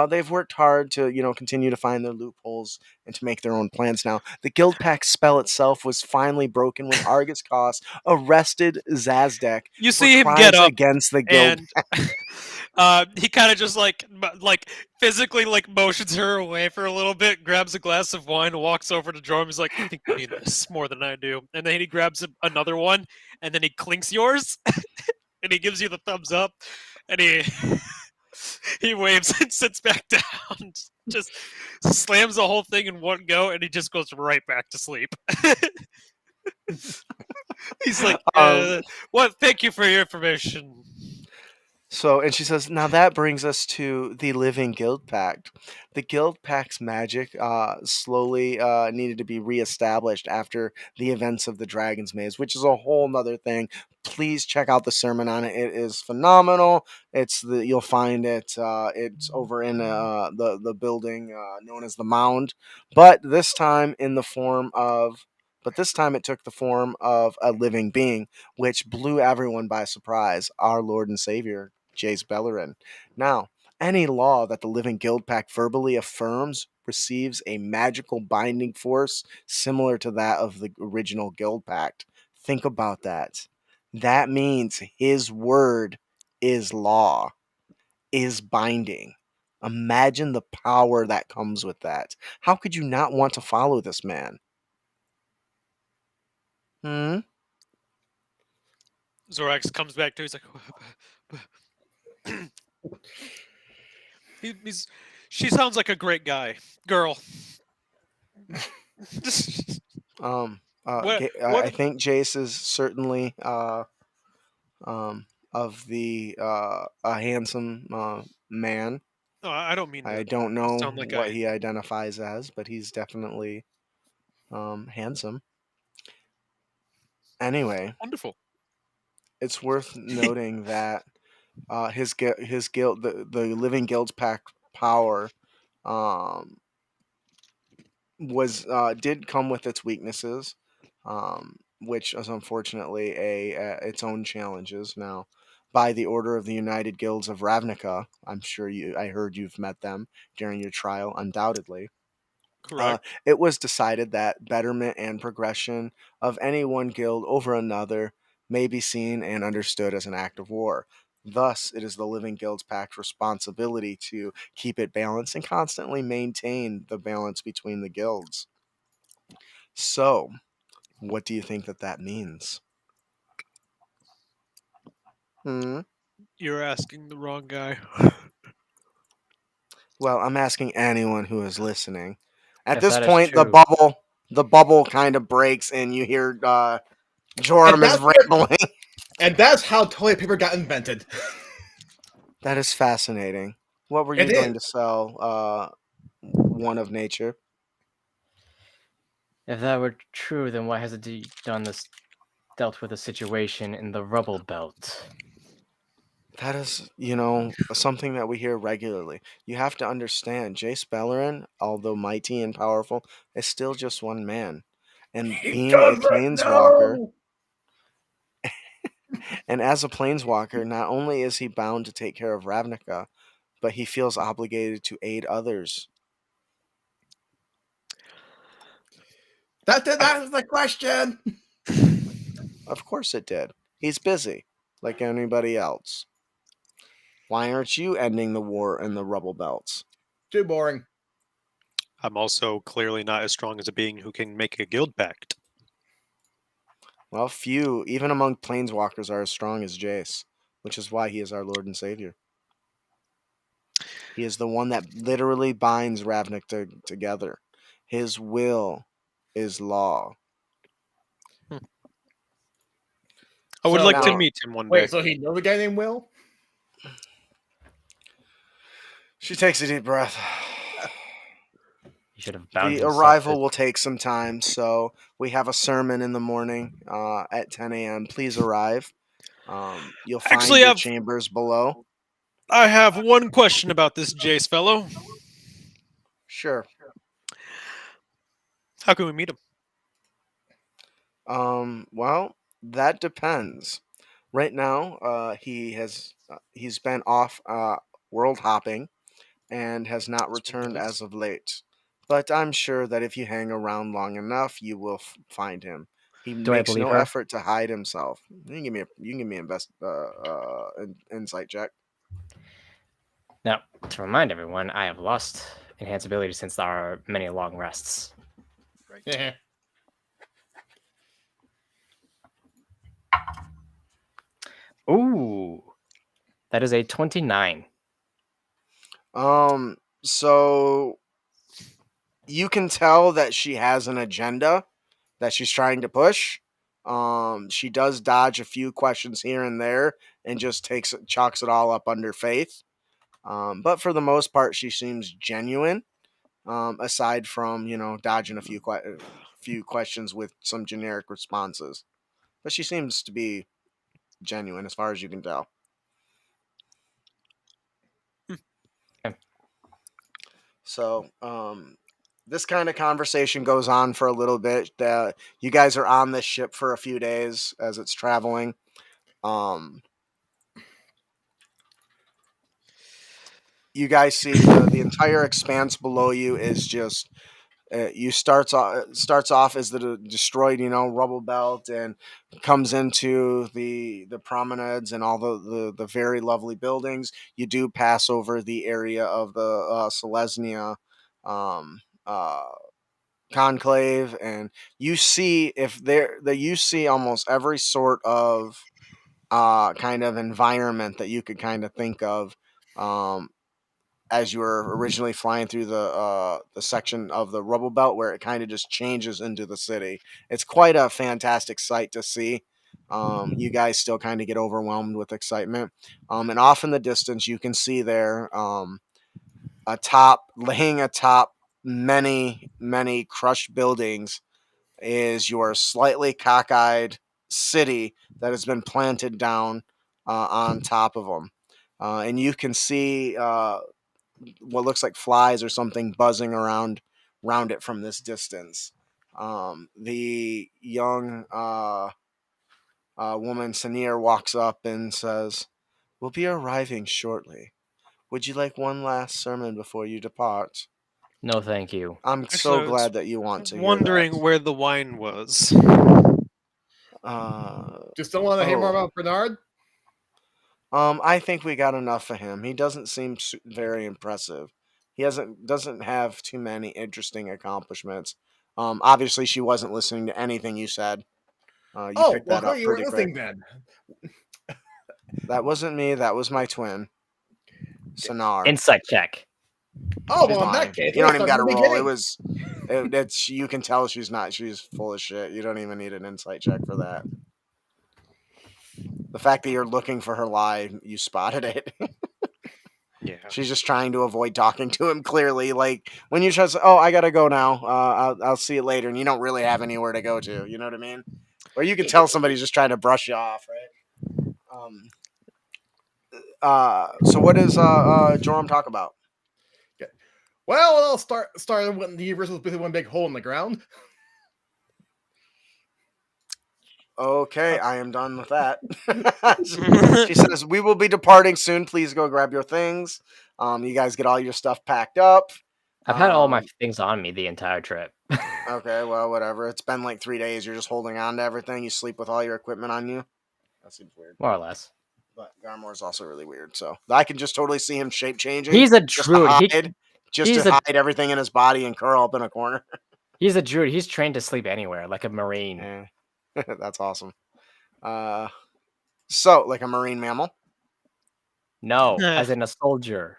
they've worked hard to continue to find their loopholes and to make their own plans. Now, the Guild Pact spell itself was finally broken when Argus Koss arrested Zazdek You for see him get crimes up against the Guild. and he kind of just like physically like motions her away for a little bit, grabs a glass of wine, walks over to Jorm. He's like, "I think you need this more than I do." And then he grabs another one, and then he clinks yours, and he gives you the thumbs up, and he he waves and sits back down, just slams the whole thing in one go, and he just goes right back to sleep. He's like, Um, "What? Thank you for your information." So, and she says, now that brings us to the Living Guild Pact. The Guild Pact's magic slowly needed to be reestablished after the events of the Dragon's Maze, which is a whole nother thing. Please check out the sermon on it. It is phenomenal. You'll find it. It's over in the building known as the Mound, but this time it took the form of a living being, which blew everyone by surprise. Our Lord and Savior, Jace Bellerin. Now, any law that the Living Guild Pact verbally affirms receives a magical binding force similar to that of the original Guild Pact. Think about that. That means his word is law, is binding. Imagine the power that comes with that. How could you not want to follow this man? Zorax comes back to. He's like, she sounds like a great girl. What? I think Jace is certainly of the a handsome man. No, I don't mean. I don't know sound like what he identifies as, but he's definitely handsome. Anyway, Wonderful. it's worth noting that his guild, the Living Guild's Pact power, did come with its weaknesses, which is unfortunately its own challenges. Now, by the order of the United Guilds of Ravnica, I heard you've met them during your trial, undoubtedly. Correct. It was decided that betterment and progression of any one guild over another may be seen and understood as an act of war. Thus, it is the Living Guilds Pact's responsibility to keep it balanced and constantly maintain the balance between the guilds. So, what do you think that means? You're asking the wrong guy. Well, I'm asking anyone who is listening. At If this that is point, true- the bubble kind of breaks, and you hear Joram is rambling. And that's how toilet paper got invented. That is fascinating. What were you going to sell? One of nature. If that were true, then why hasn't he dealt with the situation in the rubble belt? That is, something that we hear regularly. You have to understand, Jace Bellerin, although mighty and powerful, is still just one man. And being a planeswalker, and as a planeswalker, not only is he bound to take care of Ravnica, but he feels obligated to aid others. That was the question. Of course it did. He's busy, like anybody else. Why aren't you ending the war in the rubble belts? Too boring. I'm also clearly not as strong as a being who can make a guild pact. Well, few, even among planeswalkers, are as strong as Jace, which is why he is our Lord and Savior. He is the one that literally binds Ravnica together. His will is law. I would like to meet him one day. Wait, so he knows a guy named Will? She takes a deep breath. He should have bound The himself arrival will take some time, so we have a sermon in the morning at 10 a.m. Please arrive. You'll find your chambers below. I have one question about this Jace fellow. Sure. How can we meet him? Well, that depends. Right now, he's been off world hopping and has not returned as of late. But I'm sure that if you hang around long enough, you will find him. He makes no effort to hide himself. You can give me an insight check. Now, to remind everyone, I have lost enhance ability since there are many long rests. Right. Ooh, that is a 29. So you can tell that she has an agenda that she's trying to push, She does dodge a few questions here and there and just chalks it all up under faith. But for the most part, she seems genuine. Aside from dodging a few questions with some generic responses, but she seems to be genuine as far as you can tell. Okay. So, this kind of conversation goes on for a little bit. You guys are on this ship for a few days as it's traveling. You guys see the entire expanse below you is just starts off as the destroyed rubble belt, and comes into the promenades and all the very lovely buildings. You do pass over the area of the Selesnya conclave, and you see you see almost every sort of kind of environment that you could kind of think of, as you were originally flying through the section of the rubble belt where it kind of just changes into the city. It's quite a fantastic sight to see. You guys still kind of get overwhelmed with excitement. And off in the distance, you can see there, laying atop many, many crushed buildings, is your slightly cockeyed city that has been planted down on top of them. And you can see what looks like flies or something buzzing around it from this distance. The young woman, Sanir, walks up and says, "We'll be arriving shortly. Would you like one last sermon before you depart?" No, thank you. I'm Actually, so I was glad that you want to wondering hear where the wine was. that. Just don't want to hear more Oh. about Bernard. I think we got enough of him. He doesn't seem very impressive. He doesn't have too many interesting accomplishments. Obviously, she wasn't listening to anything you said. You picked that up you were pretty listening quick. then. That wasn't me. That was my twin, Sonar. Insight check. Oh, She's well, in lying. that case, You don't even got to to roll. It's you can tell she's not. She's full of shit. You don't even need an insight check for that. The fact that you're looking for her lie, you spotted it. Yeah. She's just trying to avoid talking to him. Clearly, like when you try to say, "Oh, I gotta go now. I'll see you later," and you don't really have anywhere to go to. You know what I mean? Or you can tell somebody's just trying to brush you off, right? So what does Joram talk about? Well, I'll start when the universe was basically one big hole in the ground. Okay, I am done with that. She says, "We will be departing soon. Please go grab your things. You guys get all your stuff packed up." I've had all my things on me the entire trip. Okay, well, whatever. It's been like 3 days. You're just holding on to everything. You sleep with all your equipment on you. That seems weird. More or less. But Garmor's also really weird. So I can just totally see him shape changing. He's a just druid. to hide everything in his body and curl up in a corner. He's a druid. He's trained to sleep anywhere, like a marine. Yeah. That's awesome. So like a marine mammal. No, as in a soldier.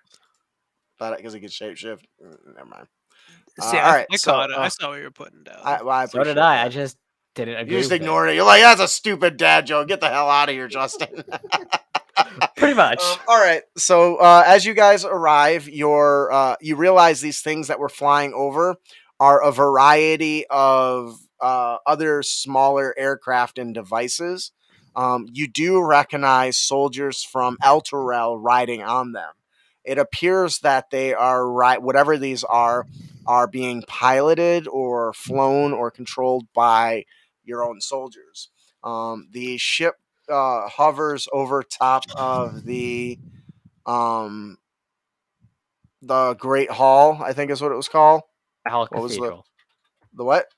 But because he could shapeshift. Never mind. See, all right, I so, caught it. I saw what you were putting down. I So did appreciate I. that. I just didn't agree. You just with ignored it. You're like, "That's a stupid dad joke. Get the hell out of here, Justin." Pretty much. All right. So as you guys arrive, you realize these things that were flying over are a variety of other smaller aircraft and devices. You do recognize soldiers from Elturel riding on them. It appears that they are whatever these are being piloted or flown or controlled by your own soldiers. The ship hovers over top of the Great Hall, I think is what it was called. High Hall What was Cathedral. the what?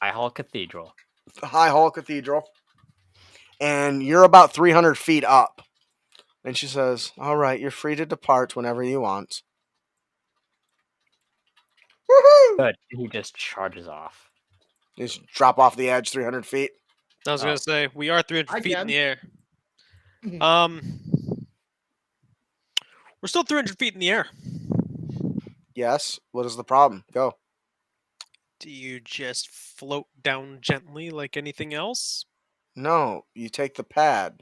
High Hall Cathedral. The High Hall Cathedral. And you're about 300 feet up. And she says, "All right, you're free to depart whenever you want." Woohoo! Good. He just charges off. Just drop off the edge 300 feet. I was gonna say we are 300 I feet in can. the air. We're still 300 feet in the air. Yes. What is the problem? Go. Do you just float down gently like anything else? No, you take the pad.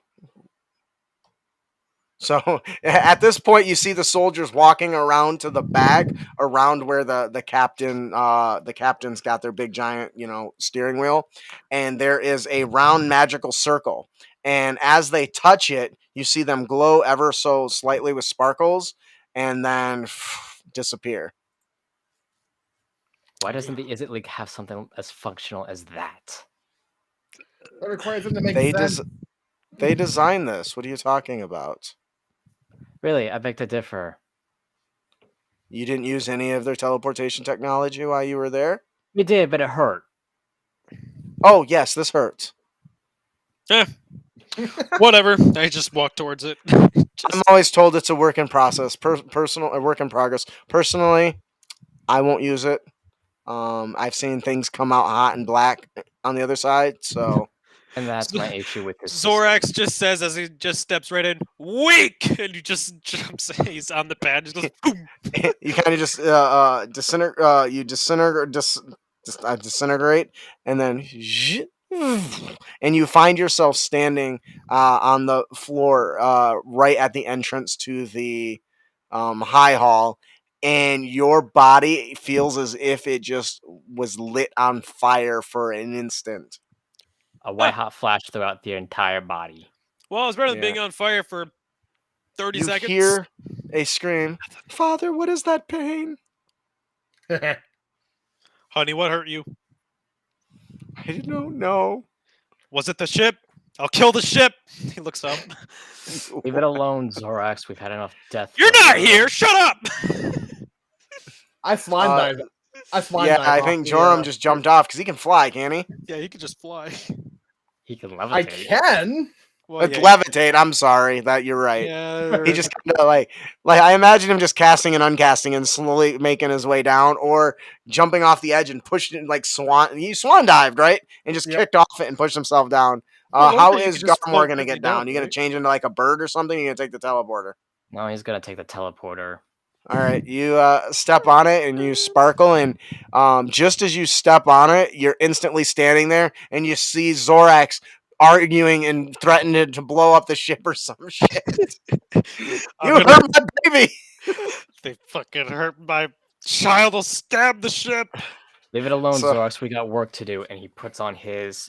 So at this point, you see the soldiers walking around to the bag, around where the captain's got their big giant, steering wheel, and there is a round magical circle. And as they touch it, you see them glow ever so slightly with sparkles, and then disappear. Why doesn't the Izzet League have something as functional as that? That requires them to make They sense. they designed this. What are you talking about? Really, I beg to differ. You didn't use any of their teleportation technology while you were there? We did, but it hurt. Oh, yes, this hurts. Whatever. I just walk towards it. I'm always told it's a work in process, a work in progress. Personally, I won't use it. I've seen things come out hot and black on the other side, so And that's my issue with this. Zorax just says as he just steps right in, weak, and he just jumps. He's on the pad, just goes boom. you kind of just disintegrate, and then and you find yourself standing on the floor right at the entrance to the high hall, and your body feels as if it just was lit on fire for an instant. A white hot flash throughout the entire body. Well, it's better than Yeah. being on fire for 30 You seconds. hear a scream, "Father, what is that pain?" Honey, what hurt you? I don't know. Was it the ship? I'll kill the ship. He looks up. Leave it alone, Zorax. We've had enough death. You're not here. Shut up. I slime dive. Yeah, I think Joram just jumped off because he can fly, can't he? Yeah, he could just fly. He can I levitate. can. Well, Levitate. I'm sorry, that you're right. Yeah. He just kind of like I imagine him just casting and uncasting and slowly making his way down, or jumping off the edge and pushing it like swan. He swan dived, right, and just Yep. kicked off it and pushed himself down. Well, How you is could just Garmore float gonna gently get down? down, You gonna right? change into like a bird or something? You gonna take the teleporter? No, he's gonna take the teleporter. All right, you step on it and you sparkle, and just as you step on it, you're instantly standing there, and you see Zorax arguing and threatening to blow up the ship or some shit. You hurt my baby. They fucking hurt my child. Will stab the ship. Leave it alone, So- Zorax. We got work to do. And he puts on his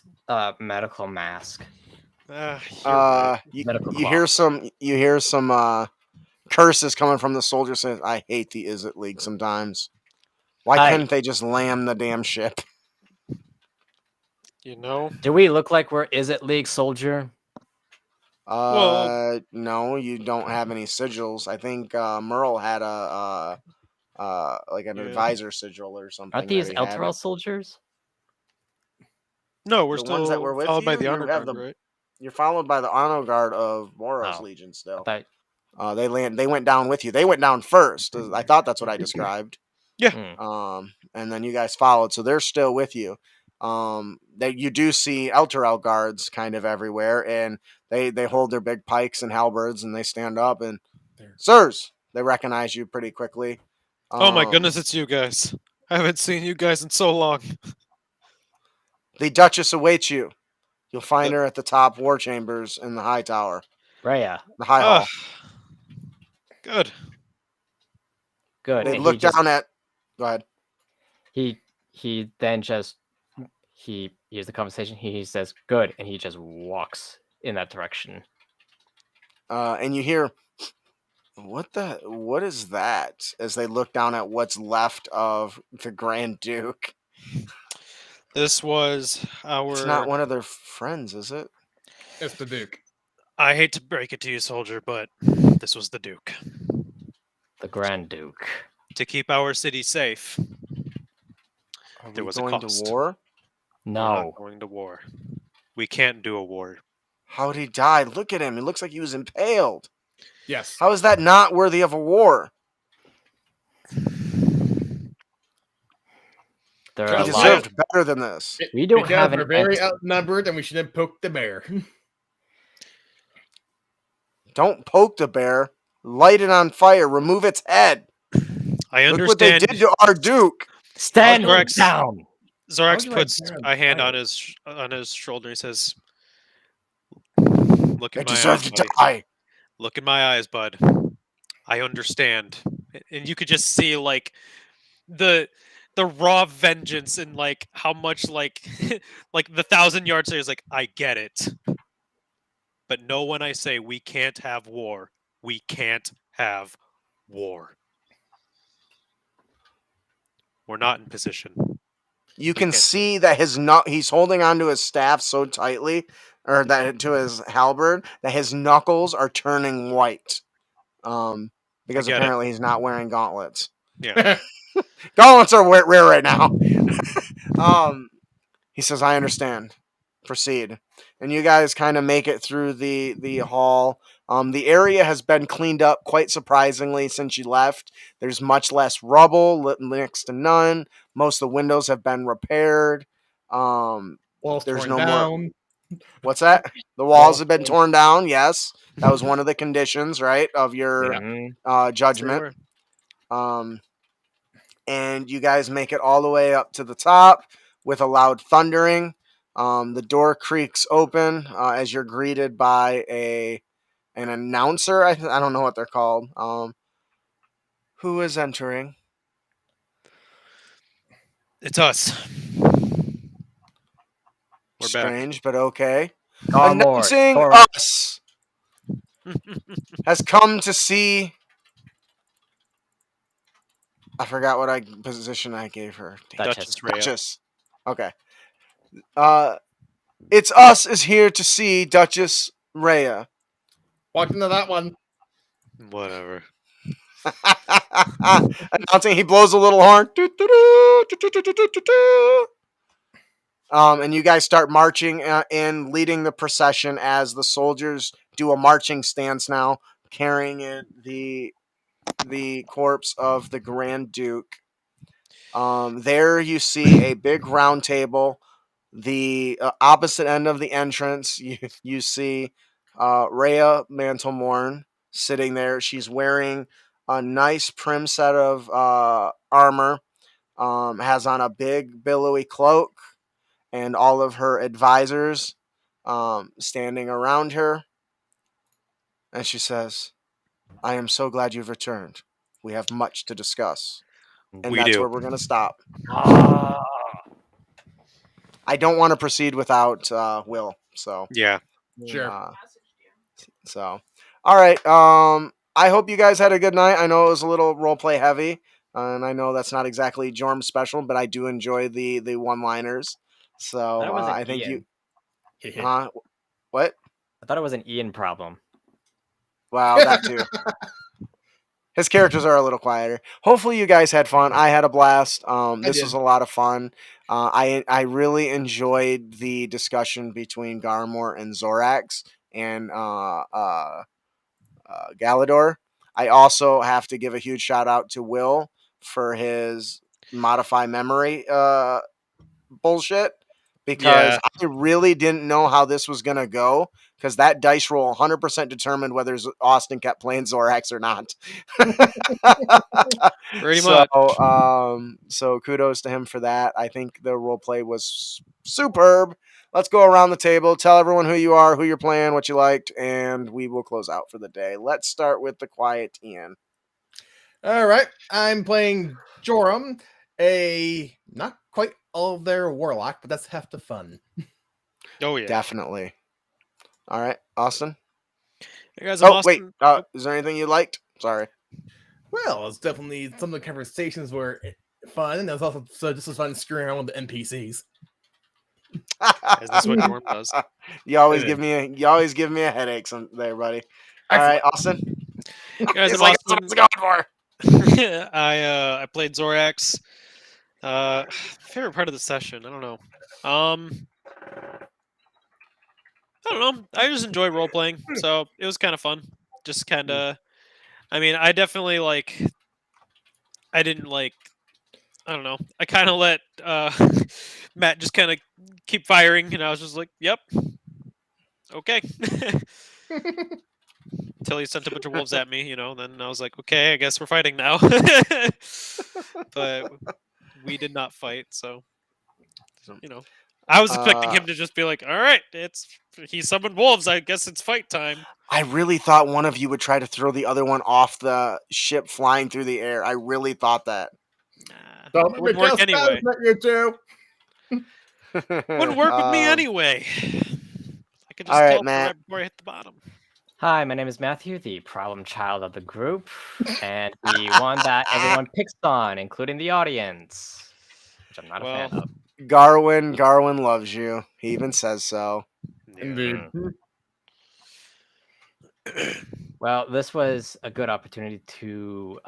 medical mask. You Medical hear some curses coming from the soldier saying, "I hate the Izzet League sometimes. Why Hi. couldn't they just lam the damn ship?" You know. Do we look like we're Izzet League soldier? Well- No, you don't have any sigils. I think Merle had like an Yeah. advisor sigil or something. Aren't these that he had. Elturel soldiers? No, we're The still ones that were with followed by you? the You honor have guard, the- right? You're followed by the honor guard of Boros Oh. Legion still. I thought- They went down with you. They went down first. I thought that's what I described. Hmm. And then you guys followed, so they're still with you. That you do see Elturel guards kind of everywhere, and they hold their big pikes and halberds, and they stand up and, sirs, they recognize you pretty quickly. Oh my goodness, it's you guys. I haven't seen you guys in so long. The Duchess awaits you. You'll find her at the top war chambers in the high tower, Rhea. the high hall. Good. Good. They And look he just, down at. Go ahead. he then just he hears the conversation. He says good, and he just walks in that direction. And you hear, what is that? As they look down at what's left of the Grand Duke. This was our. It's not one of their friends, is it? It's the Duke. I hate to break it to you, soldier, but this was the Duke. The Grand Duke. To keep our city safe. Are There we was a going cost. to war? We're No. not going to war. We can't do a war. How'd he die? Look at him. It looks like he was impaled. Yes. How is that not worthy of a war? There He are He a lot. deserved better than this. We don't Because have we're an very ex- outnumbered, and we should have poked the bear. Don't poke the bear. Light it on fire. Remove its head. I Look what they understand. did to our Duke. Stand Zorax. down. Zorax you like puts bear on a hand fire? on his shoulder. He says, Look in They my deserve eyes, to buddy. die. Look in my eyes, bud. I understand. And you could just see like the raw vengeance and like how much like like the 1,000 yard stare is like, I get it. But know when I say we can't have war. We can't have war. We're not in position. You We can can't. see that he's holding onto his staff so tightly, or that to his halberd, that his knuckles are turning white. Because get it. apparently he's not wearing gauntlets. Yeah. Gauntlets are rare right now. He says, I understand. Proceed. And you guys kind of make it through the hall. The area has been cleaned up quite surprisingly since you left. There's much less rubble, next to none. Most of the windows have been repaired. Walls There's torn no down. more. What's that? The walls have been torn down. Yes, that was one of the conditions, right, of your judgment. And you guys make it all the way up to the top with a loud thundering. The door creaks open as you're greeted by an announcer. I don't know what they're called. Who is entering? It's us. We're Strange, but okay. Garmor, Announcing Thor- us has come to see. I forgot what position I gave her. Duchess. Duchess. Okay. It's us is here to see Duchess Rhea. Walked into that one. Whatever. Announcing, he blows a little horn. And you guys start marching in, leading the procession as the soldiers do a marching stance now, carrying in the corpse of the Grand Duke. There you see a big round table. The opposite end of the entrance, you see Rhea Mantlemorn sitting there. She's wearing a nice prim set of armor, has on a big billowy cloak, and all of her advisors standing around her. And she says, I am so glad you've returned. We have much to discuss. And that's where we're going to stop. I don't want to proceed without Will. So Yeah. Sure. So, all right. I hope you guys had a good night. I know it was a little roleplay heavy, and I know that's not exactly Jorm's special, but I do enjoy the one-liners. So I think Ian. what? I thought it was an Ian problem. Wow, that too. His characters are a little quieter. Hopefully, you guys had fun. I had a blast. This was a lot of fun. I really enjoyed the discussion between Garmor and Zorax and Galador. I also have to give a huge shout out to Will for his modify memory bullshit, because I really didn't know how this was going to go, because that dice roll 100% determined whether Austin kept playing Zorax or not. Pretty much. So kudos to him for that. I think the role play was superb. Let's go around the table, tell everyone who you are, who you're playing, what you liked, and we will close out for the day. Let's start with the quiet Ian. All right, I'm playing Joram, a not quite all of their warlock, but that's half the fun. Oh yeah, definitely. All right, Austin. Hey guys, wait, is there anything you liked? Sorry. Well, it's definitely some of the conversations were fun, and it was also just as fun screwing around with the NPCs. Is this what Jorm does? You always give me a headache there, buddy. All right, Austin. Guys, He's like, that's what it's going for. I played Zorax. Favorite part of the session, I don't know. I don't know. I just enjoy role playing, so it was kind of fun. Just kind of. I mean, I definitely I didn't I don't know. I kind of let Matt just kind of keep firing, and I was just like, "Yep, okay." Until he sent a bunch of wolves at me, Then I was like, "Okay, I guess we're fighting now." But we did not fight, so. I was expecting him to just be like, "All right, he summoned wolves. I guess it's fight time." I really thought one of you would try to throw the other one off the ship flying through the air. I really thought that. Nah, Don't let me wouldn't work cast anyway. spells at you two. Wouldn't work with me anyway. I could just all right, teleport Matt. right before I hit the bottom. Hi, my name is Matthew, the problem child of the group, and the one that everyone picks on, including the audience, which I'm not a fan of. Garwin loves you. He even says so. Indeed. Well, this was a good opportunity to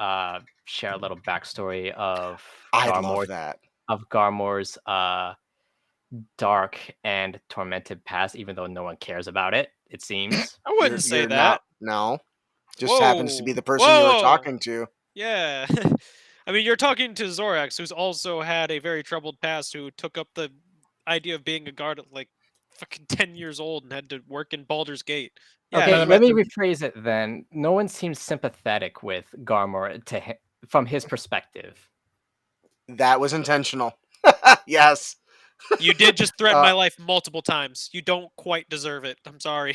share a little backstory of I love that. Garmor's dark and tormented past, even though no one cares about it. It seems. I wouldn't say You're that. no, just happens to be the person you Whoa. were talking to. Yeah. I mean, you're talking to Zorax, who's also had a very troubled past, who took up the idea of being a guard at like fucking 10 years old and had to work in Baldur's Gate. Yeah. Okay, Yeah. let me rephrase it then. No one seems sympathetic with Garmor from his perspective. That was intentional. Yes. You did just threaten my life multiple times. You don't quite deserve it. I'm sorry.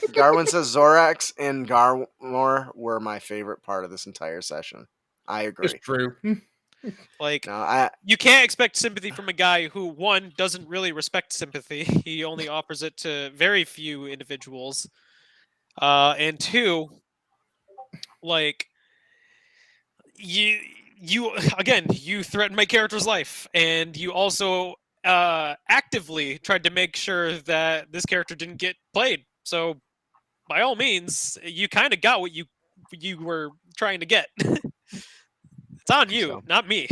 Garwin says Zorax and Garmor were my favorite part of this entire session. I agree. It's true. Like, No, you can't expect sympathy from a guy who, one, doesn't really respect sympathy. He only offers it to very few individuals. And two, like, you again, you threatened my character's life, and you also actively tried to make sure that this character didn't get played. So, by all means, you kind of got what you were trying to get. It's on you, So. not me.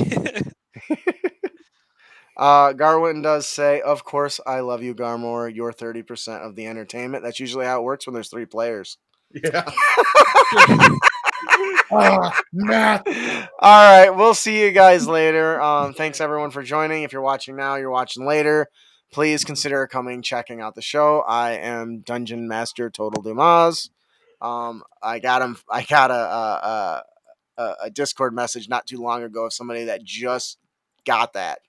Garwin does say, of course, I love you, Garmor. You're 30% of the entertainment. That's usually how it works when there's 3 players. Yeah. Matt. All right, we'll see you guys later. Thanks everyone for joining. If you're watching now, you're watching later. Please consider checking out the show. I am Dungeon Master Total Dumas. I got a Discord message not too long ago of somebody that just got that.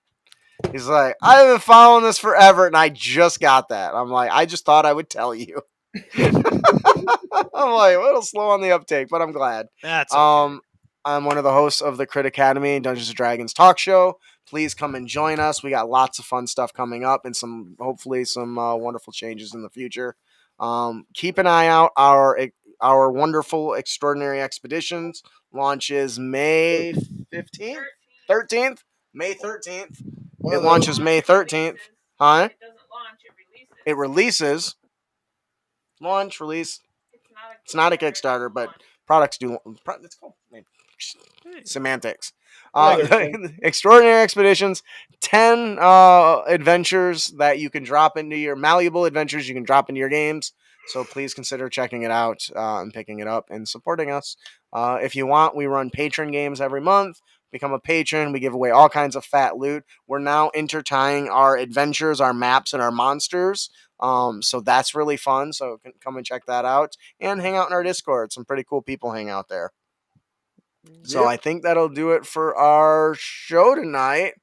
He's like, I've been following this forever, and I just got that. I'm like, I just thought I would tell you. I'm like, a little slow on the uptake, but I'm glad. That's okay. I'm one of the hosts of the Crit Academy Dungeons and Dragons talk show. Please come and join us. We got lots of fun stuff coming up, and hopefully some wonderful changes in the future. Keep an eye out. Our wonderful extraordinary expeditions launches May 15th, 13th, May 13th. It launches May 13th. Huh? It doesn't launch, it releases. It releases. Launch, release. It's not a Kickstarter, but products do. It's called semantics. Extraordinary Expeditions, 10 adventures that you can drop into your malleable adventures you can drop into your games. So please consider checking it out and picking it up and supporting us. If you want, we run patron games every month. Become a patron. We give away all kinds of fat loot. We're now intertying our adventures, our maps, and our monsters. So that's really fun. So come and check that out and hang out in our Discord. Some pretty cool people hang out there. So I think that'll do it for our show tonight.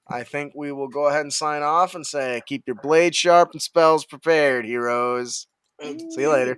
I think we will go ahead and sign off and say, keep your blade sharp and spells prepared, heroes. See you later.